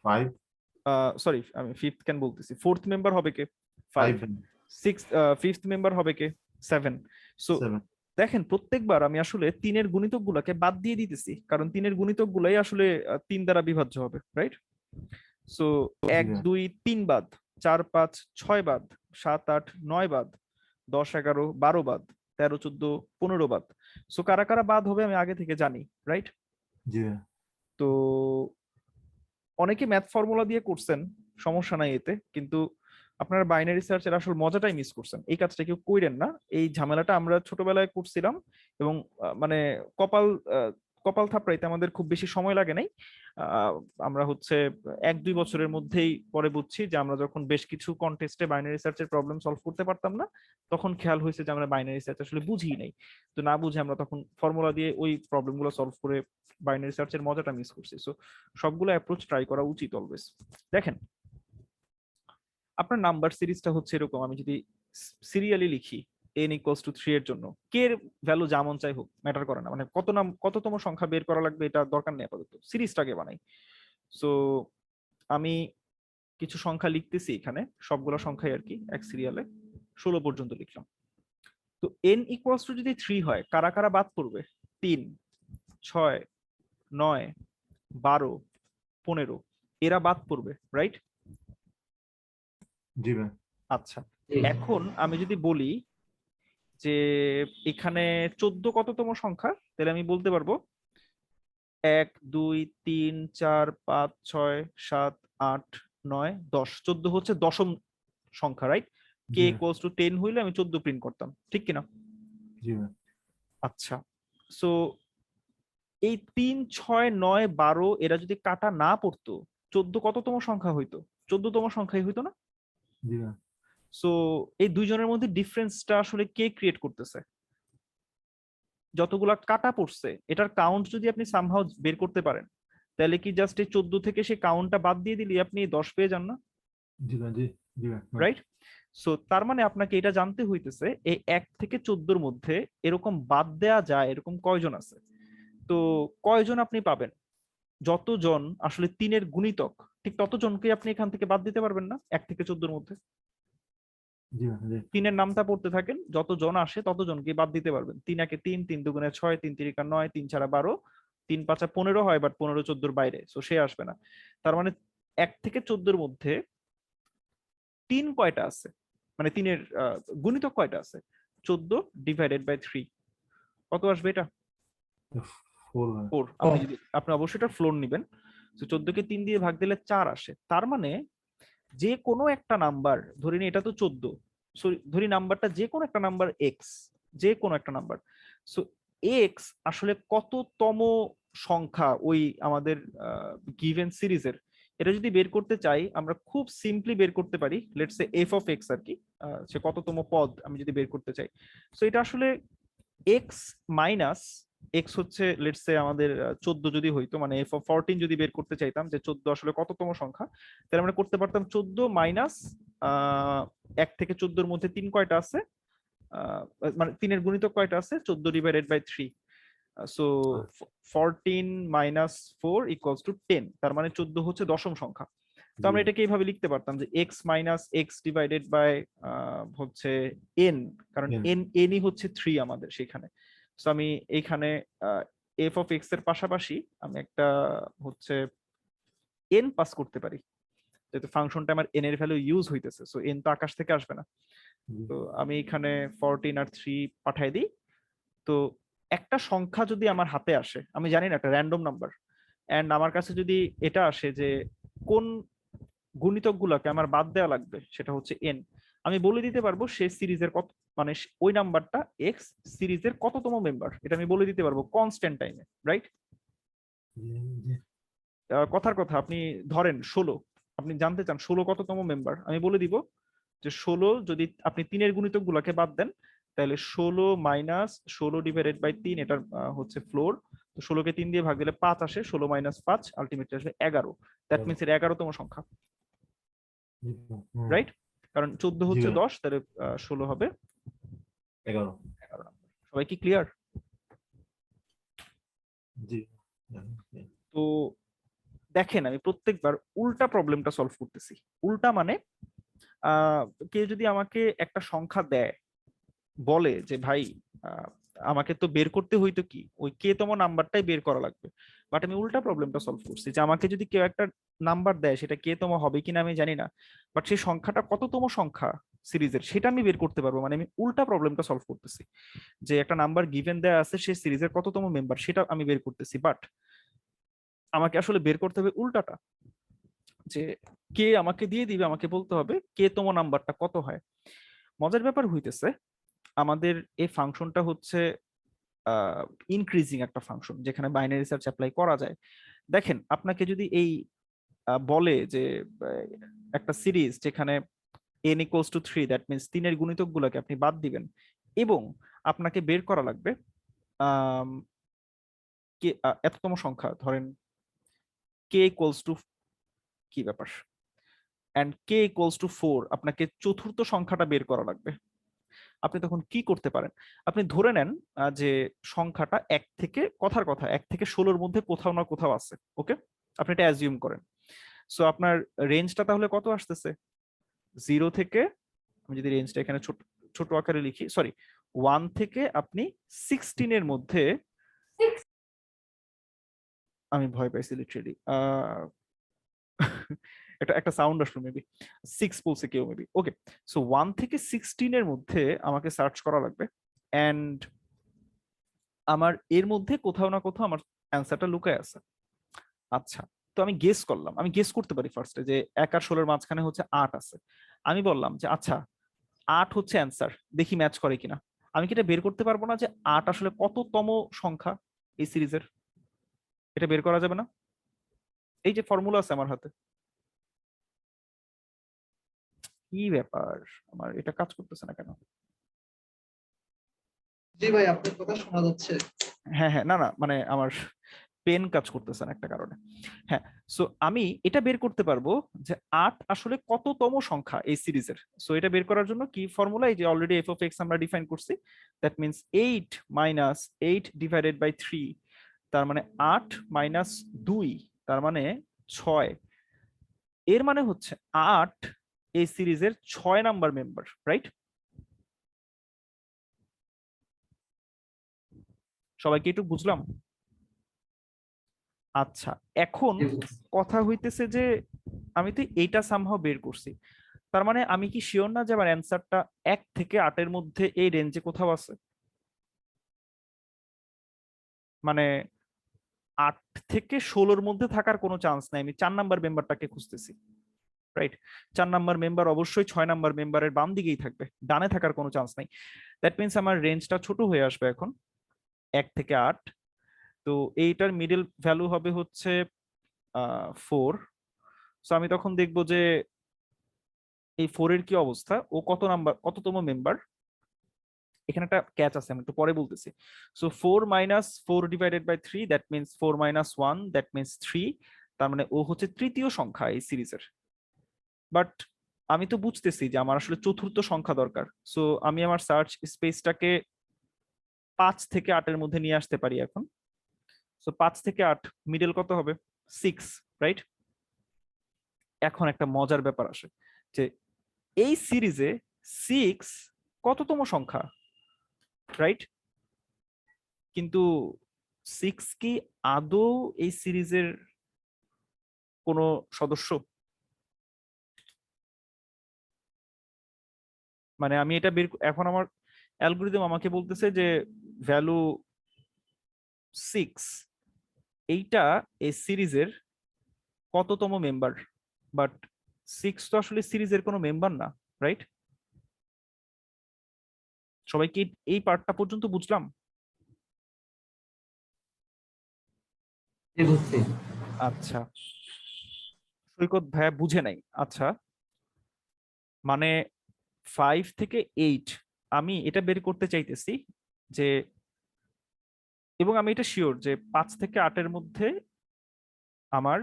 5 সরি, আমি ফিফথ কেন বলতেছি, ফোর্থ মেম্বার হবে কে? 5। 5 ফিফথ মেম্বার হবে কে? 7। সো 7 দেখেন প্রত্যেকবার আমি আসলে 3-এর গুণিতক গুলাকে বাদ দিয়ে দিতেছি, কারণ 3-এর গুণিতক গুলাই আসলে 3 দ্বারা বিভাজ্য হবে, রাইট? সো 1 2 3 বাদ, 4 5 6 বাদ, 7 8 9 বাদ, 10 11 12 বাদ, 13 14 15 বাদ। সো কারা কারা বাদ হবে আমি আগে থেকে জানি, রাইট? জি ভাইয়া। তো অনেকে ম্যাথ ফর্মুলা দিয়ে করছেন, সমস্যা নাই এতে, কিন্তু আপনারা বাইনারি সার্চের আসল মজাটাই মিস করছেন। এই কাজটা কেউ কইরেন না। এই ঝামেলাটা আমরা ছোটবেলায় করছিলাম এবং মানে কপাল কপাল থাপড়াইতে আমাদের খুব বেশি সময় লাগে নাই। আমরা হচ্ছে 1-2 বছরের মধ্যেই পরে বুঝছি যে আমরা যখন বেশ কিছু কন্টেস্টে বাইনারি সার্চের প্রবলেম সলভ করতে পারতাম না, তখন খেয়াল হয়েছে যে আমরা বাইনারি সার্চ আসলে বুঝিই নাই। তো না বুঝে আমরা তখন ফর্মুলা দিয়ে ওই প্রবলেমগুলো সলভ করে বাইনারি সার্চের মজাটা মিস করছি। সো সবগুলো অ্যাপ্রোচ ট্রাই করা উচিত অলওয়েজ। দেখেন আপনার নাম্বার সিরিজটা হচ্ছে এরকম, আমি যদি সিরিয়ালি লিখি n = 3 এর জন্য k এর ভ্যালু যেমন চাই হোক ম্যাটার করে না, মানে কততম সংখ্যা বের করা লাগবে এটা দরকার নেই, আপাতত সিরিজটাকে বানাই। সো আমি কিছু সংখ্যা লিখতেছি এখানে, সবগুলো সংখ্যাই আর কি এক সিরিয়ালে 16 পর্যন্ত লিখলাম। তো n = যদি 3 হয় কারা কারা বাদ পড়বে? 3 6 9 12 15 এরা বাদ পড়বে, রাইট? জি ভাই। আচ্ছা, এখন আমি যদি বলি যে এখানে 14 কততম সংখ্যা, তাহলে আমি বলতে পারবো 1 2 3 4 5 6 7 8 9 10। 14 হচ্ছে দশম সংখ্যা, রাইট? k জি = 10 হইলে আমি 14 প্রিন্ট করতাম, ঠিক কিনা? জি ভাই। আচ্ছা, সো এই 3 6 9 12 এরা যদি কাটা না পড়তো 14 কততম সংখ্যা হইতো? 14তম সংখ্যাই হইতো না? জি ভাই। সো এই দুইজনের মধ্যে ডিফারেন্সটা আসলে কে ক্রিয়েট করতেছে? যতগুলা কাটা পড়ছে এটার কাউন্ট যদি আপনি সামহাউ বের করতে পারেন, তাহলে কি জাস্ট এই 14 থেকে সে কাউন্টটা বাদ দিয়ে দিলে আপনি 10 পেয়ে যান না, জি ভাই। জি জি ভাই। রাইট? সো তার মানে আপনাকে এটা জানতে হইতেছে এই 1 থেকে 14 এর মধ্যে এরকম বাদ দেয়া যায় এরকম কয়জন আছে। তো কয়জন আপনি পাবেন? যতজন আসলে 3-এর গুণিতক ঠিক ততজনকে আপনি এখান থেকে বাদ দিতে পারবেন না 1 থেকে 14 এর মধ্যে। জি ভাই। জি 3-এর নামটা পড়তে থাকেন, যতজন আসে ততজনকে বাদ দিতে পারবেন। 3 একে 3, 3 দুগুণে 6, 3 তিরিকা 9, 3 চারা 12, 3 পাঁচা 15 হয়, বাট 15 14 এর বাইরে, সো সে আসবে না। তার মানে 1 থেকে 14 এর মধ্যে 3 কয়টা আছে, মানে 3-এর গুণিতক কয়টা আছে? 14 ডিভাইডেড বাই 3 কত আসবে? এটা 4 ভাই। 4। আপনি যদি আপনি অবশ্যই এটা ফ্লোর নেবেন। তো 14 কে 3 দিয়ে ভাগ দিলে 4 আসে। তার মানে যে কোনো একটা নাম্বার, ধরে নি এটা তো 14, সরি ধরি নাম্বারটা যে কোনো একটা নাম্বার x, যে কোনো একটা নাম্বার। সো x আসলে কততম সংখ্যা ওই আমাদের গিভেন সিরিজের, এটা যদি বের করতে চাই আমরা খুব সিম্পলি বের করতে পারি। Let's say f of x আর কি, সে কততম পদ আমি যদি বের করতে চাই। সো এটা আসলে x মাইনাস x হচ্ছে লেটস সে আমাদের 14 যদি হইতো, মানে f অফ 14 যদি বের করতে চাইতাম যে 14 আসলে কততম সংখ্যা, তাহলে আমরা করতে পারতাম 14 মাইনাস 1 থেকে 14 এর মধ্যে 3 কয়টা আছে, মানে 3-এর গুণিতক কয়টা আছে? 14 divided by 3। So 14 minus 4 equals to 10। তার মানে 14 হচ্ছে দশম সংখ্যা। তো আমরা এটাকে এইভাবে লিখতে পারতাম যে x minus x divided by হচ্ছে n, কারণ n nই হচ্ছে 3 আমাদের সেখানে। সো আমি এইখানে f অফ x এর পাশাপাশি আমি একটা হচ্ছে n পাস করতে পারি, যেহেতু ফাংশনটা আমার n এর ভ্যালু ইউজ হইতেছে। সো n তো আকাশ থেকে আসবে না। তো আমি এখানে 14 আর 3 পাঠাই দিই। তো একটা সংখ্যা যদি আমার হাতে আসে, আমি জানি না একটা র্যান্ডম নাম্বার, এন্ড আমার কাছে যদি এটা আসে যে কোন গুণিতক গুলাকে আমার বাদ দেওয়া লাগবে সেটা হচ্ছে n, আমি বলে দিতে পারবো সে সিরিজের কত, মানে ওই নাম্বারটা x সিরিজের কততম মেম্বার, এটা আমি বলে দিতে পারবো কনস্ট্যান্ট টাইমে, রাইট? কথার কথা, আপনি ধরেন 16, আপনি জানতে চান 16 কততম মেম্বার, আমি বলে দিব যে 16 যদি আপনি 3-এর গুণিতক গুলাকে বাদ দেন তাহলে 16 মাইনাস 16 ডিভাইডেড বাই 3 এটার হচ্ছে ফ্লোর। তো 16 কে 3 দিয়ে ভাগ দিলে 5 আসে, 16 মাইনাস 5 আলটিমেটলি আসবে 11। দ্যাট মিন্স এর 11তম সংখ্যা, রাইট? কারণ 14 হচ্ছে 10, তাহলে 16 হবে 11 11 নাম্বার। সবাই কি ক্লিয়ার? জি। তো দেখেন আমি প্রত্যেকবার উল্টা প্রবলেমটা সলভ করতেছি। উল্টা মানে আহ কেউ যদি আমাকে একটা সংখ্যা দেয়, বলে যে ভাই আমাকে তো বের করতে হইতো কি ওই কে তম নাম্বারটাই বের করা লাগবে, বাট আমি উল্টা প্রবলেমটা সলভ করছি যে আমাকে যদি কেউ একটা নাম্বার দেয় সেটা কে তম হবে কিনা আমি জানি না, বাট সেই সংখ্যাটা কততম সংখ্যা সিরিজের সেটা আমি বের করতে পারবো। মানে আমি উল্টা প্রবলেমটা সলভ করতেছি যে একটা নাম্বার গিভেন দেয়া আছে, সেই সিরিজের কততম মেম্বার সেটা আমি বের করতেছি, বাট আমাকে আসলে বের করতে হবে উল্টাটা, যে কে আমাকে দিয়ে দিবে, আমাকে বলতে হবে কে তম নাম্বারটা কত হয়। মজার ব্যাপার হইতেছে আমাদের এই ফাংশনটা হচ্ছে ইনক্রিজিং একটা ফাংশন যেখানে বাইনারি সার্চ অ্যাপ্লাই করা যায়। দেখেন আপনাকে যদি এই বলে যে একটা সিরিজ যেখানে n equals to 3, that means 3 এর গুণিতক গুলাকে আপনি বাদ দিবেন এবং আপনাকে বের করা লাগবে কে এততম সংখ্যা, ধরেন k equals to কি ব্যাপার and k equals to 4, আপনাকে চতুর্থ সংখ্যাটা বের করা লাগবে। আপনি তখন কি করতে পারেন, আপনি ধরে নেন যে সংখ্যাটা 1 থেকে কথার কথা 1 থেকে 16-র মধ্যে কোথাও না কোথাও আছে, ওকে, আপনি এটা অ্যাজিউম করেন। সো আপনার রেঞ্জটা তাহলে কত আসতেছে, 0 থেকে, আমি যদি রেঞ্জটা এখানে ছোট ছোট আকারে লিখি, সরি 1 থেকে আপনি 16-এর মধ্যে, আমি ভয় পাইছি লিটারেলি, এটা একটা সাউন্ড আসলো মেবি 6 বলছে কেউ মেবি, ওকে। সো 1 থেকে 16-এর মধ্যে আমাকে সার্চ করা লাগবে এন্ড আমার এর মধ্যে কোথাও না কোথাও আমার অ্যান্সারটা লুকায় আছে। আচ্ছা, তো আমি গেস করলাম, আমি গেস করতে পারি ফার্স্টে যে 1 আর 16-এর মাঝখানে হচ্ছে 8 আছে। আমি বললাম যে আচ্ছা 8 হচ্ছে অ্যান্সার, দেখি ম্যাচ করে কিনা। আমি কি এটা বের করতে পারবো না যে 8 আসলে কততম সংখ্যা এই সিরিজের? এটা বের করা যাবে না? এই যে ফর্মুলা আছে আমার হাতে, কি ব্যাপার আমার এটা কাজ করতেছে না কেন? জি ভাই, আপনার কথা শোনা যাচ্ছে। হ্যাঁ হ্যাঁ, না না, মানে আমার পেন কাজ করতেছে না একটা কারণে। হ্যাঁ, সো আমি এটা বের করতে পারবো যে 8 আসলে কততম সংখ্যা এই সিরিজের। সো এটা বের করার জন্য কি ফর্মুলা, এই যে অলরেডি f of x আমরা ডিফাইন করছি, that means 8 minus 8 divided by 3, তার মানে 8 মাইনাস 2, তার মানে 6। এর মানে হচ্ছে 8 এই সিরিজের 6 নাম্বার মেম্বার, রাইট? সবাইকে একটু বুঝলাম? আচ্ছা, এখন কথা হইতেছে যে আমি তো এইটা সামহাও বের করছি, তার মানে আমি কি শিওর না যে আমার অ্যান্সারটা 1 থেকে 8-এর মধ্যে এই রেঞ্জে কোথাও আছে? মানে 8 থেকে 16-র মধ্যে থাকার কোনো চান্স নাই, আমি 4 নাম্বার মেম্বারটাকে খুঁজতেছি, রাইট? 4 নাম্বার মেম্বার অবশ্যই 6 নাম্বার মেম্বারের বাম দিকেই থাকবে, ডানে থাকার কোনো চান্স নাই। দ্যাট মিন্স আমার রেঞ্জটা ছোট হয়ে আসবে এখন 1 থেকে 8। তো এইটার মিডল ভ্যালু হবে হচ্ছে 4। সো আমি তখন দেখবো যে এই 4-এর কি অবস্থা, ও কত নাম্বার, কততম মেম্বার। এখানে একটা ক্যাচ আছে, আমি একটু পরে বলতেছি। So 4 minus 4 divided by 3, that means 4 minus 1, that means 3, তার মানে ও হচ্ছে তৃতীয় সংখ্যা এই সিরিজের। বাট আমি তো বুঝতেছি যে আমার আসলে চতুর্থ সংখ্যা দরকার। সো আমি আমার সার্চ স্পেসটাকে 5 থেকে 8-এর মধ্যে নিয়ে আসতে পারি এখন। সো 5 থেকে 8 মিডল কত হবে, 6, রাইট? এখন একটা মজার ব্যাপার আসে যে এই সিরিজে 6 কততম সংখ্যা, রাইট? কিন্তু 6 কি আদৌ এই সিরিজের কোনো সদস্য? মানে আমি এটা বের, এখন আমার অ্যালগরিদম আমাকে বলতেছে যে ভ্যালু 6 এইটা এই সিরিজের কততম মেম্বার, বাট 6 তো আসলে সিরিজের কোনো মেম্বার না, রাইট? সবাই কি এই পার্টটা পর্যন্ত বুঝলাম? আচ্ছা, সৈকত ভাইয়া বুঝে নাই। আচ্ছা, মানে 5 থেকে 8 আমি এটা বের করতে চাইতেছি যে, এবং আমি এটা শিওর যে 5 থেকে 8-এর মধ্যে আমার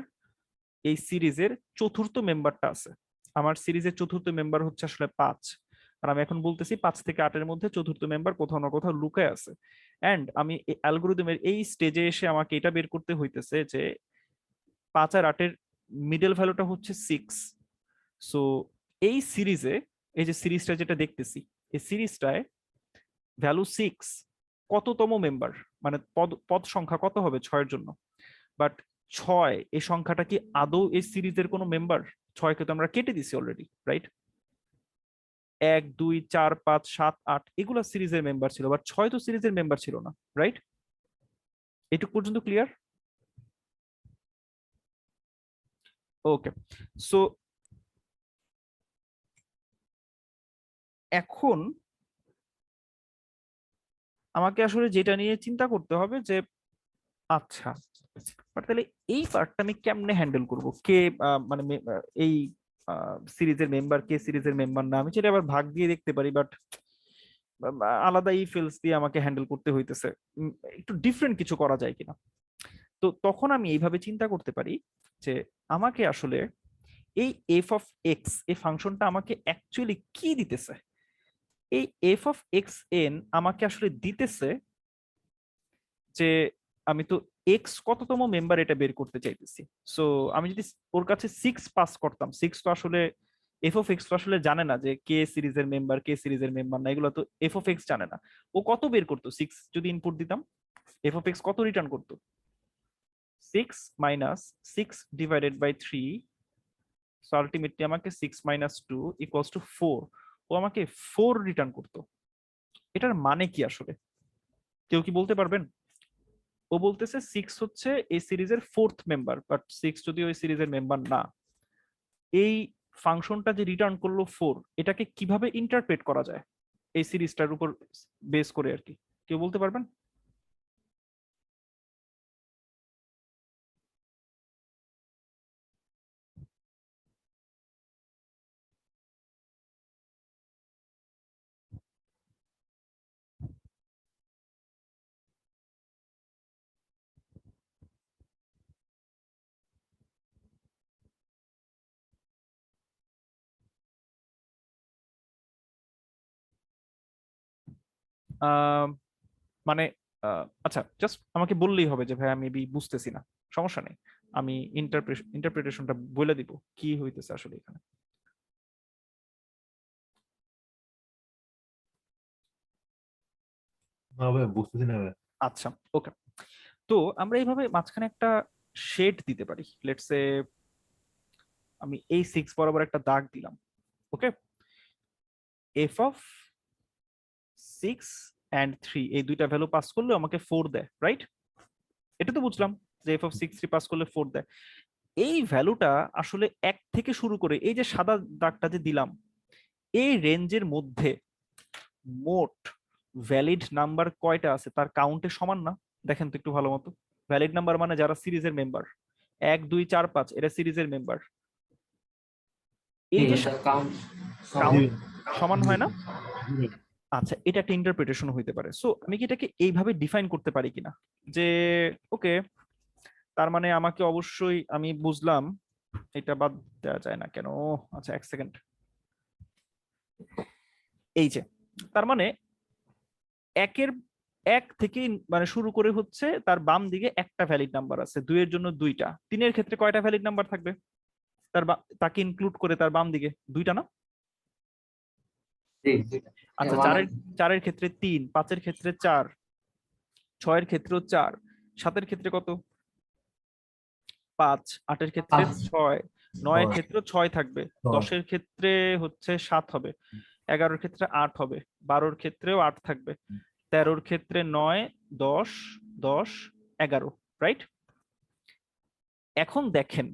এই সিরিজের চতুর্থ মেম্বারটা আছে। আমার সিরিজের চতুর্থ মেম্বার হচ্ছে আসলে 5, আর আমি এখন বলতেছি 5 থেকে 8-এর মধ্যে চতুর্থ মেম্বার কোথাও না কোথাও লুকায় আছে। এন্ড আমি অ্যালগরিদমের এই স্টেজে এসে আমাকে এটা বের করতে হইতেছে যে 5 আর 8-এর মিডল ভ্যালুটা হচ্ছে 6। সো এই সিরিজে, এই যে সিরিজটা যেটা দেখতেছি, এই সিরিজটায় ভ্যালু 6 কততম মেম্বার, মানে পদ সংখ্যা কত হবে 6 এর জন্য। বাট 6 এই সংখ্যাটা কি আদৌ এই সিরিজের কোনো মেম্বার? 6 কে তো আমরা কেটে দিছি অলরেডি, রাইট? 1 2 4 5 7 8 এগুলা সিরিজের মেম্বার ছিল, বাট 6 তো সিরিজের মেম্বার ছিল না, রাইট? এটুকু পর্যন্ত ক্লিয়ার? ওকে, সো এখন আমাকে আসলে যেটা নিয়ে চিন্তা করতে হবে যে আচ্ছা, বাট তাহলে এই পার্টটা আমি কেমনে হ্যান্ডেল করব? কে মানে এই সিরিজের মেম্বার, কে সিরিজের মেম্বার না, আমি সেটা আবার ভাগ দিয়ে দেখতে পারি, বাট আলাদা এই ফিল্ডস দিয়ে আমাকে হ্যান্ডেল করতে হইতেছে। একটু ডিফারেন্ট কিছু করা যায় কিনা? তো তখন আমি এইভাবে চিন্তা করতে পারি যে আমাকে আসলে এই এফ অফ এক্স, এই ফাংশনটা আমাকে অ্যাকচুয়ালি কি দিতেছে? এই এফ অফ এক্স এন আমাকে আসলে দিতেছে যে আমি তো এক্স কততম মেম্বার এটা বের করতে চাইতেছি। সো আমি যদি ওর কাছে 6 পাস করতাম, 6 তো আসলে এফ অফ এক্স তো আসলে জানে না যে কে সিরিজের মেম্বার, কে সিরিজের মেম্বার না, এগুলো তো এফ অফ এক্স জানে না। ও কত বের করতো? 6 যদি ইনপুট দিতাম, এফ অফ এক্স কত রিটার্ন করতো? 6 minus 6 divided by 3, so ultimately আমাকে 6 মাইনাস 2 ইকুয়ালস টু 4। ও আমাকে 4 রিটার্ন করতো। এটার মানে কি আসলে কেউ কি বলতে পারবেন? ও বলতেছে 6 হচ্ছে এই সিরিজের 4th মেম্বার, বাট 6 যদি ওই সিরিজের মেম্বার না। এই ফাংশনটা যে রিটার্ন করলো 4, এটাকে কিভাবে ইন্টারপ্রেট করা যায় এই সিরিজটার উপর বেস করে আর কি? কেউ বলতে পারবেন? মানে আচ্ছা, জাস্ট আমাকে বললেই হবে যে ভাই আমি মেবি বুঝতেছি না, সমস্যা নেই, আমি ইন্টারপ্রিটেশনটা বলে দিব কি হইতেছে আসলে এখানে। না ভাই বুঝতেছি না ভাই। আচ্ছা, ওকে, তো আমরা এইভাবে মাঝখানে একটা শেড দিতে পারি। লেটস সে আমি এই 6 বরাবর একটা দাগ দিলাম, ওকে? এফ অফ 6 এন্ড 3 এই দুইটা ভ্যালু পাস করলে আমাকে 4 দেয়, রাইট? এটা তো বুঝলাম যে এফ অফ 6 3 পাস করলে 4 দেয়। এই ভ্যালুটা আসলে 1 থেকে শুরু করে এই যে সাদা দাগটা যে দিলাম, এই রেঞ্জের মধ্যে মোট ভ্যালিড নাম্বার কয়টা আছে তার কাউন্টের সমান না? দেখেন তো একটু ভালো মতো। ভ্যালিড নাম্বার মানে যারা সিরিজের মেম্বার, 1 2 4 5 এরা সিরিজের মেম্বার। এই যে কাউন্ট কাউন্ট সমান হয় না? আচ্ছা, এটা একটা ইন্টারপ্রিটেশন হইতে পারে। সো আমি কি এটাকে এইভাবে ডিফাইন করতে পারি কিনা যে ওকে, তার মানে আমাকে অবশ্যই, আমি বুঝলাম এটা বাদ দেওয়া যায় না কেন। আচ্ছা, 1 সেকেন্ড। এই যে তার মানে একের 1 থেকে মানে শুরু করে হচ্ছে তার বাম দিকে একটা ভ্যালিড নাম্বার আছে, 2 এর জন্য 2টা, 3 এর ক্ষেত্রে কয়টা ভ্যালিড নাম্বার থাকবে তার তাকে ইনক্লুড করে তার বাম দিকে? 2টা না? আচ্ছা, 4 এর ক্ষেত্রে 3, 5 এর ক্ষেত্রে 4, 6 এর ক্ষেত্রেও 4, 7 এর ক্ষেত্রে কত? 5, 8 এর ক্ষেত্রে 6, 9 এর ক্ষেত্রেও 6 থাকবে, 10 এর ক্ষেত্রে হচ্ছে 7 হবে, 11 এর ক্ষেত্রে 8 হবে, 12 এর ক্ষেত্রেও 8 থাকবে, 13 এর ক্ষেত্রে 9, 10, 10, 11, রাইট? এখন দেখেন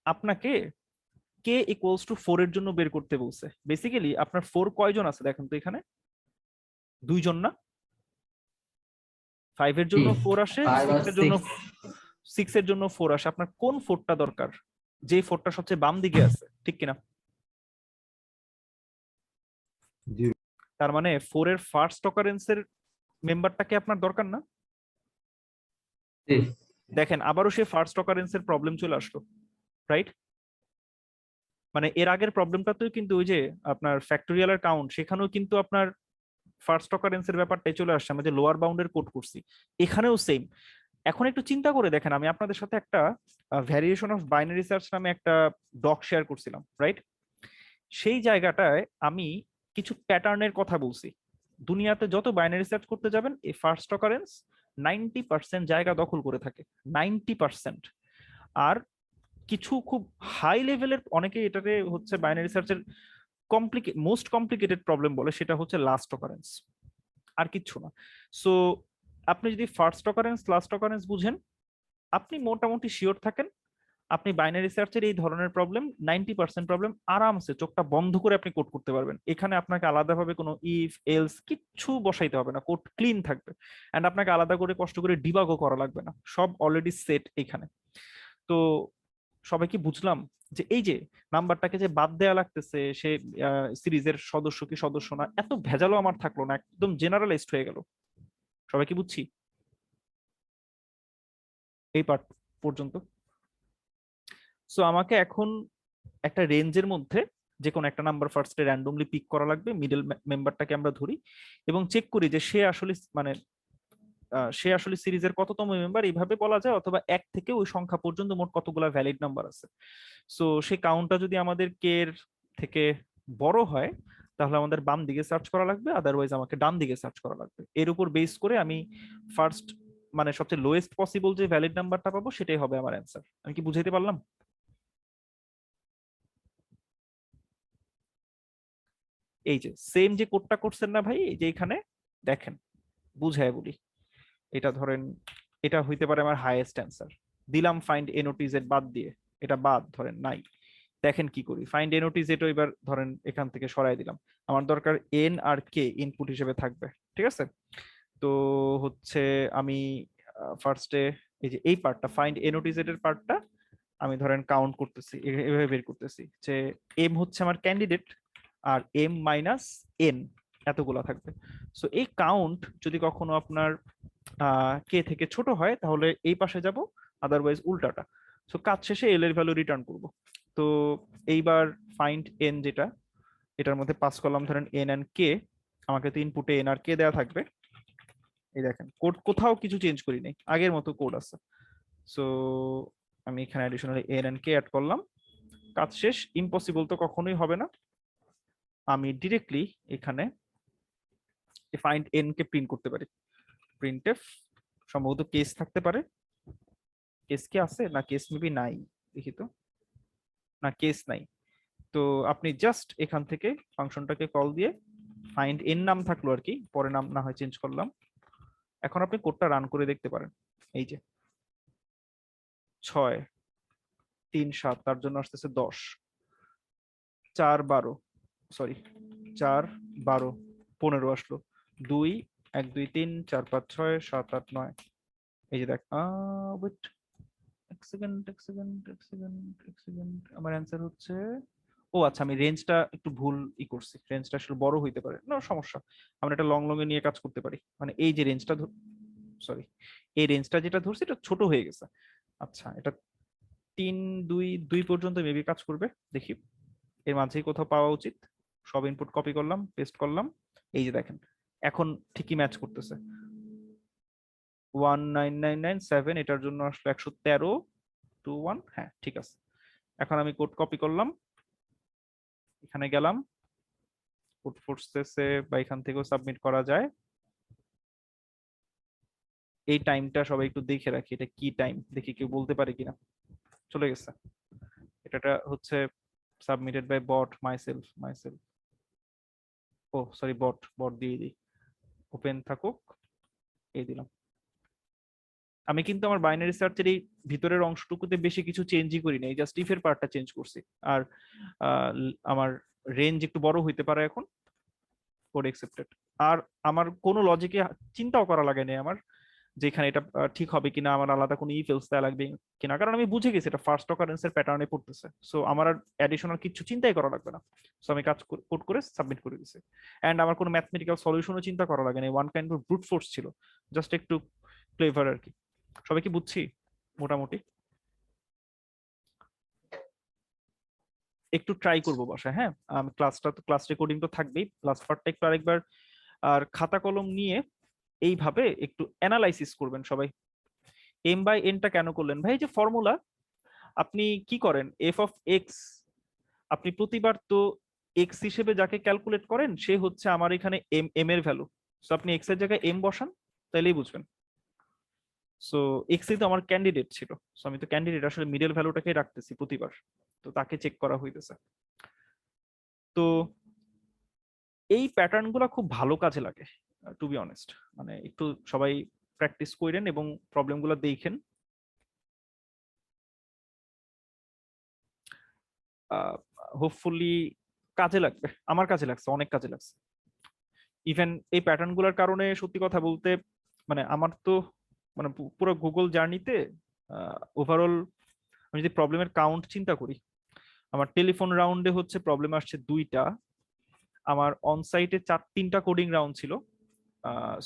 আপনাকে কে ইকুয়ালস টু 4 এর জন্য বের করতে বলছে। বেসিক্যালি আপনার 4 কয়জন আছে দেখেন তো এখানে? 2 জন না? 5 এর জন্য 4 আসে, 6 এর জন্য 6 এর জন্য 4 আসে। আপনার কোন 4টা দরকার? যে 4টা সবচেয়ে বাম দিকে আছে, ঠিক কিনা? জি। তার মানে 4 এর ফার্স্ট অকারেন্সের মেম্বারটাকে আপনার দরকার না? দেখেন আবারও সে ফার্স্ট অকারেন্সের প্রবলেম চলে আসলো, রাইট? মানে এর আগের প্রবলেমটাতেও কিন্তু ওই যে আপনার ফ্যাক্টোরিয়ালের কাউন্ট, সেখানেও কিন্তু আপনার ফার্স্ট অকারেন্সের ব্যাপারটাই চলে আসছে, আমরা যে লোয়ার বাউন্ডের কোড করছি, এখানেও সেম। এখন একটু চিন্তা করে দেখেন, আমি আপনাদের সাথে একটা ভ্যারিয়েশন অফ বাইনারি সার্চ নামে একটা ডক শেয়ার করছিলাম, রাইট? সেই জায়গাটায় আমি কিছু প্যাটার্নের কথা বলছি। দুনিয়াতে যত বাইনারি সার্চ করতে যাবেন এই ফার্স্ট অকারেন্স 90% জায়গা দখল করে থাকে, 90%। আর কিছু খুব হাই লেভেলের, অনেকে এটাতে হচ্ছে বাইনারি সার্চের মোস্ট কমপ্লিকেটেড প্রবলেম বলে, সেটা হচ্ছে লাস্ট অকারেন্স, আর কিচ্ছু না। সো আপনি যদি ফার্স্ট অকারেন্স লাস্ট অকারেন্স বুঝেন, আপনি মোটামুটি শিওর থাকেন আপনি বাইনারি সার্চের এই ধরনের প্রবলেম 90% প্রবলেম আরামসে চোখটা বন্ধ করে আপনি কোড করতে পারবেন। এখানে আপনাকে আলাদাভাবে কোনো ইফ এলস কিচ্ছু বসাইতে হবে না, কোড ক্লিন থাকবে। এন্ড আপনাকে আলাদা করে কষ্ট করে ডিবাগও করা লাগবে না, সব অলরেডি সেট এখানে। তো সবাই কি বুঝলাম যে এই যে নাম্বারটাকে যে বাদ দেওয়া লাগতেছে, সে সিরিজের সদস্য কি সদস্য না, এত ভেজালও আমার থাকলো না, একদম জেনারেলাইজড হয়ে গেল। সবাই কি বুঝছি এই পার্ট পর্যন্ত? সো আমাকে এখন একটা রেঞ্জের মধ্যে যে কোনো একটা নাম্বার ফার্স্টে র্যান্ডমলি পিক করা লাগবে, মিডল মেম্বারটাকে আমরা ধরি এবং চেক করি যে সে আসলে সিরিজের কততম মেম্বার, এইভাবে বলা যায়, অথবা 1 থেকে ওই সংখ্যা পর্যন্ত মোট কতগুলা ভ্যালিড নাম্বার আছে। সো সেই কাউন্টটা যদি আমাদের কে এর থেকে বড় হয় তাহলে আমাদের বাম দিকে সার্চ করা লাগবে, আদারওয়াইজ আমাকে ডান দিকে সার্চ করা লাগবে। এর উপর বেস করে আমি ফার্স্ট মানে সবচেয়ে লোয়েস্ট পসিবল যে ভ্যালিড নাম্বারটা পাবো সেটাই হবে আমার অ্যান্সার। আমি কি বুঝাইতে পারলাম? এই যে সেম যে কোডটা করছেন না ভাই, এই যে এখানে দেখেন, বুঝায় বলি। এটা ধরেন এটা হইতে পারে আমার হাইয়েস্ট অ্যান্সার, দিলাম ফাইন্ড এনওটিজেড বাদ দিয়ে, এটা বাদ ধরেন নাই। দেখেন কি করি, ফাইন্ড এনওটিজেড এবার ধরেন এখান থেকে সরাই দিলাম, আমার দরকার এন আর কে ইনপুট হিসেবে থাকবে, ঠিক আছে? তো হচ্ছে আমি ফার্স্টে এই যে এই পার্টটা ফাইন্ড এনওটিজেড এর পার্টটা আমি ধরেন কাউন্ট করতেছি, এভাবে বের করতেছি যে এম হচ্ছে আমার ক্যান্ডিডেট আর এম মাইনাস এন এতগুলা থাকবে। সো এই কাউন্ট যদি কখনো আপনার কে থেকে ছোট হয় তাহলে এই পাশে যাব, আদারওয়াইজ উল্টাটা। সো কাজ শেষে এল এর ভ্যালু রিটার্ন করব। তো এইবার ফাইন্ড এন যেটা, এটার মধ্যে পাস করলাম ধরেন এন এন্ড কে, আমাকে তো ইনপুটে এন আর কে দেওয়া থাকবে। এই দেখেন কোড কোথাও কিছু চেঞ্জ করি নাই, আগের মতো কোড আছে। সো আমি এখানে additionally N and K add করলাম, কাজ শেষ। ইম্পসিবল তো কখনোই হবে না, আমি ডিরেক্টলি এখানে ফাইন্ড এন কে প্রিন্ট করতে পারি। প্রিন্টএফ সম্ভবত কেস থাকতে পারে, কেস কি আছে না, কেস মেবি নাই, দেখি তো, না কেস নাই। তো আপনি জাস্ট এখান থেকে ফাংশনটাকে কল দিয়ে ফাইন্ড এন নাম থাকলো আর কি, পরে নাম না হয় চেঞ্জ করলাম। এখন আপনি কোডটা রান করে দেখতে পারেন। এই যে 6 3 7 তার জন্য আসতেছে 10, 4 12 সরি 4 12 15 আসলো, 2 1 2 3 4 5 6 7 8 9। এই যে দেখ ওয়েট এক সেকেন্ড, আমার অ্যান্সার হচ্ছে, ও আচ্ছা আমি রেঞ্জটা একটু ভুল করছি, রেঞ্জটা আসলে বড় হইতে পারে, না সমস্যা, আমরা এটা লং লং এ নিয়ে কাজ করতে পারি। মানে এই যে রেঞ্জটা সরি এই রেঞ্জটা যেটা ধরছি এটা ছোট হয়ে গেছে। আচ্ছা এটা 3 2 2 পর্যন্ত মেবি কাজ করবে, দেখি এর মাঝেই কোথাও পাওয়া উচিত। সব ইনপুট কপি করলাম, পেস্ট করলাম, এই যে দেখেন এখন ঠিকই ম্যাচ করতেছে। 19997 এটার জন্য আসলে 113 21, হ্যাঁ ঠিক আছে। এখন আমি কোড কপি করলাম, এখানে গেলাম, কোড ফোর্সেসে বা এখান থেকেও সাবমিট করা যায়। এই টাইমটা সবাই একটু দেখে রাখি, এটা কি টাইম দেখি কেউ বলতে পারে কিনা। চলে গেছে, এটা হচ্ছে submitted by bot myself. Oh sorry bot দিয়ে দিই, ওপেন থাকুক, এই দিলাম। আমি কিন্তু আমার বাইনারি সার্চের এই ভিতরের অংশটুকুতে বেশি কিছু চেঞ্জই করি নাই, জাস্ট ইফের পার্টটা চেঞ্জ করছি। আর আমার রেঞ্জ একটু বড় হইতে পারে এখন, কোড অ্যাকসেপ্টেড। আর আমার কোনো লজিকে চিন্তাও করা লাগে না আমার যেখানে এটা ঠিক হবে কিনা, আমার আলাদা কোনো ইফ এলস দেওয়া লাগবে কিনা, কারণ আমি বুঝে গেছি এটা ফার্স্ট অকারেন্সের প্যাটার্নে পড়তেছে। সো আমার আর অ্যাডিশনাল কিছু চিন্তাই করা লাগবে না। সো আমি কাজ কোড করে সাবমিট করে দিছি, এন্ড আমার কোনো ম্যাথমেটিক্যাল সলিউশনও চিন্তা করা লাগে না, one kind of brute force ছিল, জাস্ট একটু ক্লেভার আর কি। সবাই কি বুঝছি মোটামুটি? একটু ট্রাই করবো বাসায়, হ্যাঁ ক্লাস রেকর্ডিং তো থাকবেই, লাস্ট পার্টটা একটু আরেকবার আর খাতা কলম নিয়ে এইভাবে একটু অ্যানালাইসিস করবেন সবাই। এম বাই এনটা কেন করলেন ভাই? যে ফর্মুলা আপনি কি করেন, এফ অফ এক্স আপনি প্রতিবার তো এক্স হিসেবে যাকে ক্যালকুলেট করেন সে হচ্ছে আমার এখানে এম এর ভ্যালু। সো আপনি এক্স এর জায়গায় এম বসান, তাইলেই বুঝবেন। সো এক্স তো আমার ক্যান্ডিডেট ছিল, সো আমি তো ক্যান্ডিডেট আসলে মিডল ভ্যালুটাকে রাখতেছি প্রতিবার, তো তাকে চেক করা হইতেছে। তো এই প্যাটার্ন গুলা খুব ভালো কাজে লাগে টু বি অনেস্ট, মানে একটু সবাই প্র্যাকটিস করেন এবং প্রবলেম গুলো দেখেন। হোপফুলি কাজে লাগবে, আমার কাজে লাগছে, অনেক কাজে লাগছে। ইভেন এই প্যাটার্ন গুলার কারণে সত্যি কথা বলতে মানে আমার তো মানে পুরো গুগল জার্নিতে ওভারঅল আমি যদি প্রবলেমের কাউন্ট চিন্তা করি, আমার টেলিফোন রাউন্ডে হচ্ছে প্রবলেম আসছে 2টা, আমার অনসাইটে 3টা কোডিং রাউন্ড ছিল।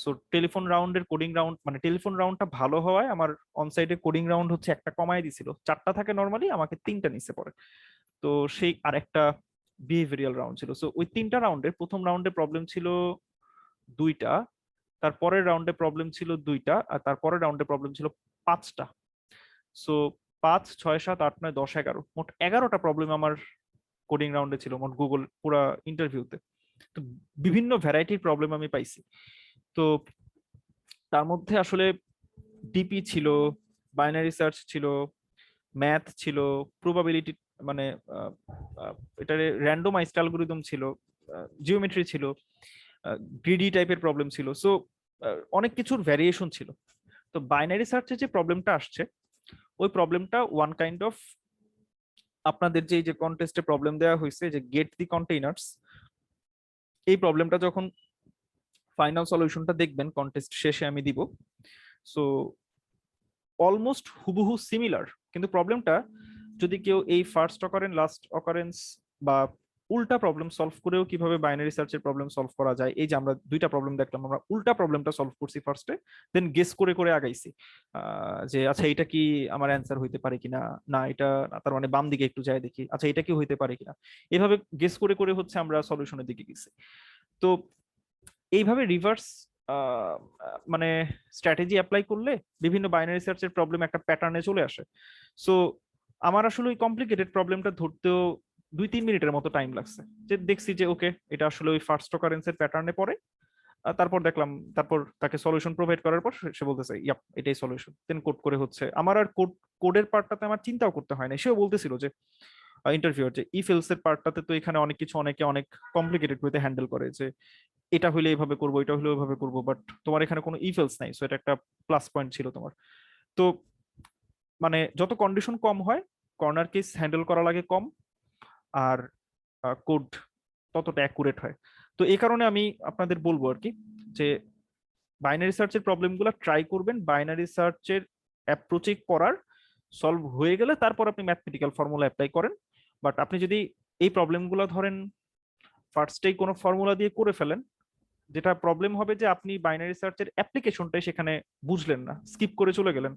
সো টেলিফোন রাউন্ডের কোডিং রাউন্ড মানে টেলিফোন রাউন্ডটা ভালো হওয়ায় আমার অনসাইটে কোডিং রাউন্ড হচ্ছে একটা কমায় দিছিল, 4টা থাকে নরমালি, আমাকে 3টা নিচে পড়ে। তো সেই আর একটা বিহেভিয়ারাল রাউন্ড ছিল। সো ওই 3টা রাউন্ডের প্রথম রাউন্ডে প্রবলেম ছিল 2টা, তারপরের রাউন্ডে প্রবলেম ছিল 2টা, আর তারপরের রাউন্ডে প্রবলেম ছিল 5টা। সো 5, 6, 7, 8, 9, 10, 11 মোট 11টা প্রবলেম আমার কোডিং রাউন্ডে ছিল মোট গুগল পুরা ইন্টারভিউতে। তো বিভিন্ন ভ্যারাইটির প্রবলেম আমি পাইছি। তো তার মধ্যে আসলে ডিপি ছিল, বাইনারি সার্চ ছিল, ম্যাথ ছিল, প্রবাবিলিটি মানে এটা র্যান্ডমাইজড অ্যালগরিদম ছিল, জিওমেট্রি ছিল, গ্রিডি টাইপের প্রবলেম ছিল। সো অনেক কিছুর ভ্যারিয়েশন ছিল। তো বাইনারি সার্চে যে প্রবলেমটা আসছে ওই প্রবলেমটা ওয়ান কাইন্ড অফ আপনাদের যে কন্টেস্টে প্রবলেম দেওয়া হয়েছে যে গেট দি কন্টেইনার্স, এই প্রবলেমটা যখন ফাইনাল সলিউশনটা দেখবেন কন্টেস্ট শেষে আমি দিব, সো অলমোস্ট হুবহু সিমিলার, কিন্তু প্রবলেমটা যদি কেউ এই ফার্স্ট অকারেন্স লাস্ট অকারেন্স বা উল্টা প্রবলেম সলভ করেও কিভাবে বাইনারি সার্চের প্রবলেম সলভ করা যায়, এই যে আমরা 2টা প্রবলেম দেখলাম, আমরা উল্টা প্রবলেমটা সলভ করছি ফার্স্টে, দেন গেস করে করে আগাইছি যে আচ্ছা এটা কি আমার অ্যান্সার হইতে পারে কিনা, না এটা তার মানে বাম দিকে একটু যায় দেখি, আচ্ছা এটা কি হইতে পারে কিনা, এভাবে গেস করে করে হচ্ছে আমরা সলিউশনের দিকে গেছি। তো এইভাবে রিভার্স মানে স্ট্র্যাটেজি অ্যাপ্লাই করলে বিভিন্ন বাইনারি সার্চের প্রবলেম একটা প্যাটার্নে চলে আসে। সো আমার আসলে ওই কমপ্লিকেটেড প্রবলেমটা ধরতেও 2-3 মিনিটের মতো টাইম লাগছে, যে দেখছি যে ওকে এটা আসলে ওই ফার্স্ট অকারেন্সের প্যাটার্নে পড়ে। তারপর দেখলাম, তারপর তাকে সলিউশন প্রোভাইড করার পর সে বলতেছে ইয়াপ এটাই সলিউশন, দেন কোড করে হচ্ছে আমার আর কোডের পার্টটাতে আমার চিন্তাও করতে হয় না। সেও বলতেছিল যে ইন্টারভিউয়ার যে ইফ এলস এর পার্টটাতে তো এখানে অনেক কিছু অনেকে অনেক কমপ্লিকেটেড ওয়েতে হ্যান্ডেল করে, যে এটা হইলে এইভাবে করবো, এটা হইলে ওইভাবে করবো, বাট তোমার এখানে কোনো ইফ এলস নাই, সো এটা একটা প্লাস পয়েন্ট ছিল তোমার। তো মানে যত কন্ডিশন কম হয় কর্নার কেস হ্যান্ডেল করা লাগে কম, আর কোড ততটা অ্যাকুরেট হয়। তো এই কারণে আমি আপনাদের বলবো আর কি যে বাইনারি সার্চের প্রবলেমগুলো ট্রাই করবেন, বাইনারি সার্চের অ্যাপ্রোচে করার, সলভ হয়ে গেলে তারপর আপনি ম্যাথমেটিক্যাল ফর্মুলা অ্যাপ্লাই করেন। বাট আপনি যদি এই প্রবলেমগুলো ধরেন ফার্স্টেই কোনো ফর্মুলা দিয়ে করে ফেলেন, যেটা প্রবলেম হবে যে আপনি বাইনারি সার্চের অ্যাপ্লিকেশনটাই সেখানে বুঝলেন না, স্কিপ করে চলে গেলেন,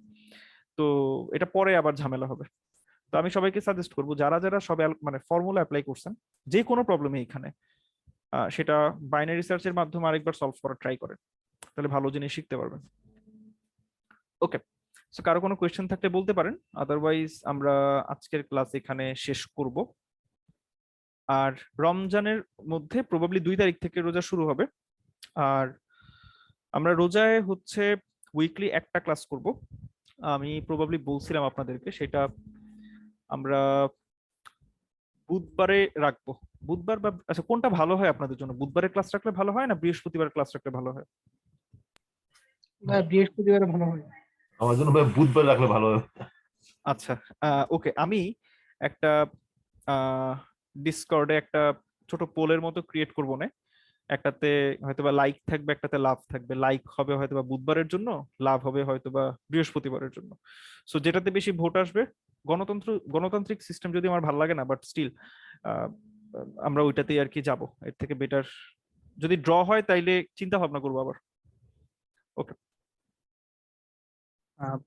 তো এটা পরে আবার ঝামেলা হবে। তো আমি সবাইকে সাজেস্ট করবো যারা যারা সবে মানে ফর্মুলা অ্যাপ্লাই করছেন যে কোনো প্রবলেমে এখানে, সেটা বাইনারি সার্চের মাধ্যমে আরেকবার সলভ করার ট্রাই করেন, তাহলে ভালো জিনিস শিখতে পারবেন। ওকে, সো কারো কোনো কোয়েশ্চেন থাকলে বলতে পারেন, আদারওয়াইজ আমরা আজকের ক্লাস এখানে শেষ করব। আর রমজানের মধ্যে প্রবাবলি 2 তারিখ থেকে রোজা শুরু হবে, আর আমরা রোজায় হচ্ছে উইকলি একটা ক্লাস করব। আমি প্রবাবলি বলছিলাম আপনাদেরকে, সেটা আমরা বুধবারে রাখবো। বুধবার বা আচ্ছা কোনটা ভালো হয় আপনাদের জন্য, বুধবারে ক্লাস রাখলে ভালো হয় না বৃহস্পতিবার ক্লাস রাখলে ভালো হয়? না, বৃহস্পতিবারে ভালো হয়। আমার জন্য ভাই বুধবার রাখলে ভালো হয়। আচ্ছা ওকে, আমি একটা ডিসকর্ডে একটা ছোট পোলের মতো ক্রিয়েট করবো না, একটাতে হয়তোবা লাইক থাকবে, একটাতে লাভ থাকবে। লাইক হবে হয়তোবা বুধবারের জন্য, লাভ হবে হয়তোবা বৃহস্পতিবারের জন্য। সো যেটাতে বেশি ভোট আসবে, গণতান্ত্রিক সিস্টেম যদি আমার ভালো লাগে না, বাট স্টিল আমরা ওইটাতেই আর কি যাব। এর থেকে বেটার যদি ড্র হয় তাইলে চিন্তা ভাবনা করবো আবার। ওকে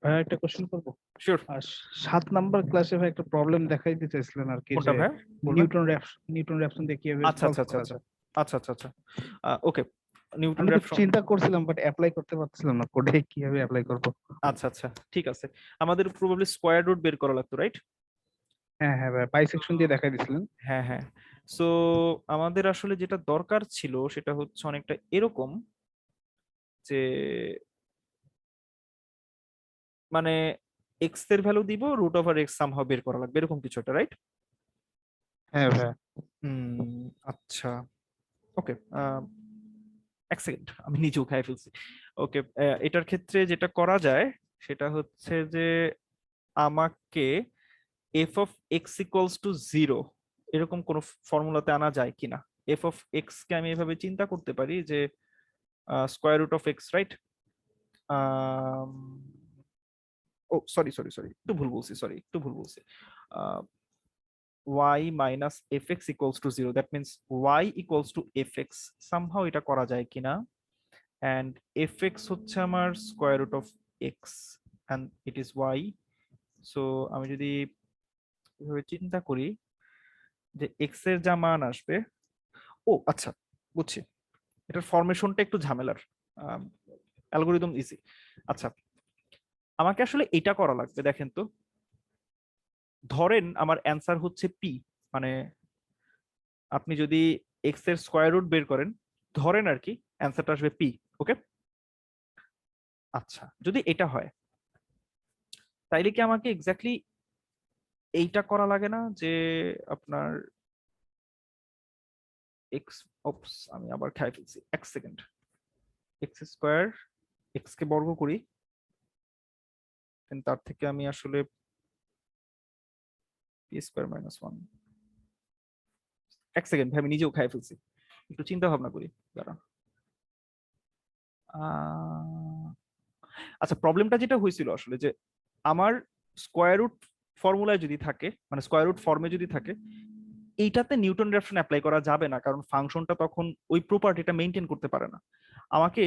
ভাইয়া একটা কোশ্চেন করবো। শিওর। 7 নাম্বার ক্লাসে ভাই একটা প্রবলেম দেখাই দিতে চাইছিলেন আর কি, কোনটা যে ভাই? নিউটন র্যাপসন দিয়ে কিভাবে আচ্ছা solve আচ্ছা আচ্ছা করা আচ্ছা যায়। আচ্ছা আচ্ছা আচ্ছা ওকে, নিউটন আমি তো র্যাপসন। চিন্তা করছিলাম বাট অ্যাপ্লাই করতে পারছিলাম না, কোডে কিভাবে অ্যাপ্লাই করব। আচ্ছা আচ্ছা ঠিক আছে, আমাদের প্রবাবলি স্কয়ার রুট বের করা লাগতো, রাইট? হ্যাঁ হ্যাঁ ভাই, বাইসেকশন দিয়ে দেখাই দিছিলেন। হ্যাঁ হ্যাঁ। সো আমাদের আসলে যেটা দরকার ছিল সেটা হচ্ছে অনেকটা এরকম যে মানে এক্স এর ভ্যালু দিব, রুট ওভার এক্স সামহাও বের করা লাগবে, এরকম কিছু একটা, রাইট? হ্যাঁ ভাই। আচ্ছা, ওকে। এক সেকেন্ড, আমি নিজেও খাই ফেলছি। ওকে, এটার ক্ষেত্রে যেটা করা যায় সেটা হচ্ছে যে আমাকে F of x equals to 0 এরকম কোন ফর্মুলাতে আনা যায় কিনা। এফ অফ এক্স কে আমি এভাবে চিন্তা করতে পারি যে square root of X, right? ও সরি সরি সরি, একটু ভুল বলছি, সরি একটু ভুল বলছি। y minus fx equals to 0, that means y equals to fx, somehow এটা করা যায় কিনা। and fx হচ্ছে আমার square root of x and it is y, so আমি যদি এভাবে চিন্তা করি যে x এর যা মান আসবে, ও আচ্ছা বুঝছি, এটার ফরমেশনটা একটু ঝামেলার, অ্যালগরিদম ইজি। আচ্ছা, আমাকে আসলে এটা করা লাগবে, দেখেন তো, ধরেন আমার অ্যান্সার হচ্ছে p, মানে আপনি যদি x এর স্কয়ার রুট বের করেন, ধরেন আর কি অ্যান্সারটা আসবে p, ওকে? আচ্ছা, যদি এটা হয় তাইলে কি আমাকে এক্স্যাক্টলি এইটা করা লাগে না যে আপনার x, ওপস আমি আবার খাই ফেলছি, এক সেকেন্ড, এক্স স্কয়ার, এক্স কে বর্গ করি, তার থেকে আমি আসলে পি স্কয়ার মাইনাস 1, এক সেকেন্ড ভাই, আমি নিজেও খাই ফেলছি, একটু চিন্তা ভাবনা করি, দাঁড়ান। আচ্ছা, প্রবলেমটা যেটা হয়েছিল আসলে যে আমার স্কোয়ার রুট ফর্মুলায় যদি থাকে, মানে স্কোয়ার রুট ফর্মে যদি থাকে, এইটাতে নিউটন রেফসন অ্যাপ্লাই করা যাবে না, কারণ ফাংশনটা তখন ওই প্রপার্টিটা মেইনটেইন করতে পারে না। আমাকে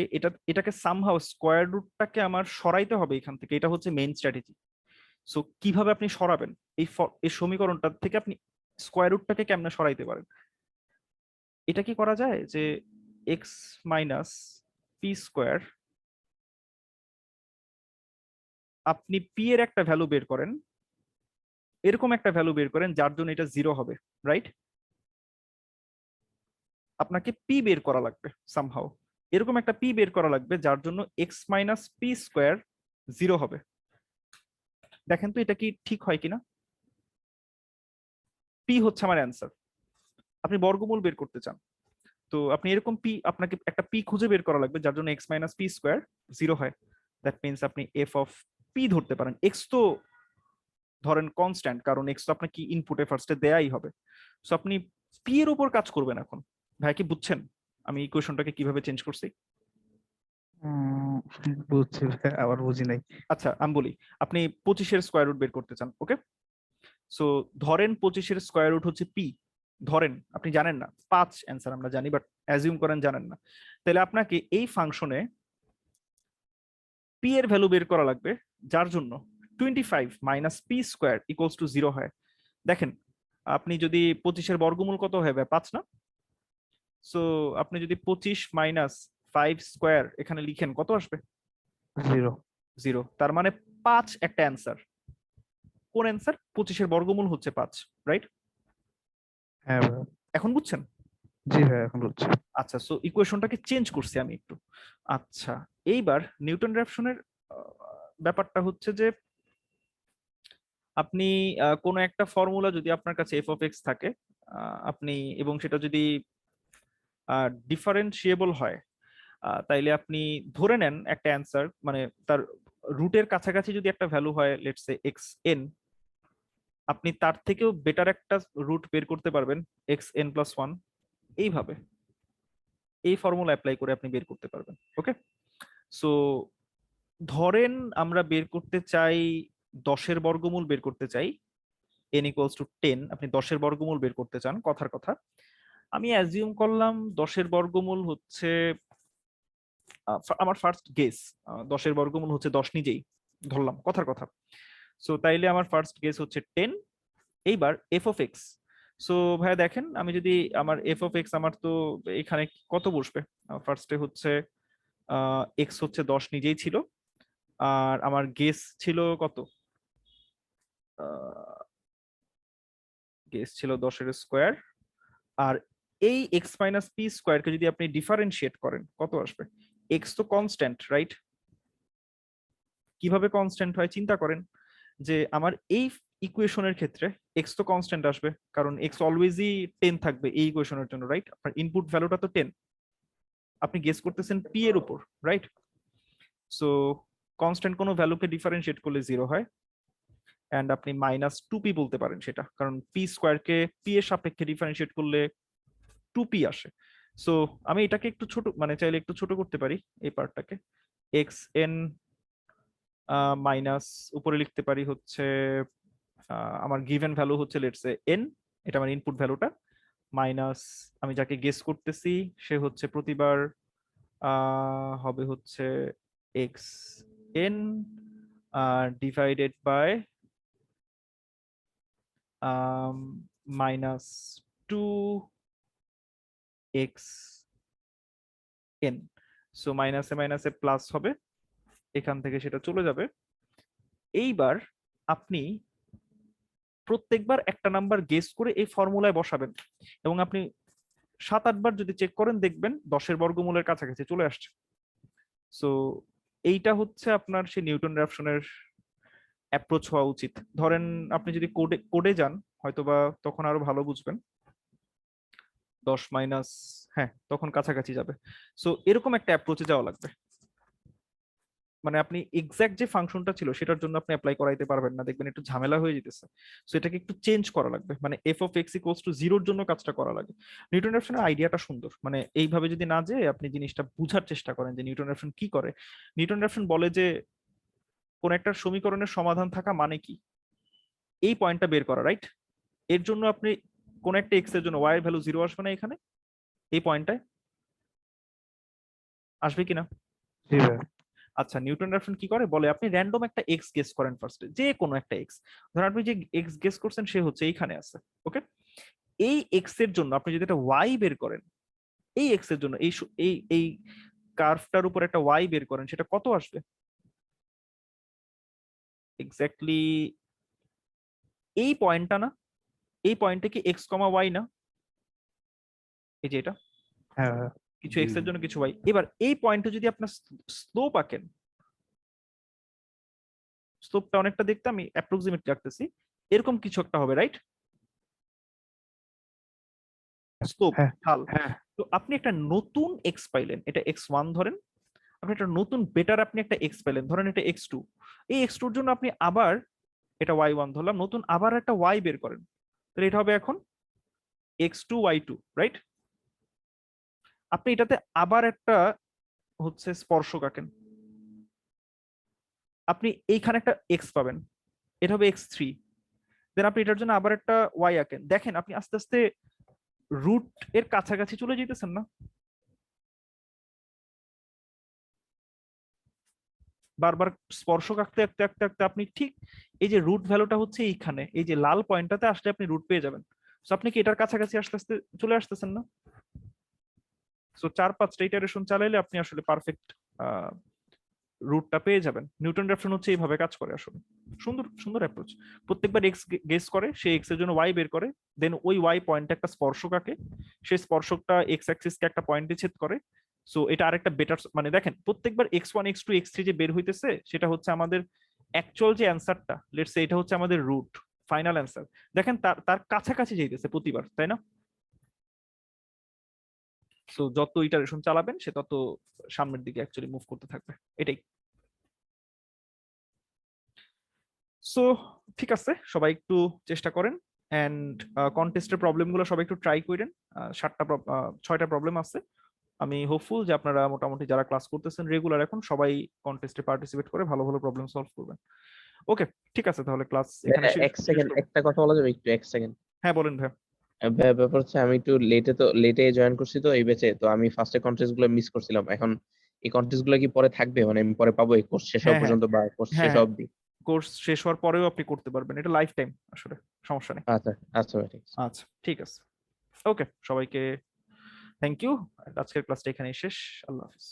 এটাকে সামহাও স্কোয়ার রুটটাকে আমার সরাইতে হবে এখান থেকে, এটা হচ্ছে মেইন স্ট্র্যাটেজি। সো কিভাবে আপনি সরাবেন এই সমীকরণটা থেকে, আপনি স্কোয়ার রুটটাকে কেমনে সরাইতে পারেন? এটা কি করা যায় যে এক্স মাইনাস পি স্কোয়ার, আপনি পি এর একটা ভ্যালু বের করেন, এরকম একটা ভ্যালু বের করেন যার জন্য এটা 0 হবে, রাইট? আপনাকে পি বের করা লাগবে সামহাও, এরকম একটা পি বের করা লাগবে যার জন্য এক্স মাইনাস পি স্কোয়ার 0 হবে। দেখেন তো এটা কি ঠিক হয় কিনা। পি হচ্ছে আমার অ্যান্সার, আপনি বর্গমূল বের করতে চান, তো আপনি এরকম পি, আপনাকে একটা পি খুঁজে বের করা লাগবে যার জন্য এক্স মাইনাস পি স্কোয়ার 0 হয়। দ্যাট মিনস আপনি এফ অফ পি ধরতে পারেন। এক্স তো ধরেন কনস্ট্যান্ট, কারণ এক্স তো আপনাকে ইনপুটে ফার্স্টে দেয়াই হবে। সো আপনি পি এর উপর কাজ করবেন এখন। ভাই কি বুঝছেন আমি ইকুয়েশনটাকে কিভাবে চেঞ্জ করছি? উম, বুঝছি ভাই, আবার বুঝি নাই। আচ্ছা আমি বলি, আপনি 25-এর স্কোয়ার রুট বের করতে চান, ওকে? সো ধরেন 25-এর স্কোয়ার রুট হচ্ছে পি, ধরেন আপনি জানেন না, 5 অ্যান্সার আমরা জানি, বাট অ্যাজিউম করেন জানেন না, তাহলে আপনাকে এই ফাংশনে পি এর ভ্যালু বের করা লাগবে যার জন্য 25 minus P square equals to 0 হয়। দেখেন, আপনি যদি 25-এর বর্গমূল কত হবে, 5 না? সো আপনি যদি 25 মাইনাস 5 স্কোয়ার এখানে লিখেন, কত আসবে? 0। 0, তার মানে 5 একটা অ্যান্সার। কোন অ্যান্সার? 25-এর বর্গমূল হচ্ছে 5, রাইট? হ্যাঁ ভাই। এখন বুঝছেন? জি ভাই, এখন বুঝছি। আচ্ছা, সো ইকুয়েশনটাকে চেঞ্জ করছি আমি একটু। আচ্ছা, এইবার নিউটন র্যাফসনের ব্যাপারটা হচ্ছে যে আপনি কোনো একটা ফর্মুলা যদি আপনার কাছে এফ অফ এক্স থাকে, আপনি, এবং সেটা যদি ডিফারেন্সিয়েবল হয়, তাইলে আপনি ধরে নেন একটা অ্যান্সার, মানে তার রুটের কাছাকাছি যদি একটা ভ্যালু হয়, লেটস সে এক্স এন, আপনি তার থেকেও বেটার একটা রুট বের করতে পারবেন এক্স এন প্লাস 1, এইভাবে এই ফর্মুলা অ্যাপ্লাই করে আপনি বের করতে পারবেন, ওকে? সো ধরেন আমরা বের করতে চাই 10-এর বর্গমূল বের করতে চাই, n ইকুয়ালস টু 10, আপনি 10-এর বর্গমূল বের করতে চান, কথার কথা। আমি অ্যাজিউম করলাম 10-এর বর্গমূল হচ্ছে, আমার ফার্স্ট গেস 10-এর বর্গমূল হচ্ছে 10 নিজেই ধরলাম, কথার কথা। সো তাইলে আমার ফার্স্ট গেস হচ্ছে 10। এইবার এফ অফ এক্স, সো ভাইয়া দেখেন, আমি যদি আমার এফ অফ এক্স, আমার তো এখানে কত বসবে? ফার্স্টে হচ্ছে এক্স হচ্ছে 10 নিজেই ছিল, আর আমার গেস ছিল কত, গেস ছিল 10 এর স্কোয়ার, আর এই এক্স মাইনাস পি স্কোয়ারকে যদি আপনি ডিফারেন্সিয়েট করেন কত আসবে? এক্স তো কনস্ট্যান্ট, রাইট? কিভাবে কনস্ট্যান্ট হয় চিন্তা করেন, যে আমার এই ইকুয়েশনের ক্ষেত্রে এক্স তো কনস্ট্যান্ট আসবে, কারণ এক্স অলওয়েজই 10 থাকবে এই ইকুয়েশনের জন্য, রাইট? আপনার ইনপুট ভ্যালুটা তো 10, আপনি গেস করতেছেন পি এর উপর, রাইট? সো কনস্ট্যান্ট কোনো ভ্যালুকে ডিফারেন্সিয়েট করলে 0 হয়, এন্ড আপনি -2p বলতে পারেন সেটা, কারণ পি স্কোয়ারকে পি এর সাপেক্ষে ডিফারেন্সিয়েট করলে 2p আসে। সো আমি এটাকে একটু ছোট, মানে চাইলে একটু ছোট করতে পারি এই পার্টটাকে, এক্স এন মাইনাস উপরে লিখতে পারি হচ্ছে আমার গিভেন ভ্যালু হচ্ছে লেটস সে এন, এটা আমার ইনপুট ভ্যালুটা, মাইনাস আমি যাকে গেস করতেছি সে হচ্ছে প্রতিবার হবে হচ্ছে X N divided by -2 X N. So মাইনাসে মাইনাসে প্লাস হবে, এখান থেকে সেটা চলে যাবে। এইবার আপনি প্রত্যেকবার একটা নাম্বার গেস করে এই ফর্মুলায় বসাবেন, এবং আপনি 7-8 বার যদি চেক করেন দেখবেন 10-এর বর্গমূলের কাছাকাছি চলে আসছে। সো এইটা হচ্ছে আপনার সেই নিউটন র্যাফসনের অ্যাপ্রোচ হওয়া উচিত। ধরেন আপনি যদি কোডে যান হয়তোবা তখন আরো ভালো বুঝবেন, 10 মাইনাস, হ্যাঁ তখন কাছাকাছি যাবে। সো এরকম একটা অ্যাপ্রোচে যাওয়া লাগবে, মানে আপনি এক্সাক্ট যে ফাংশনটা ছিল সেটার জন্য আপনি অ্যাপ্লাই করাইতে পারবেন না, দেখবেন একটু ঝামেলা হয়ে যেতেছে। সো এটাকে একটু চেঞ্জ করা লাগবে, মানে F of x equals to 0 জন্য কাজটা করা লাগে। নিউটন র্যাফসনের আইডিয়াটা সুন্দর, মানে এইভাবে যদি না যেয়ে আপনি জিনিসটা বুঝার চেষ্টা করেন যে নিউটন র্যাফসন কি করে। নিউটন র্যাফসন বলে যে কোন একটা সমীকরণের সমাধান থাকা মানে কি, এই পয়েন্টটা বের করা, রাইট? এর জন্য আপনি কোন একটা এক্স এর জন্য ওয়াই এর ভ্যালু 0 আসবে না, এখানে এই পয়েন্টটায় আসবে কিনা? জি ভাই। আচ্ছা, নিউটন র্যাফসন কি করে, বলে আপনি র্যান্ডম একটা এক্স গেস করেন ফার্স্টে, যে কোনো একটা এক্স। ধরেন আপনি যে এক্স গেস করছেন সে হচ্ছে এইখানে আছে, ওকে? এই এক্স এর জন্য আপনি যদি একটা ওয়াই বের করেন, এই এক্স এর জন্য এই কার্ভটার উপর একটা ওয়াই বের করেন, সেটা কত আসবে? এক্স্যাক্টলি এই পয়েন্টটা না, এই পয়েন্টে কি এক্স কমা ওয়াই না, এই যে এটা হ্যাঁ ভাই। কিছু এক্স এর জন্য কিছু ওয়াই। এবার এই পয়েন্টে যদি আপনার স্লোপ আঁকেন, স্লোপটা অনেকটা দেখতে আমি অ্যাপ্রক্সিমেটলি রাখতেছি, এরকম কিছু একটা হবে, রাইট? স্লোপ, হ্যাঁ ঢাল। হ্যাঁ তো আপনি একটা নতুন এক্স পাইলেন, এটা x1 ধরেন, আপনি একটা নতুন বেটার আপনি একটা এক্স পাইলেন, ধরেন এটা x2। এই x2 এর জন্য আপনি আবার এটা y1 ধরলাম, নতুন আবার একটা y বের করেন, তাহলে এটা হবে এখন x2 y2, রাইট? আপনি এটাতে আবার একটা হচ্ছে স্পর্শক আঁকেন, আপনি এইখানে একটা x পাবেন, এটা হবে x3। দেন আপনি এটার জন্য আবার একটা y আঁকেন, দেখেন আপনি আস্তে আস্তে রুট এর কাছাকাছি চলে যেতেছেন না? বারবার স্পর্শক আঁকতে আঁকতে আঁকতে আঁকতে আপনি ঠিক এই যে রুট ভ্যালুটা হচ্ছে এইখানে, এই যে লাল পয়েন্টটাতে আসলে আপনি রুট পেয়ে যাবেন। সো আপনি কি এটার কাছাকাছি আস্তে আস্তে চলে আসতেছেন না? সো 4-5টা ইটারেশন চালাইলে আপনি আসলে পারফেক্ট রুটটা পেয়ে যাবেন। নিউটন র্যাফসন হচ্ছে এইভাবে কাজ করে আসলে, সুন্দর সুন্দর অ্যাপ্রোচ। প্রত্যেকবার এক্স গেস করে, সে এক্স এর জন্য ওয়াই বের করে, দেন ওই ওয়াই পয়েন্টে একটা স্পর্শক আঁকে, সেই স্পর্শকটা এক্স অ্যাক্সিসকে একটা পয়েন্টে ছেদ করে। সো এটা আরেকটা বেটার, মানে দেখেন প্রত্যেকবার x1 x2 x3 যে বের হইতেছে সেটা হচ্ছে আমাদের অ্যাকচুয়াল যে অ্যান্সারটা, লেটস সে এটা হচ্ছে আমাদের রুট, ফাইনাল অ্যান্সার। দেখেন তার তার কাছাকাছি যাইতেছে প্রতিবার, তাই না? সো যত ইটারেশন চালাবেন সে তত সামনের দিকে অ্যাকচুয়ালি মুভ করতে থাকবে, এটাই। সো ঠিক আছে, সবাই একটু চেষ্টা করেন, এন্ড কন্টেস্টের প্রবলেমগুলো সবাই একটু ট্রাই করেন। 6টা প্রবলেম আছে, আমি হোপফুল যে আপনারা মোটামুটি যারা ক্লাস করতেছেন রেগুলার এখন সবাই কন্টেস্টে পার্টিসিপেট করে ভালো ভালো প্রবলেম সলভ করবেন। ওকে, ঠিক আছে, তাহলে ক্লাস এখানে এক সেকেন্ড, একটা কথা বলা যাবে একটু? এক সেকেন্ড। হ্যাঁ বলেন ভাই। ব্যাপার হচ্ছে আমি একটু লেটে জয়েন করছি তো এই ব্যাচে, তো আমি ফার্স্টে কন্টেস্ট গুলো মিস করছিলাম। এখন এই কন্টেস্ট গুলো কি পরে থাকবে, মানে আমি পরে পাবো এই কোর্স শেষ হওয়া হ্যাঁ হ্যাঁ পর্যন্ত বা কোর্স হ্যাঁ শেষ হ্যাঁ, অবধি? কোর্স শেষ হওয়ার পরেও আপনি করতে পারবেন, এটা লাইফ টাইম আসলে, সমস্যা নেই। আচ্ছা আচ্ছা ভাই, ঠিক আছে। আচ্ছা ঠিক আছে, ওকে সবাইকে থ্যাংক ইউ, আজকের ক্লাসটা এখানেই শেষ, আল্লাহ হাফিজ।